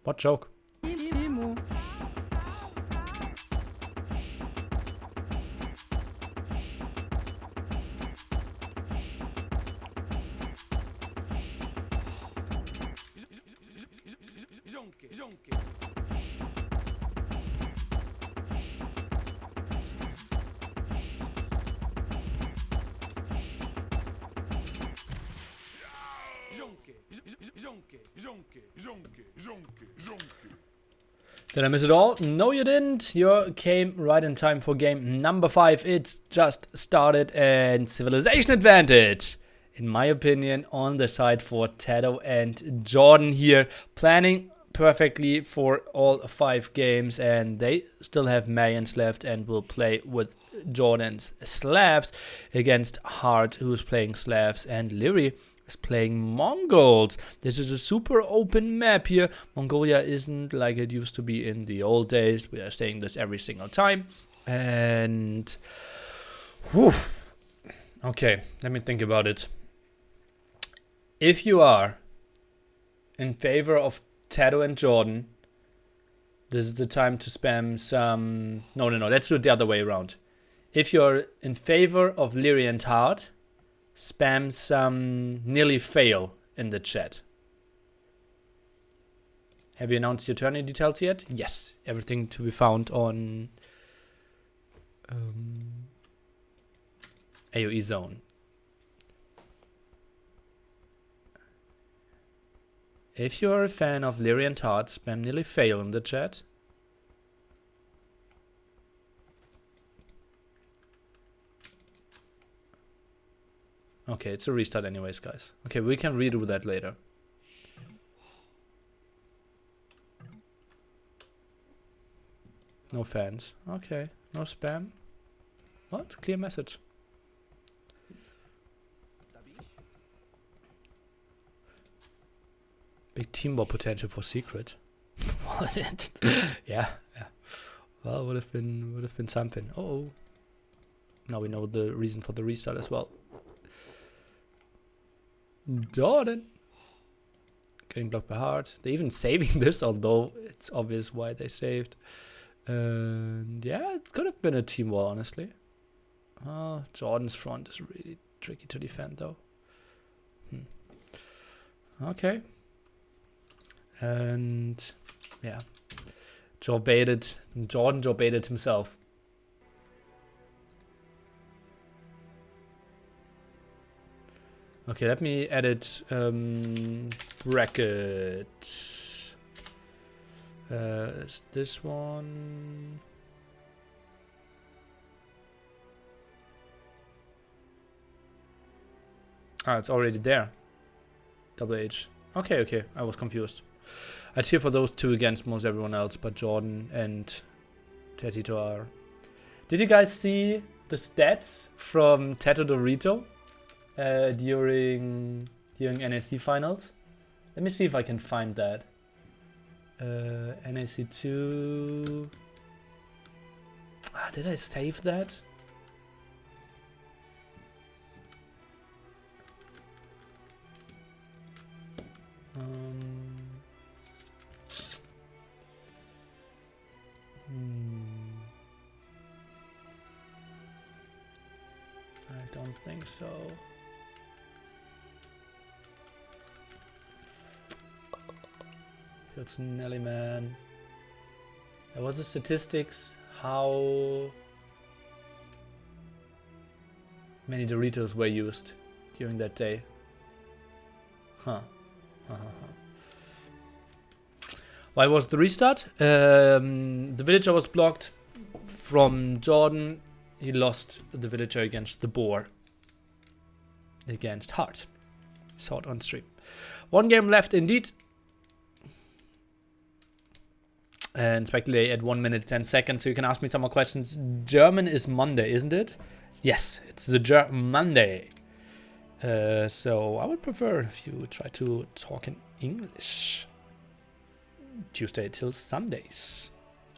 What joke? Did I miss it all? No, you didn't. You came right in time for game number 5. It's just started, and civilization advantage, in my opinion, on the side for TaToH and JorDan here. Planning perfectly for all 5 games, and they still have Mayans left and will play with JorDan's Slavs against Hearrttt, who's playing Slavs, and Liereyy is playing Mongols. This is a super open map here. Mongolia isn't like it used to be in the old days. We are saying this every single time. And whew. Okay, let me think about it. If you are in favor of TaToH and JorDan, this is the time to spam some... No, let's do it the other way around. If you're in favor of Liereyy+Hearrttt, spam some nearly fail in the chat. Have you announced your tourney details yet? Yes, everything to be found on AoE Zone. If you're a fan of Liereyy+Hearrttt, spam nearly fail in the chat. Okay, it's a restart anyways, guys. Okay, we can redo that later. No fans. Okay, no spam. Well, it's a clear message. Big team war potential for secret. yeah. Well, would have been something. Oh. Now we know the reason for the restart as well. JorDan getting blocked by Hearrttt. They're even saving this, although it's obvious why they saved. And yeah, it could have been a team war, honestly. JorDan's front is really tricky to defend, though. Okay. And yeah, JorDan baited himself. Okay, let me edit bracket. Is this one? Ah, it's already there. Double H. Okay, I was confused. I cheer for those two against most everyone else, but JorDan and TaToH are. Did you guys see the stats from TaToH during NAC finals? Let me see if I can find that. NAC 2. Did I save that? I don't think so. That's Nelly, man. There was the statistics how many Doritos were used during that day. Why was the restart? The villager was blocked from JorDan. He lost the villager against the boar. Against Hearrttt. Saw it on stream. One game left indeed. And speculate at 1 minute 10 seconds, so you can ask me some more questions. German is Monday, isn't it? Yes, it's the German Monday. So I would prefer if you try to talk in English. Tuesday till Sundays.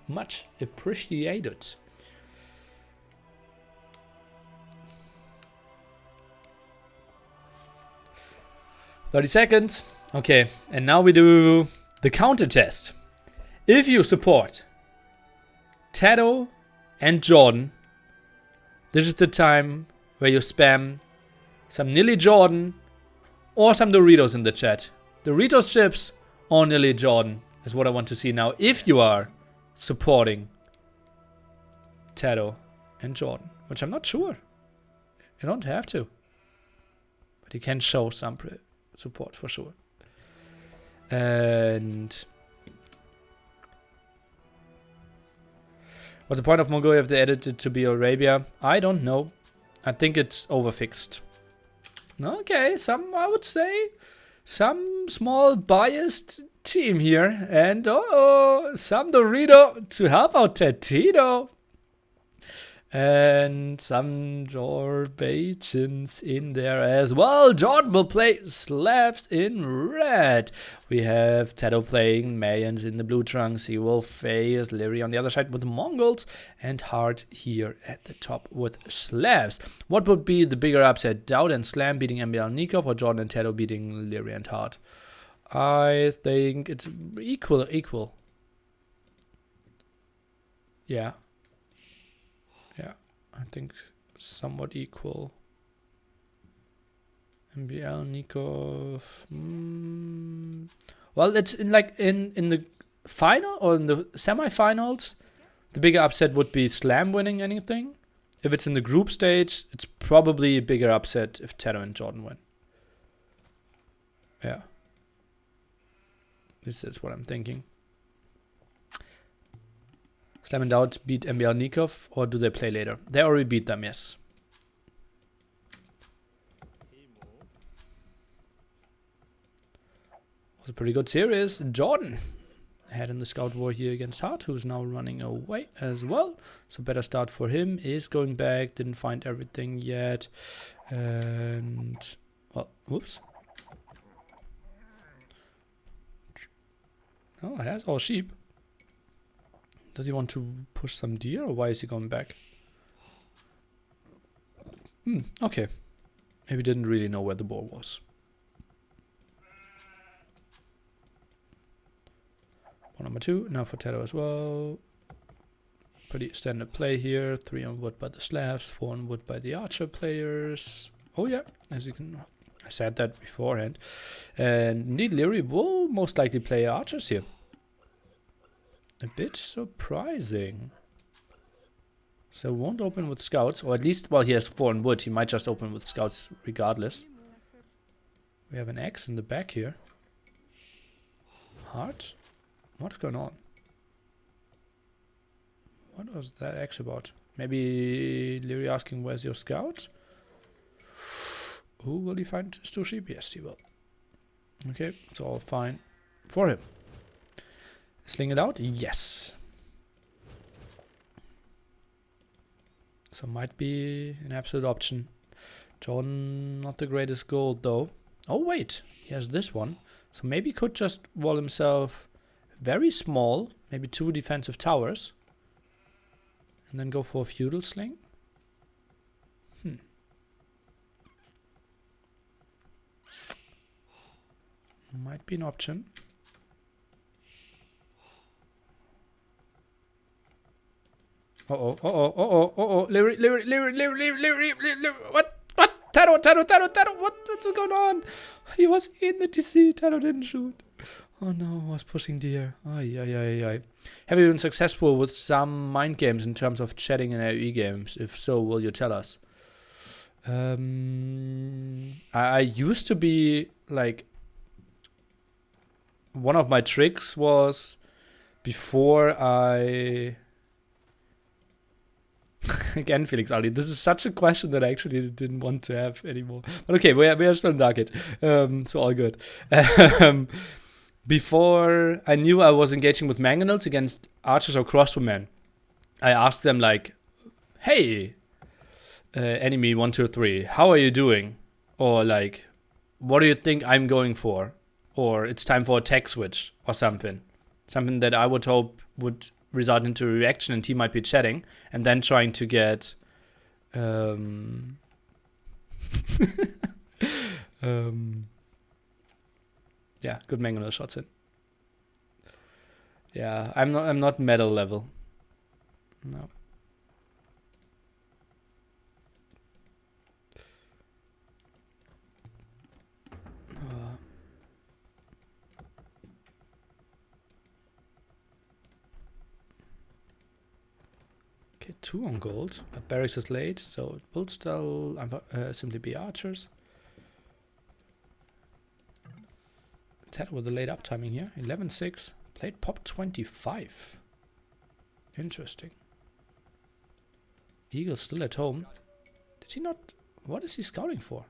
Much appreciated. "30 seconds. Okay, and now we do the counter test. If you support TaToH and Jordan, this is the time where you spam some Nilly Jordan or some Doritos in the chat. Doritos chips or Nilly Jordan is what I want to see now. If you are supporting TaToH and Jordan, which I'm not sure. You don't have to. But you can show some support for sure. And what's the point of Mongolia if they added it to be Arabia? I don't know. I think it's overfixed. Okay, I would say, some small biased team here. And some Dorito to help out TaToH. And some Jorbations in there as well. Jordan will play Slavs in red. We have TaToH playing Mayans in the blue trunks. He will face Liereyy on the other side with the Mongols. And Hart here at the top with Slavs. What would be the bigger upset? Dowd and Slam beating Imperial or Jordan and TaToH beating Liereyy and Hart? I think it's equal. Yeah. Yeah, I think somewhat equal. MBL, Nikov. Well, it's in the final or in the semi-finals. The bigger upset would be Slam winning anything. If it's in the group stage, it's probably a bigger upset if TaToH and Jordan win. Yeah, this is what I'm thinking. Slam and Dowd beat MBL Nikov, or do they play later? They already beat them, yes. Was a pretty good series. Jordan had in the scout war here against Hart, who's now running away as well. So better start for him. Is going back, didn't find everything yet. And, well, whoops. Oh, he has all sheep. Does he want to push some deer, or why is he going back? Okay. Maybe didn't really know where the boar was. Ball number 2, now for TaToH as well. Pretty standard play here. 3 on wood by the Slavs, 4 on wood by the archer players. Oh yeah, as you can... I said that beforehand. And indeed, Liereyy will most likely play archers here. A bit surprising. So won't open with scouts, or at least, well, he has 4 on wood. He might just open with scouts regardless. We have an X in the back here. Hart? What's going on? What was that X about? Maybe Liereyy asking, where's your scout? Who will he find his 2 sheep? Yes, he will. Okay, it's all fine for him. Sling it out? Yes. So might be an absolute option. Jordan, not the greatest gold though. Oh wait, he has this one. So maybe he could just wall himself very small, maybe 2 defensive towers. And then go for a feudal sling. Might be an option. Liereyy, what? TaToH, what's going on? He was in the TC, TaToH didn't shoot. Oh no, I was pushing deer. Ay. Have you been successful with some mind games in terms of chatting in AoE games? If so, will you tell us? I used to be like... One of my tricks was before I... Again, Felix Ali, this is such a question that I actually didn't want to have anymore. But okay, we are still in Dark Age, so all good. before I knew I was engaging with mangonels against archers or crossbowmen, I asked them like, hey, enemy 1, 2, 3, how are you doing? Or like, what do you think I'm going for? Or it's time for a tech switch or something. Something that I would hope would result into a reaction, and he might be chatting and then trying to get yeah, good mangonel shots in. Yeah, I'm not medal level. No. Okay, 2 on gold, but barracks is late, so it will still simply be archers. TaToH with the late uptiming here. 11-6. Played pop 25. Interesting. Eagle's still at home. Did he not? What is he scouting for?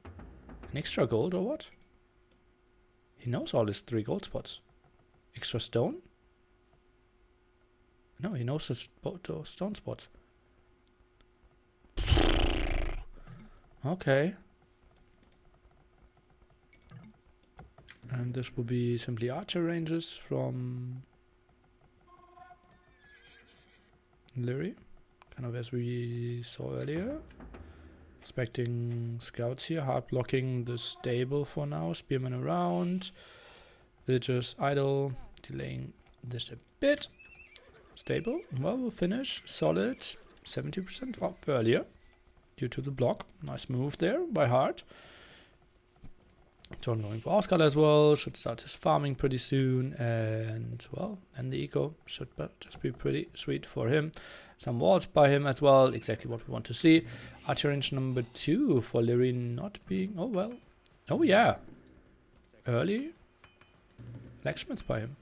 An extra gold or what? He knows all his 3 gold spots. Extra stone? No, he knows his stone spots. Okay. And this will be simply archer ranges from Liereyy, kind of as we saw earlier. Expecting scouts here, hard blocking the stable for now, spearmen around, villagers idle, delaying this a bit. Stable, well, we'll finish, solid, 70% up earlier, due to the block. Nice move there by Hearrttt. John going for Oscar as well, should start his farming pretty soon, and well, and the eco should just be pretty sweet for him. Some walls by him as well, exactly what we want to see. Archer range number 2 for Liereyy not being, oh well, oh yeah, early blacksmiths by him.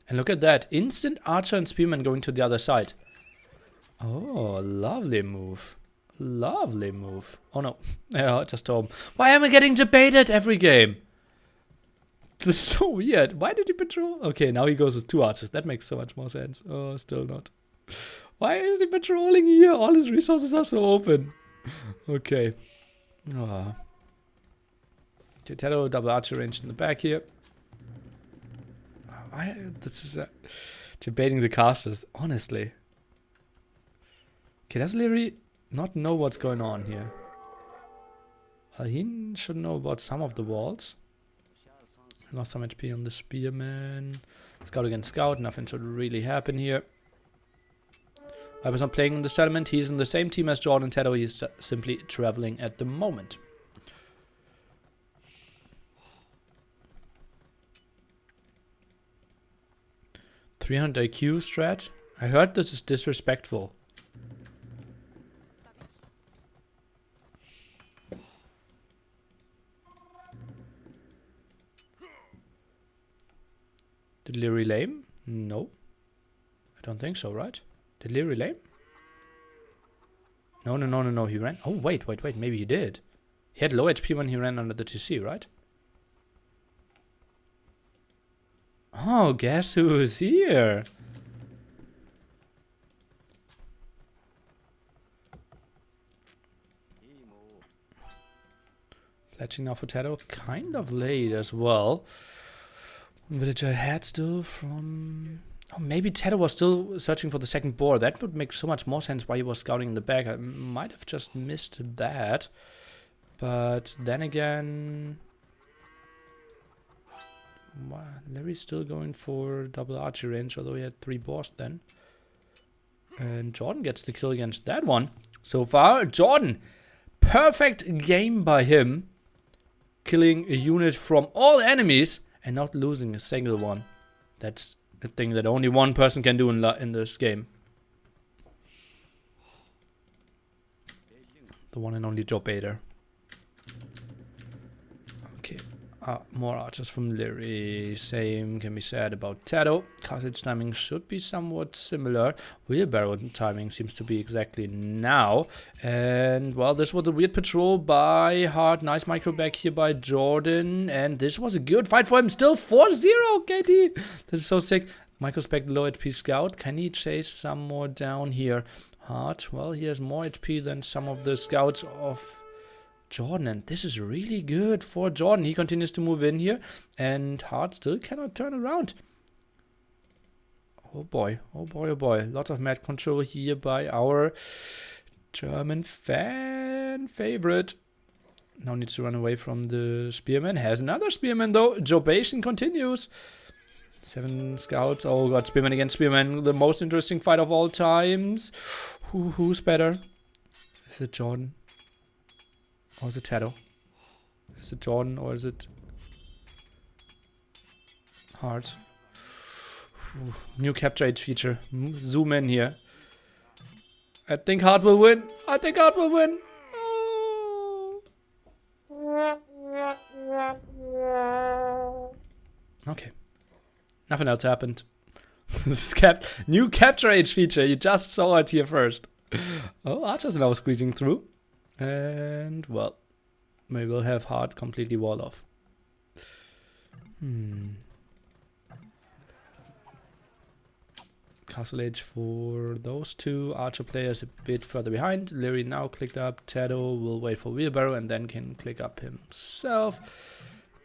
And look at that, instant archer and spearman going to the other side. Oh, lovely move. Lovely move. Oh no. Yeah, just home. Why am I getting debated every game? This is so weird. Why did he patrol? Okay, now he goes with 2 archers. That makes so much more sense. Oh, still not. Why is he patrolling here? All his resources are so open. Okay. Oh. TaToH double archer range in the back here. Why? This is debating the casters, honestly. Okay, does Liereyy not know what's going on here? He should know about some of the walls. Lost some HP on the spearman. Scout against scout, nothing should really happen here. I was not playing in the settlement. He's in the same team as Jordan and TaToH. He's simply traveling at the moment. $300 IQ strat. I heard this is disrespectful. Did Liereyy lame? No. I don't think so, right? Did Liereyy lame? No. He ran. Oh, wait. Maybe he did. He had low HP when he ran under the TC, right? Oh, guess who's here? Fletching now for TaToH. Kind of late as well. Villager had still from... Oh, maybe TaToH was still searching for the second boar. That would make so much more sense why he was scouting in the back. I might have just missed that. But then again... Lierey's still going for double archer range, although he had 3 boars then. And Jordan gets the kill against that one. So far, Jordan. Perfect game by him. Killing a unit from all enemies and not losing a single one. That's a thing that only one person can do in this game. The one and only Joe Bader. Okay. More archers from Liereyy. Same can be said about TaToH. Carthage timing should be somewhat similar. Wheelbarrow timing seems to be exactly now. And, well, this was a weird patrol by Hart. Nice micro back here by Jordan. And this was a good fight for him. Still 4-0, KD. This is so sick. Microspec low HP scout. Can he chase some more down here? Hart, well, he has more HP than some of the scouts of Jordan, and this is really good for Jordan. He continues to move in here, and Hart still cannot turn around. Oh boy, oh boy, oh boy. Lots of mad control here by our German fan favorite. Now needs to run away from the spearman. Has another spearman though. Jobation continues. 7 scouts. Oh god, spearman against spearman. The most interesting fight of all times. Who's better? Is it Jordan? Or is it TaToH? Is it Jordan or is it Hart? New capture age feature. Zoom in here. I think Hart will win. I think Hart will win. Oh. Okay. Nothing else happened. This is new capture age feature. You just saw it here first. Oh, Archer's now squeezing through. And, well, maybe we'll have Hart completely wall off. Castle age for those two. Archer players a bit further behind. Liereyy now clicked up. TaToH will wait for wheelbarrow and then can click up himself.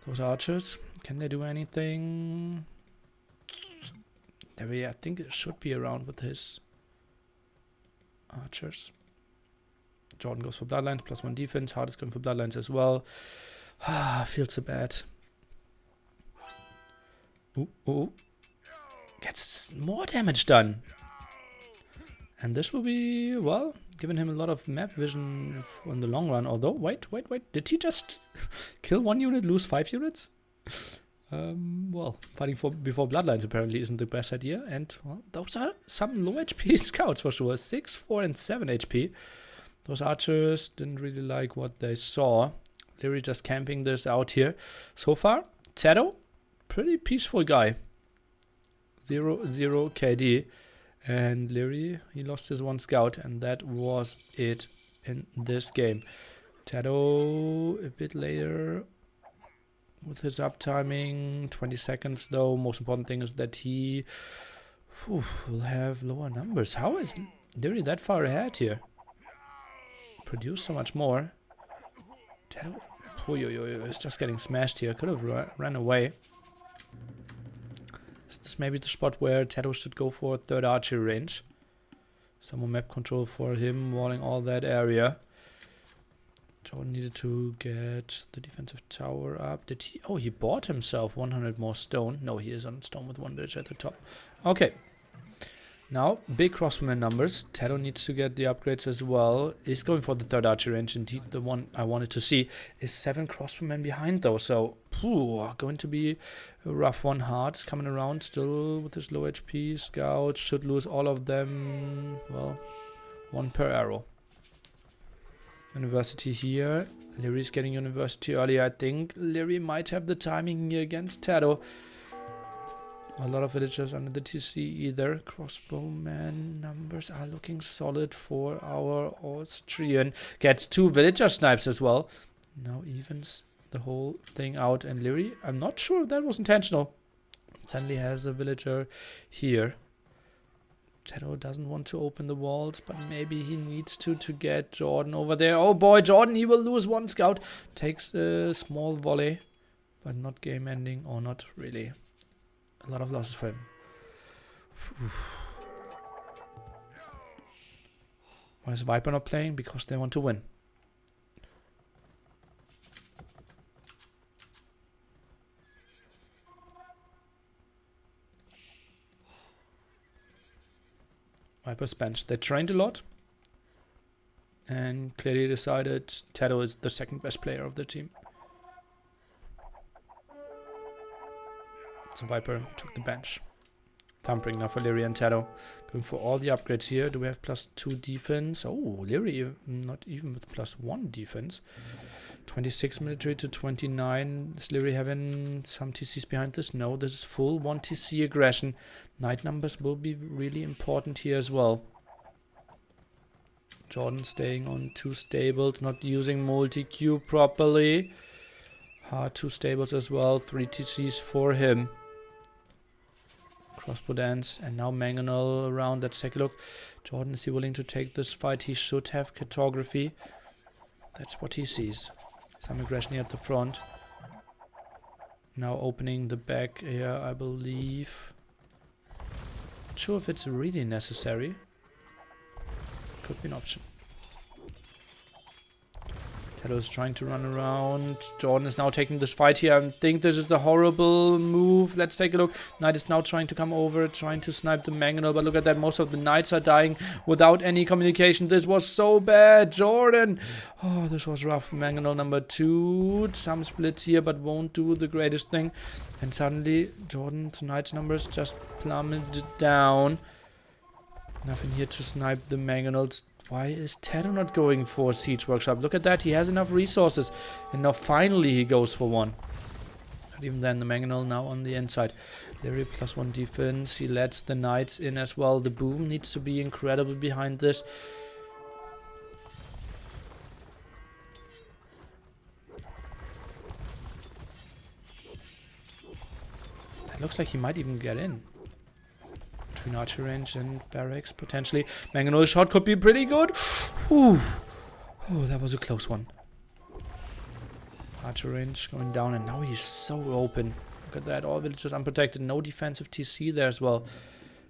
Those archers, can they do anything? Liereyy, I think it should be around with his archers. Jordan goes for bloodlines, +1 defense. Hart is going for bloodlines as well. Ah, feels so bad. Ooh. Gets more damage done. And this will be, well, giving him a lot of map vision in the long run. Although, wait. Did he just kill 1 unit, lose 5 units? Well, fighting before bloodlines apparently isn't the best idea. And, well, those are some low HP scouts for sure. 6, 4, and 7 HP. Those archers didn't really like what they saw. Liereyy just camping this out here. So far, TaToH, pretty peaceful guy. 0-0 KD. And Liereyy, he lost his 1 scout, and that was it in this game. TaToH a bit later with his uptiming. 20 seconds though. Most important thing is that he will have lower numbers. How is Liereyy that far ahead here? Produce so much more. TaToH, it's just getting smashed here. Could have ran away. Is this maybe the spot where TaToH should go for 3rd archery range? Some more map control for him, walling all that area. Jordan needed to get the defensive tower up. Did he? Oh, he bought himself 100 more stone. No, he is on stone with 1 village at the top. Okay. Now, big crossbowman numbers. TaToH needs to get the upgrades as well. He's going for the 3rd archery range. Indeed, the one I wanted to see is 7 crossbowmen behind though. So, going to be a rough one. Hart is coming around still with his low HP. Scout should lose all of them. Well, 1 per arrow. University here. Lierey's getting university early, I think. Liereyy might have the timing here against TaToH. A lot of villagers under the TC either. Crossbowman numbers are looking solid for our Austrian. Gets 2 villager snipes as well. Now evens the whole thing out. And Liereyy, I'm not sure if that was intentional. Suddenly has a villager here. TaToH doesn't want to open the walls, but maybe he needs to get Jordan over there. Oh boy, Jordan, he will lose 1 scout. Takes a small volley, but not game ending, or not really. A lot of losses for him. Why is Viper not playing? Because they want to win. Viper's benched. They trained a lot and clearly decided TaToH is the 2nd best player of the team. So Viper took the bench. Thumping now for Liereyy and TaToH. Going for all the upgrades here. Do we have +2 defense? Oh, Liereyy not even with +1 defense. 26 military to 29. Is Liereyy having some TCs behind this? No, this is full 1 TC aggression. Knight numbers will be really important here as well. Jordan staying on 2 stables, not using multi-queue properly. Hard 2 stables as well, 3 TCs for him. Crossbow dance, and now Mangonel around. Let's take a look. Jordan, is he willing to take this fight? He should have cartography. That's what he sees. Some aggression here at the front. Now opening the back here, I believe. Not sure if it's really necessary. Could be an option. TaToH is trying to run around. Jordan is now taking this fight here. I think this is the horrible move. Let's take a look. Knight is now trying to come over, trying to snipe the Mangonel. But look at that. Most of the Knights are dying without any communication. This was so bad. Jordan. Oh, this was rough. Mangonel number 2. Some splits here, but won't do the greatest thing. And suddenly, Jordan's Knight's numbers just plummeted down. Nothing here to snipe the Mangonels. Why is TaToH not going for Siege Workshop? Look at that, he has enough resources. And now finally he goes for one. Not even then, the Mangonel now on the inside. Liereyy +1 defense, he lets the Knights in as well. The boom needs to be incredible behind this. It looks like he might even get in. Between archery range and barracks, potentially. Mangonel shot could be pretty good. Whew. Oh, that was a close one. Archery range going down, and now he's so open. Look at that, all villagers unprotected. No defensive TC there as well.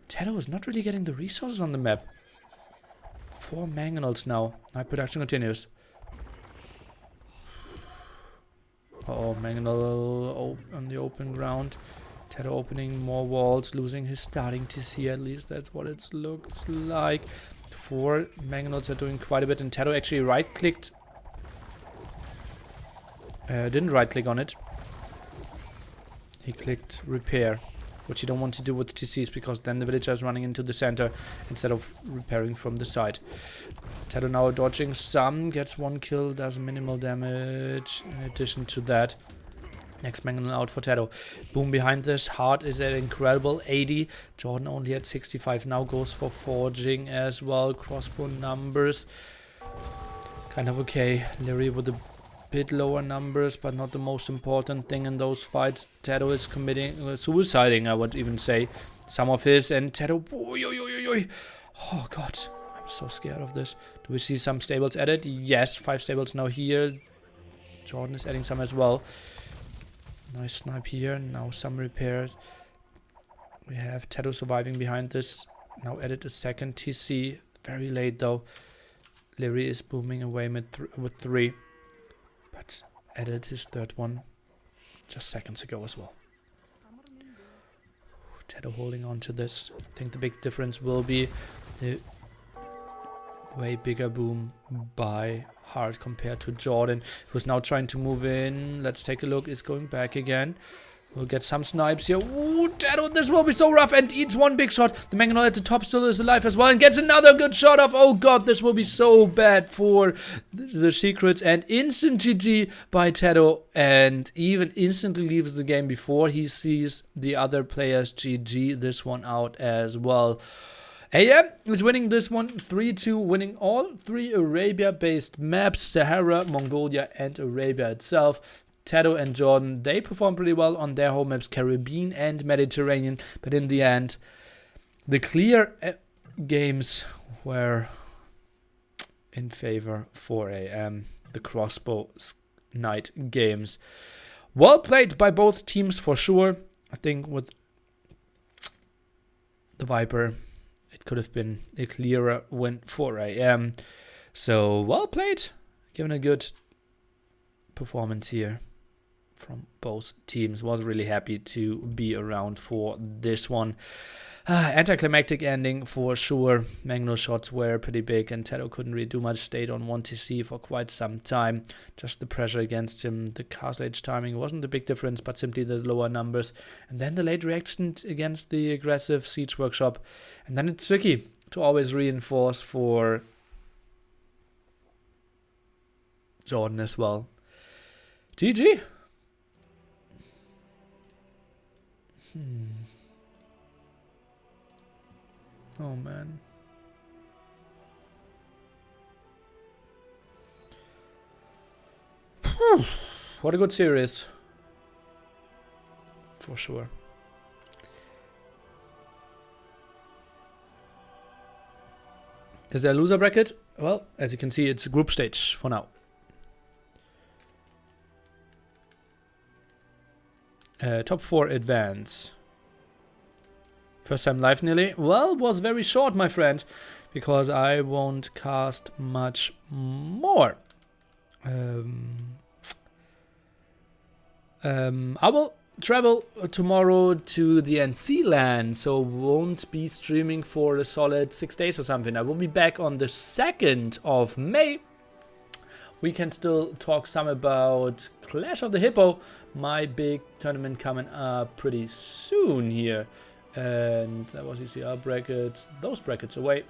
TaToH is not really getting the resources on the map. 4 Mangonels now. Night production continues. Uh-oh, Mangonel on the open ground. TaToH opening more walls, losing his starting TC, at least that's what it looks like. 4 Mangonels are doing quite a bit, and TaToH actually right-clicked. Didn't right-click on it. He clicked repair, which you don't want to do with TCs, because then the villager is running into the center instead of repairing from the side. TaToH now dodging some, gets 1 kill, does minimal damage in addition to that. Next Mangonel out for TaToH. Boom behind this. Heart is at incredible 80. Jordan only at 65. Now goes for forging as well. Crossbow numbers. Kind of okay. Liereyy with a bit lower numbers, but not the most important thing in those fights. TaToH is committing suiciding, I would even say. Some of his, and TaToH. Oh god. I'm so scared of this. Do we see some stables added? Yes. 5 stables now here. Jordan is adding some as well. Nice snipe here, now some repairs. We have TaToH surviving behind this. Now added a second TC. Very late though. Liereyy is booming away with 3. But added his 3rd one just seconds ago as well. TaToH holding on to this. I think the big difference will be the way bigger boom by Hearrttt compared to Jordan, who's now trying to move in. Let's take a look. It's going back again. We'll get some snipes here. Ooh, TaToH, this will be so rough, and eats 1 big shot. The Mangonel at the top still is alive as well, and gets another good shot off. Oh god, this will be so bad for the secrets, and instant GG by TaToH, and even instantly leaves the game before he sees the other players GG this one out as well. AM is winning this one 3-2, winning all 3 Arabia-based maps, Sahara, Mongolia, and Arabia itself. TaToH and Jordan, they performed pretty well on their home maps, Caribbean and Mediterranean, but in the end, the clear games were in favor for AM, the crossbow knight games. Well played by both teams for sure. I think with the Viper, it could have been a clearer win for AM. So, well played. Given a good performance here from both teams. Was really happy to be around for this one. Anticlimactic ending for sure. Mangonel shots were pretty big, and TaToH couldn't really do much. Stayed on 1 TC for quite some time. Just the pressure against him. The castle age timing wasn't the big difference, but simply the lower numbers. And then the late reaction against the aggressive Siege Workshop. And then it's tricky to always reinforce for Jordan as well. GG. Oh man. What a good series. For sure. Is there a loser bracket? Well, as you can see, it's a group stage for now. Top 4 advance. First time live nearly. Well, was very short, my friend, because I won't cast much more. I will travel tomorrow to the NC land, so won't be streaming for a solid 6 days or something. I will be back on the 2nd of May. We can still talk some about Clash of the Hippo, my big tournament coming up pretty soon here. And that was ECR bracket, those brackets away.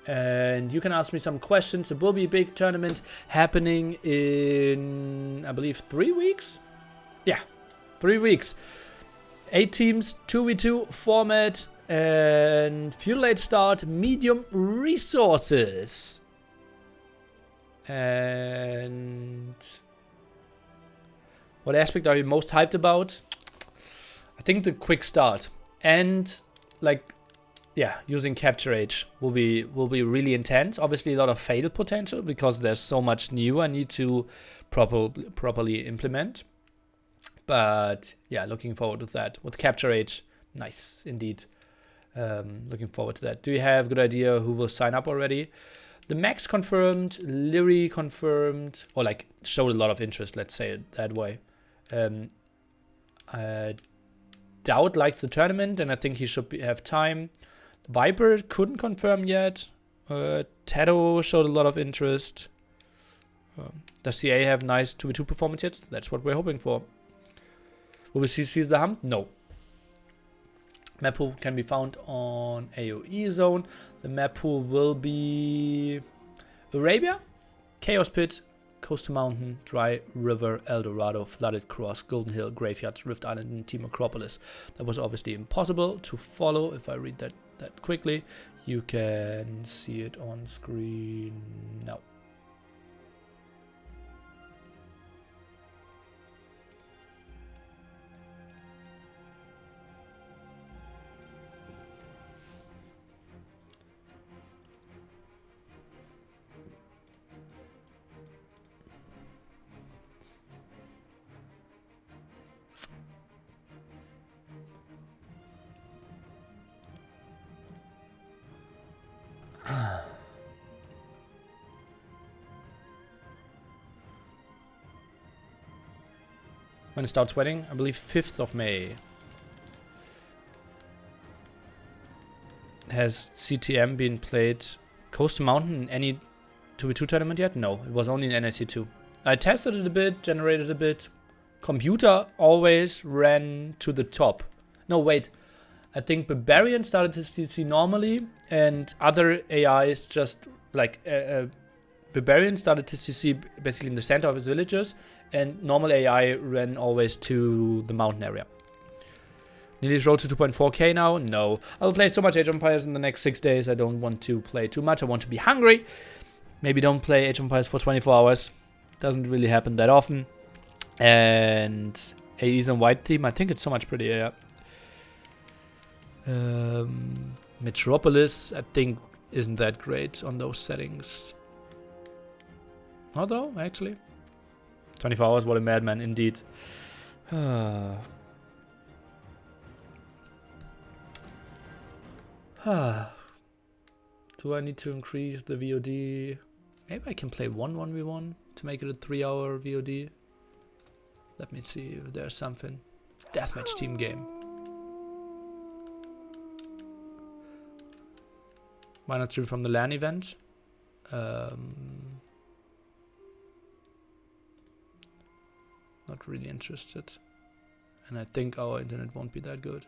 And you can ask me some questions. It will be a big tournament happening in, I believe, 3 weeks? Yeah, 3 weeks. 8 teams, 2v2 format, and fuel late start, medium resources. And what aspect are you most hyped about? I think the quick start and like, yeah, using capture age will be really intense. Obviously, a lot of fatal potential because there's so much new I need to properly implement. But yeah, looking forward to that with capture age. Nice indeed. Looking forward to that. Do you have a good idea who will sign up already? The Max confirmed, Liereyy confirmed, or like showed a lot of interest, let's say it that way. Doubt likes the tournament, and I think he should have time. Viper couldn't confirm yet. TaToH showed a lot of interest. Does CA have nice 2v2 performance yet? That's what we're hoping for. Will we see the hump? No. Map pool can be found on AoE zone. The map pool will be Arabia, Chaos Pit, Coastal Mountain, Dry River, Eldorado, Flooded Cross, Golden Hill, Graveyards, Rift Island, and Team Acropolis. That was obviously impossible to follow. If I read that quickly, you can see it on screen now. When it starts wedding, I believe 5th of May. Has CTM been played Coastal Mountain in any 2v2 tournament yet? No, it was only in NSC2. I tested it a bit, generated a bit. Computer always ran to the top. No, wait. I think Barbarian started his CC normally, and other AIs just like Barbarian started his CC basically in the center of his villagers, and normal AI ran always to the mountain area. Nearly rolled to 2.4k now? No. I'll play so much Age of Empires in the next 6 days. I don't want to play too much. I want to be hungry. Maybe don't play Age of Empires for 24 hours. Doesn't really happen that often. And AE's on white team. I think it's so much prettier. Metropolis, I think, isn't that great on those settings. Although, actually. 24 hours, what a madman, indeed. Do I need to increase the VOD? Maybe I can play 1v1 to make it a 3-hour VOD. Let me see if there's something. Deathmatch team game. Why not stream from the LAN event? Not really interested. And I think our internet won't be that good.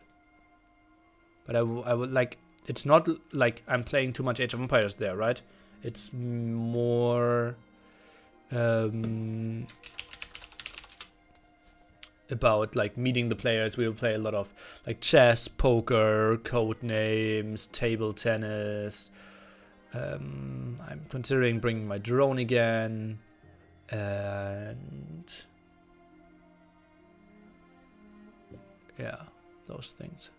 But I would like... It's not like I'm playing too much Age of Empires there, right? It's more... about like meeting the players. We will play a lot of like chess, poker, code names, table tennis. I'm considering bringing my drone again, and yeah, those things.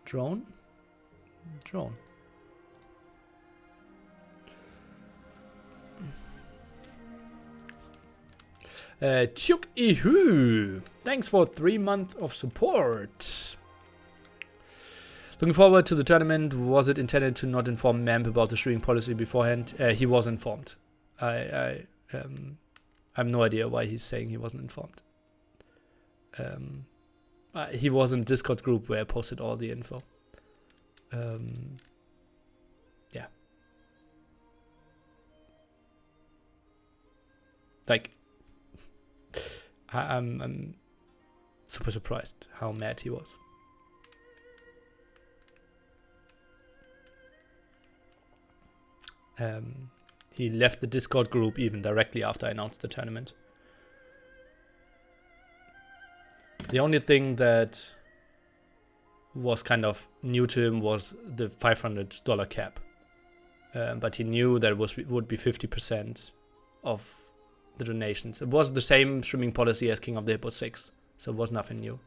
Drone? Drone. TaToH+JorDan, thanks for 3 months of support. Looking forward to the tournament. Was it intended to not inform Mamp about the streaming policy beforehand? He was informed. I have no idea why he's saying he wasn't informed. He was in Discord group where I posted all the info. Yeah. Like, I'm super surprised how mad he was. He left the Discord group even directly after I announced the tournament. The only thing that was kind of new to him was the $500 cap. But he knew that it would be 50% of the donations. It was the same streaming policy as King of the Hippo 6, so it was nothing new.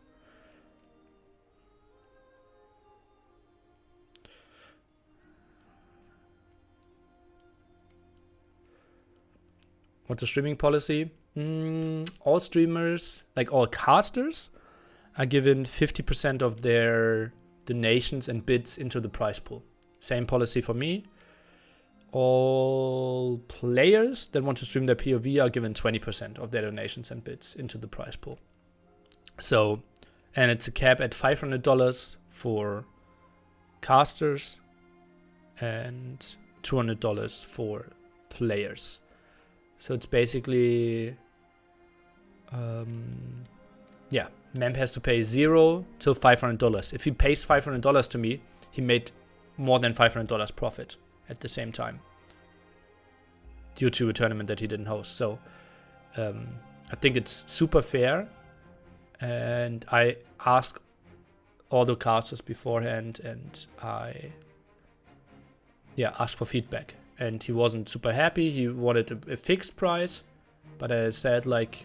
What's the streaming policy? All streamers, like all casters, are given 50% of their donations and bids into the prize pool. Same policy for me. All players that want to stream their POV are given 20% of their donations and bids into the prize pool. So, and it's a cap at $500 for casters and $200 for players. So it's basically, yeah, Mamp has to pay $0 to $500. If he pays $500 to me, he made more than $500 profit at the same time due to a tournament that he didn't host. So I think it's super fair, and I asked all the casters beforehand, and I asked for feedback. And he wasn't super happy. He wanted a fixed price, but I said, like,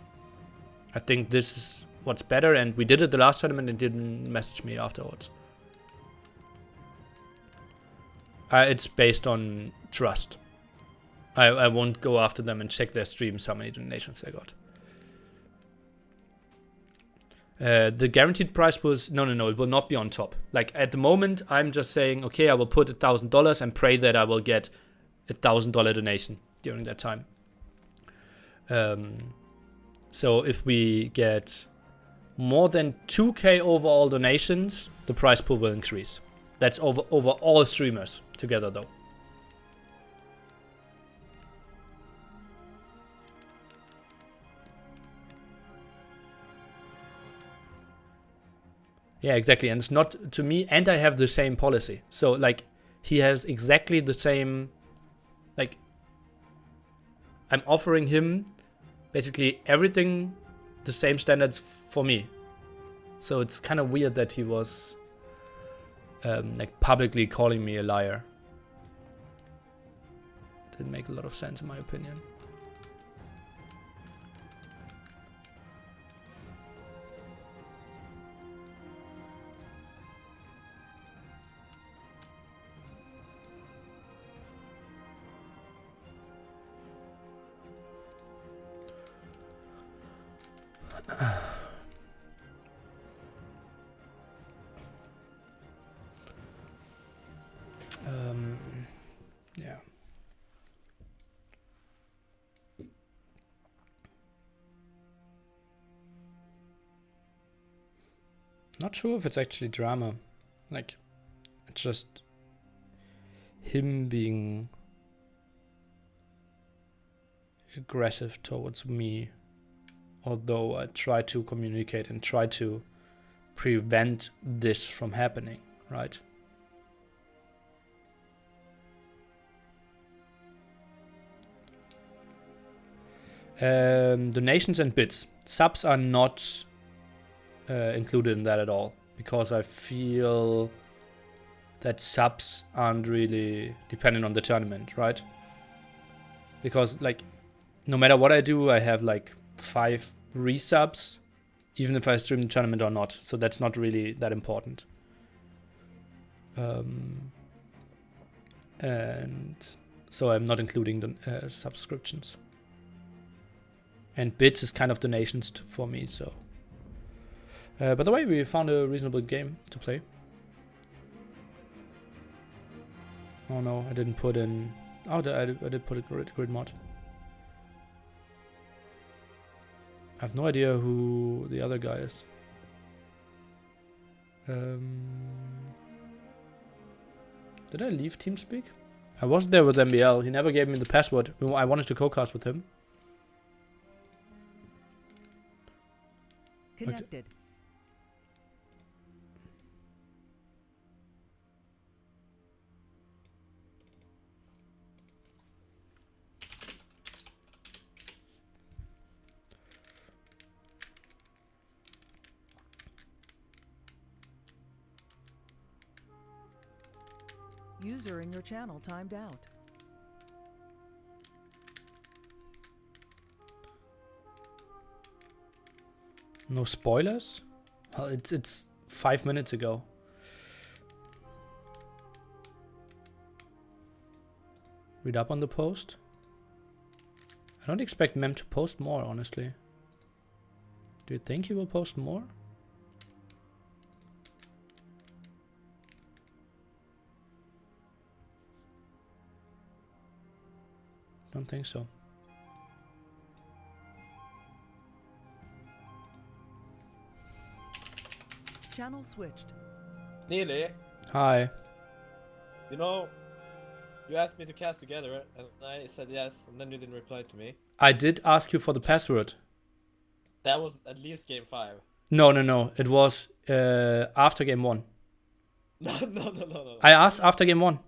I think this is what's better, and we did it the last tournament and didn't message me afterwards. It's based on trust. I won't go after them and check their streams how many donations they got. The guaranteed price was no, it will not be on top. Like at the moment, I'm just saying, okay, I will put $1,000 and pray that I will get $1,000 donation during that time. So if we get more than 2K overall donations, the prize pool will increase. That's over all streamers together, though. Yeah, exactly. And it's not to me, and I have the same policy. So like he has exactly the same, like I'm offering him basically everything the same standards for me. So it's kind of weird that he was like publicly calling me a liar. Didn't make a lot of sense in my opinion. Yeah. Not sure if it's actually drama. Like, it's just him being aggressive towards me. Although I try to communicate and try to prevent this from happening, right? Donations and bits. Subs are not included in that at all, because I feel that subs aren't really dependent on the tournament, right? Because like, no matter what I do, I have like 5 resubs, even if I stream the tournament or not. So that's not really that important. And so I'm not including the subscriptions. And bits is kind of donations for me, so. By the way, we found a reasonable game to play. Oh no, I didn't put in... Oh, I did put a grid mod. I have no idea who the other guy is. Did I leave TeamSpeak? I wasn't there with MBL. He never gave me the password. I wanted to co-cast with him. Connected. Okay. User in your channel timed out. No spoilers? Well, it's 5 minutes ago. Read up on the post. I don't expect Mem to post more, honestly. Do you think he will post more? Don't think so. Channel switched. Neely, Hi. you know, you asked me to cast together, and I said yes, and then you didn't reply to me. I did ask you for the password. That was at least game 5. No. It was after game 1. No. I asked after game 1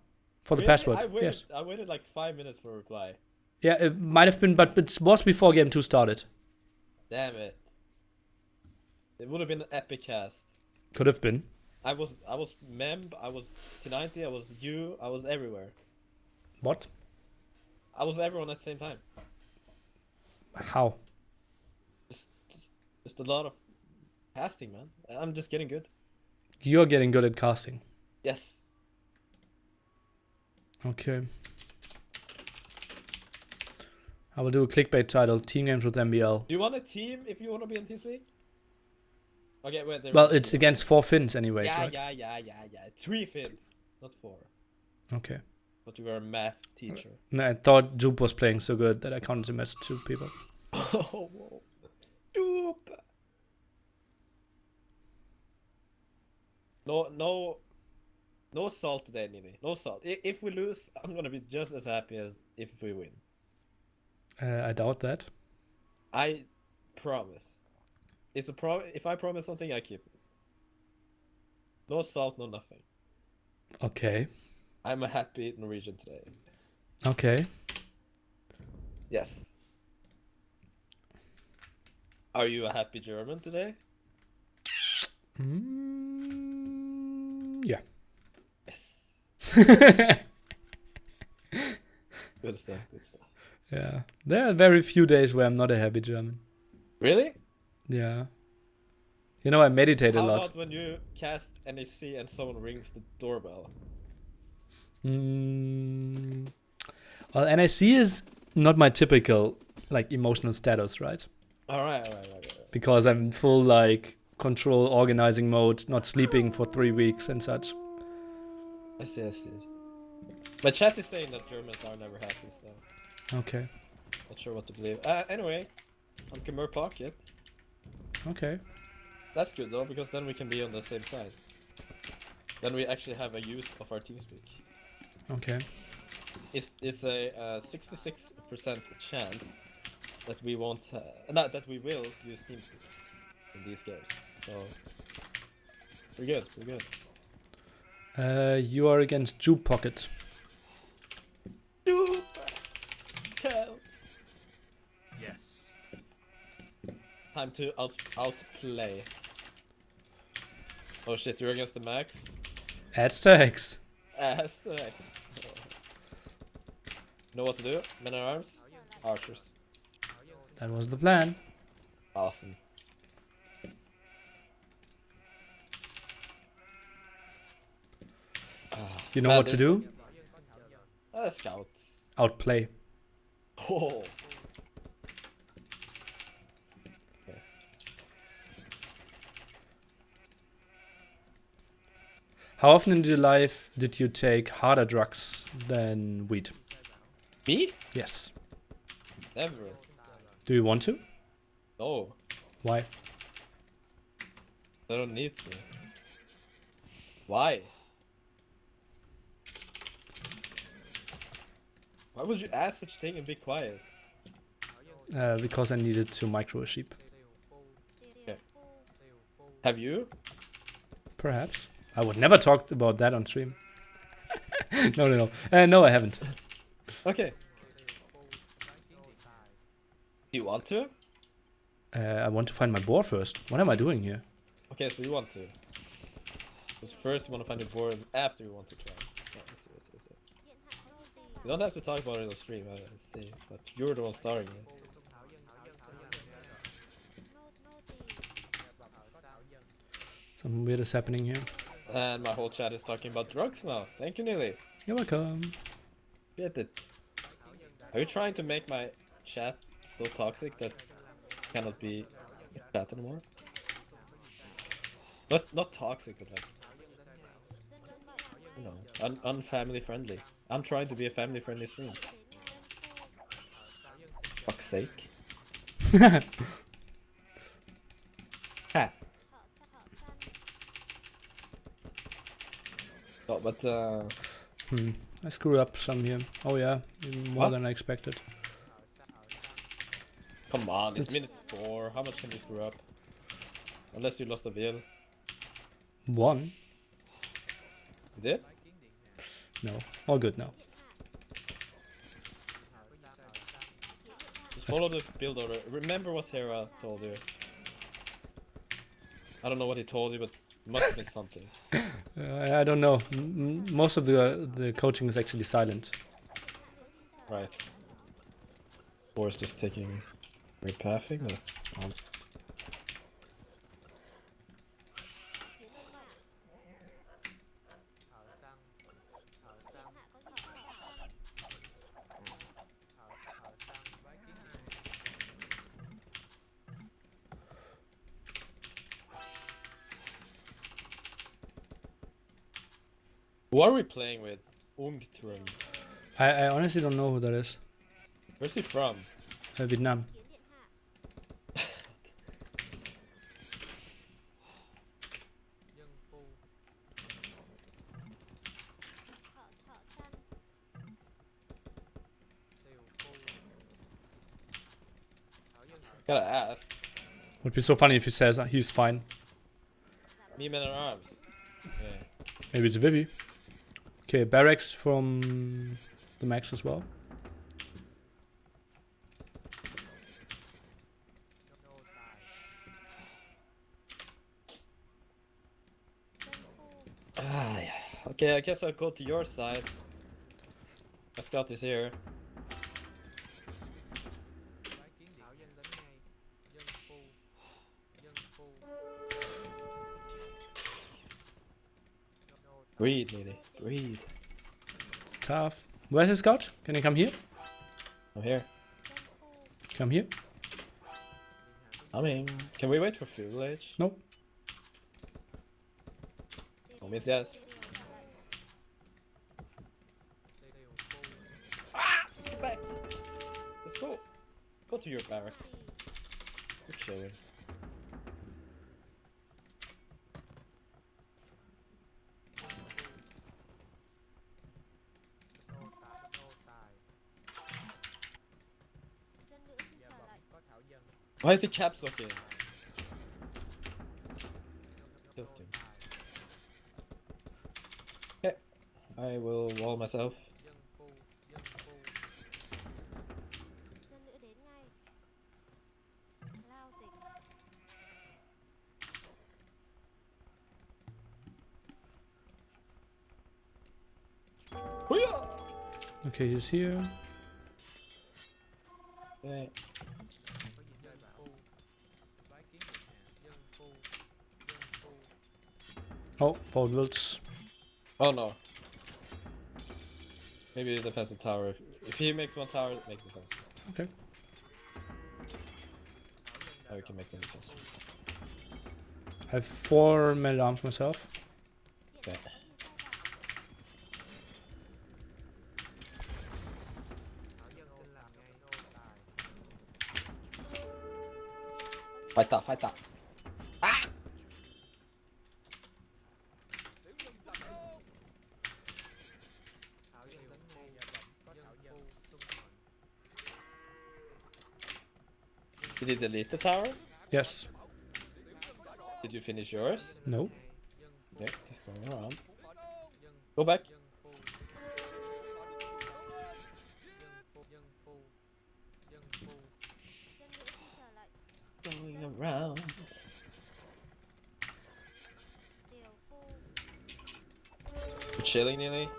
for the Really? password. Yes. Yes. I waited like 5 minutes for a reply. Yeah, it might have been, but it was before game 2 started. Damn it. It would have been an epic cast. Could have been. I was Memb, I was T90, I was you, I was everywhere. What? I was everyone at the same time. How? Just a lot of casting, man. I'm just getting good. You're getting good at casting. Yes. Okay. I will do a clickbait title, Team Games with MBL. Do you want a team if you want to be on TeamSpeak? Okay, wait. Well, it's against 4 Finns anyways, yeah, right? Yeah. 3 Finns, not 4. Okay. But you were a math teacher. No, I thought Jupe was playing so good that I counted him as 2 people. Oh, whoa. Jupe! No salt today, Nini. No salt. If we lose, I'm gonna be just as happy as if we win. I doubt that. I promise. It's a if I promise something, I keep it. No salt, no nothing. Okay. I'm a happy Norwegian today. Okay. Yes. Are you a happy German today? Yeah. Yes. Good stuff. Yeah. There are very few days where I'm not a happy German. Really? Yeah. You know, I meditate a lot. How about when you cast NEC and someone rings the doorbell? Well, NIC is not my typical, like, emotional status, right? All right. Because I'm full, like, control organizing mode, not sleeping for 3 weeks and such. I see. My chat is saying that Germans are never happy, so... Okay. Not sure what to believe. Anyway, I'm Khmer Pocket. Okay. That's good though, because then we can be on the same side. Then we actually have a use of our TeamSpeak. Okay. It's a 66% chance that we won't, that we will use TeamSpeak in these games. So We're good. We're good. You are against Juke Pocket. Dude! Counts. Yes. Time to outplay. Oh shit, you're against the max? Aztecs. Aztecs. Know what to do? Men at arms? Archers. That was the plan. Awesome. You know what to do? Scouts. Outplay. Oh. Okay. How often in your life did you take harder drugs than weed? Me? Yes. Never. Do you want to? No. Why? I don't need to. Why? Why would you ask such thing and be quiet? Because I needed to micro a sheep. Have you? Perhaps. I would never talk about that on stream. No. No, I haven't. Okay. Do you want to? I want to find my boar first. What am I doing here? Okay, so you want to. Because first you want to find your board, after you want to try. Oh, I see. You don't have to talk about it on stream, I see. But you're the one starting it. Something weird is happening here. And my whole chat is talking about drugs now. Thank you, Nilly. You're welcome. Get it. Are you trying to make my chat so toxic that cannot be chat anymore? Not toxic, but like, you know, unfamily friendly. I'm trying to be a family friendly stream. Fuck's sake. Ha. Oh, but I screw up some here. Oh yeah, even more What? than I expected. come on, it's minute 4. How much can you screw up? Unless you lost a wheel. 1? You did? No. All good now. Just follow the build order. Remember what Sarah told you. I don't know what he told you, but it must have been something. I don't know. Most of the coaching is actually silent. Right. Or it's just taking great pathing. That's Who are we playing with? Ungtrum. I honestly don't know who that is. Where's he from? Vietnam. Gotta ask. Would be so funny if he says he's fine. Me men at arms. Yeah. Maybe it's Vivi. Okay, barracks from the max as well. Ah, yeah. Okay, I guess I'll go to your side. My scout is here. Breathe, lady. Breathe. It's tough. Where's his scout? Can he come here? I'm here. Come here? Coming. Can we wait for fuel age? Nope. Oh, miss yes. Get back. Let's go. Go to your barracks. We're chilling. Why is the caps looking? Tilting. I will wall myself. Okay, he's here. Okay. Oh, Paul builds. Oh no. Maybe the defensive tower. If he makes one tower, make defense. Okay. Now we can make the defense. I have 4 metal arms myself. Okay. Fight that, fight that. Ah! Did you delete the tower? Yes. Did you finish yours? No. Okay, he's going around. Go back. Going around. You're chilling, nearly.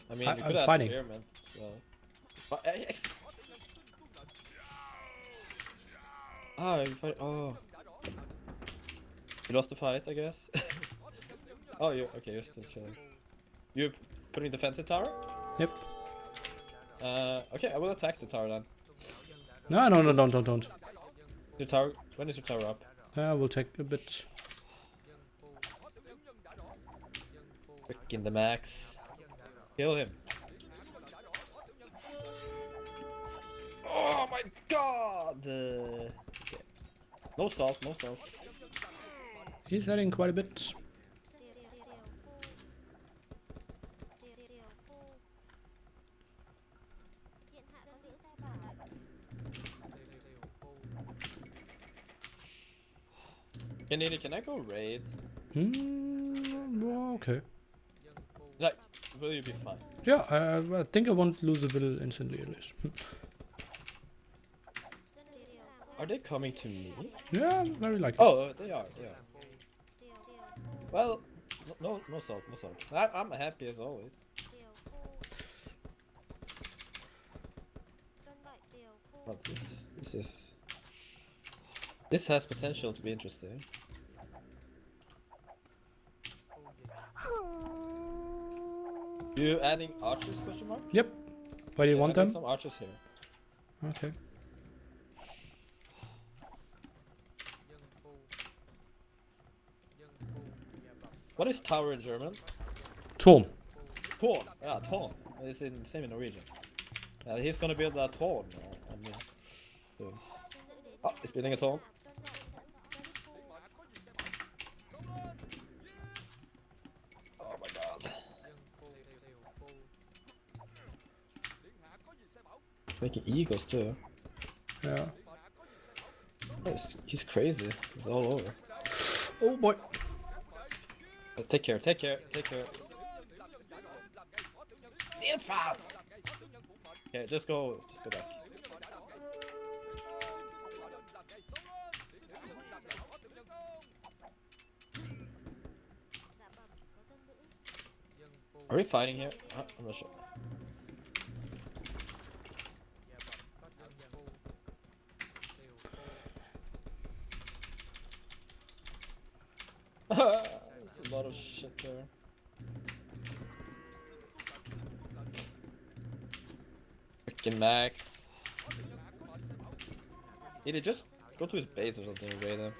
I mean, you could I'm have fighting. experiment. So. Ah, you fight. Oh. You lost the fight, I guess. Oh, you okay? You're still chilling. You putting defensive tower? Yep. Okay, I will attack the tower then. No, don't. The tower. When is your tower up? We'll take a bit. Freaking the max. Kill him. Oh my god! Okay. No salt, no salt. He's heading quite a bit. Can I go raid? Well, okay. Like, will you be fine? Yeah, I think I won't lose the bill instantly at least. Are they coming to me? Yeah, very likely. Oh, they are. Well, no salt, no salt. I'm happy as always. But this has potential to be interesting. You adding archers? Question mark? Yep. Why do you want I need them? some archers here. Okay. What is tower in German? Turm. Torn. Yeah, torn. It's in same in Norwegian. He's gonna build a torn. I mean, soon. Oh, he's building a torn. Oh my god. Making eagles too. Yeah. He's crazy. He's all over. Oh boy. Take care, take care, take care. Okay, just go back. Are we fighting here? I'm not sure. There's a lot of shit there. Freaking Max. Did he just go to his base or something and raid him?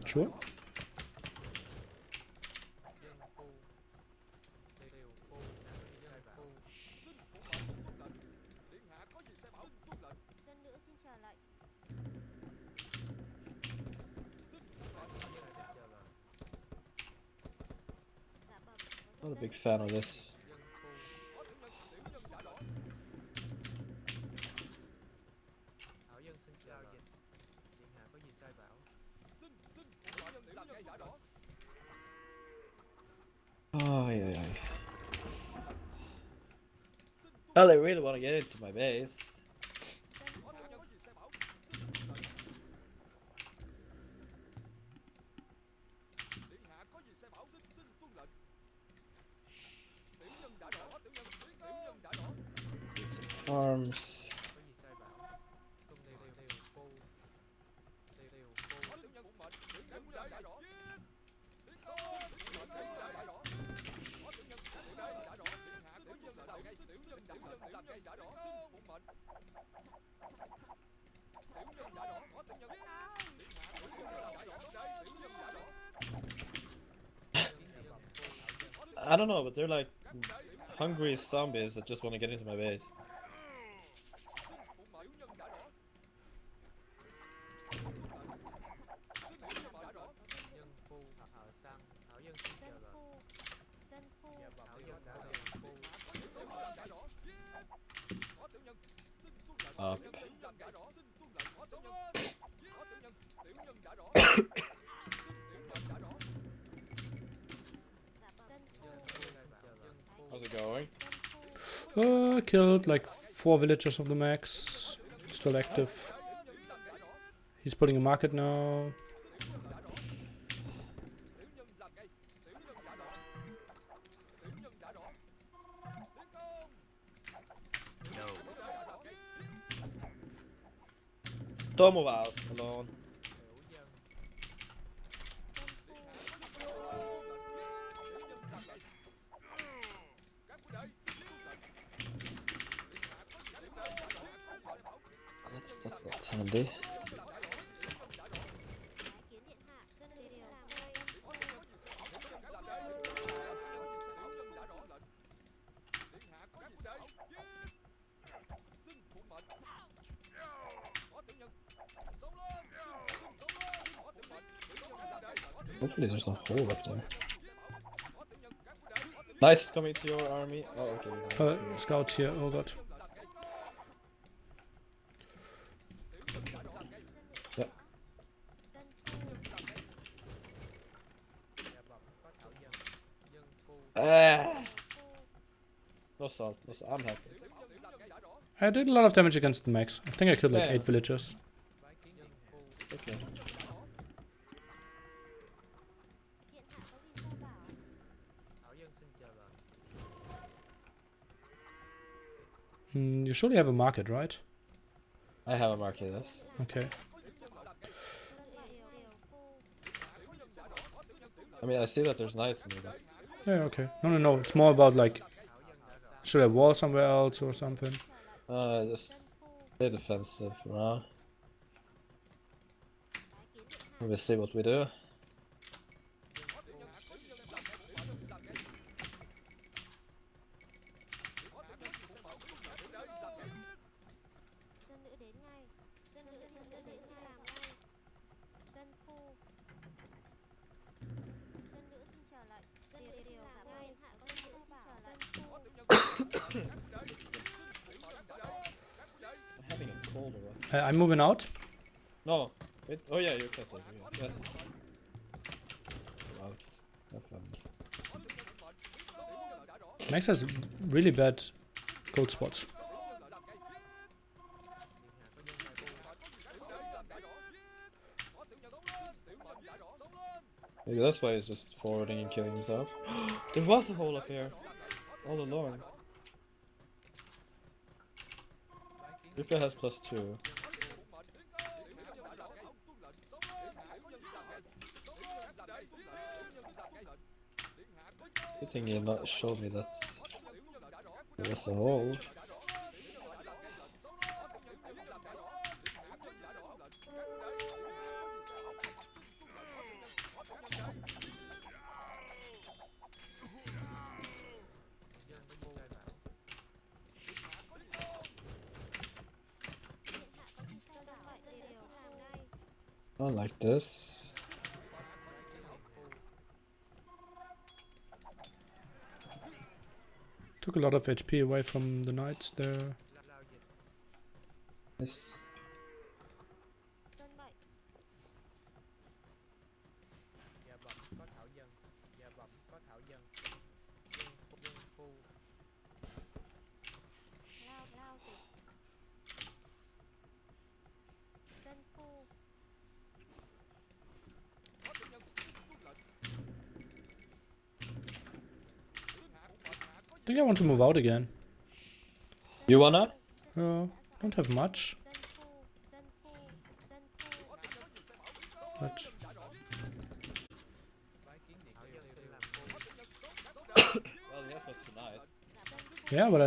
Sure. Not a big fan of this. Oh yeah. Oh, they really want to get into my base. Get some farms. I don't know, but they're like hungry zombies that just want to get into my base. Up. How's it going? Killed like 4 villagers of the max. Still active. He's putting a market now. Don't move out alone. That's not handy. Hopefully there's a hole up there. Knights coming to your army. Oh, okay. Scouts here. Oh god. Yep. No salt. No salt. I'm happy. I did a lot of damage against the max. I think I killed like Yeah. 8 villagers. Okay. You surely have a market, right? I have a market, yes. Okay. I mean, I see that there's knights in there. Yeah, okay. No. It's more about like, should I wall somewhere else or something? Just stay defensive for now. We'll see what we do. I'm having a cold or what? I'm moving out. No. Wait. Oh yeah, you can say it. Yes. Out. Have fun. Max has really bad gold spots. Maybe that's why he's just forwarding and killing himself. There was a hole up here. All along. Imperial has +2. Good thing he not showed me that there was a hole. Not like this. Took a lot of HP away from the knights there. Yes. think I want to move out again. You wanna? Don't have much. But Well, yes, was tonight. yeah, but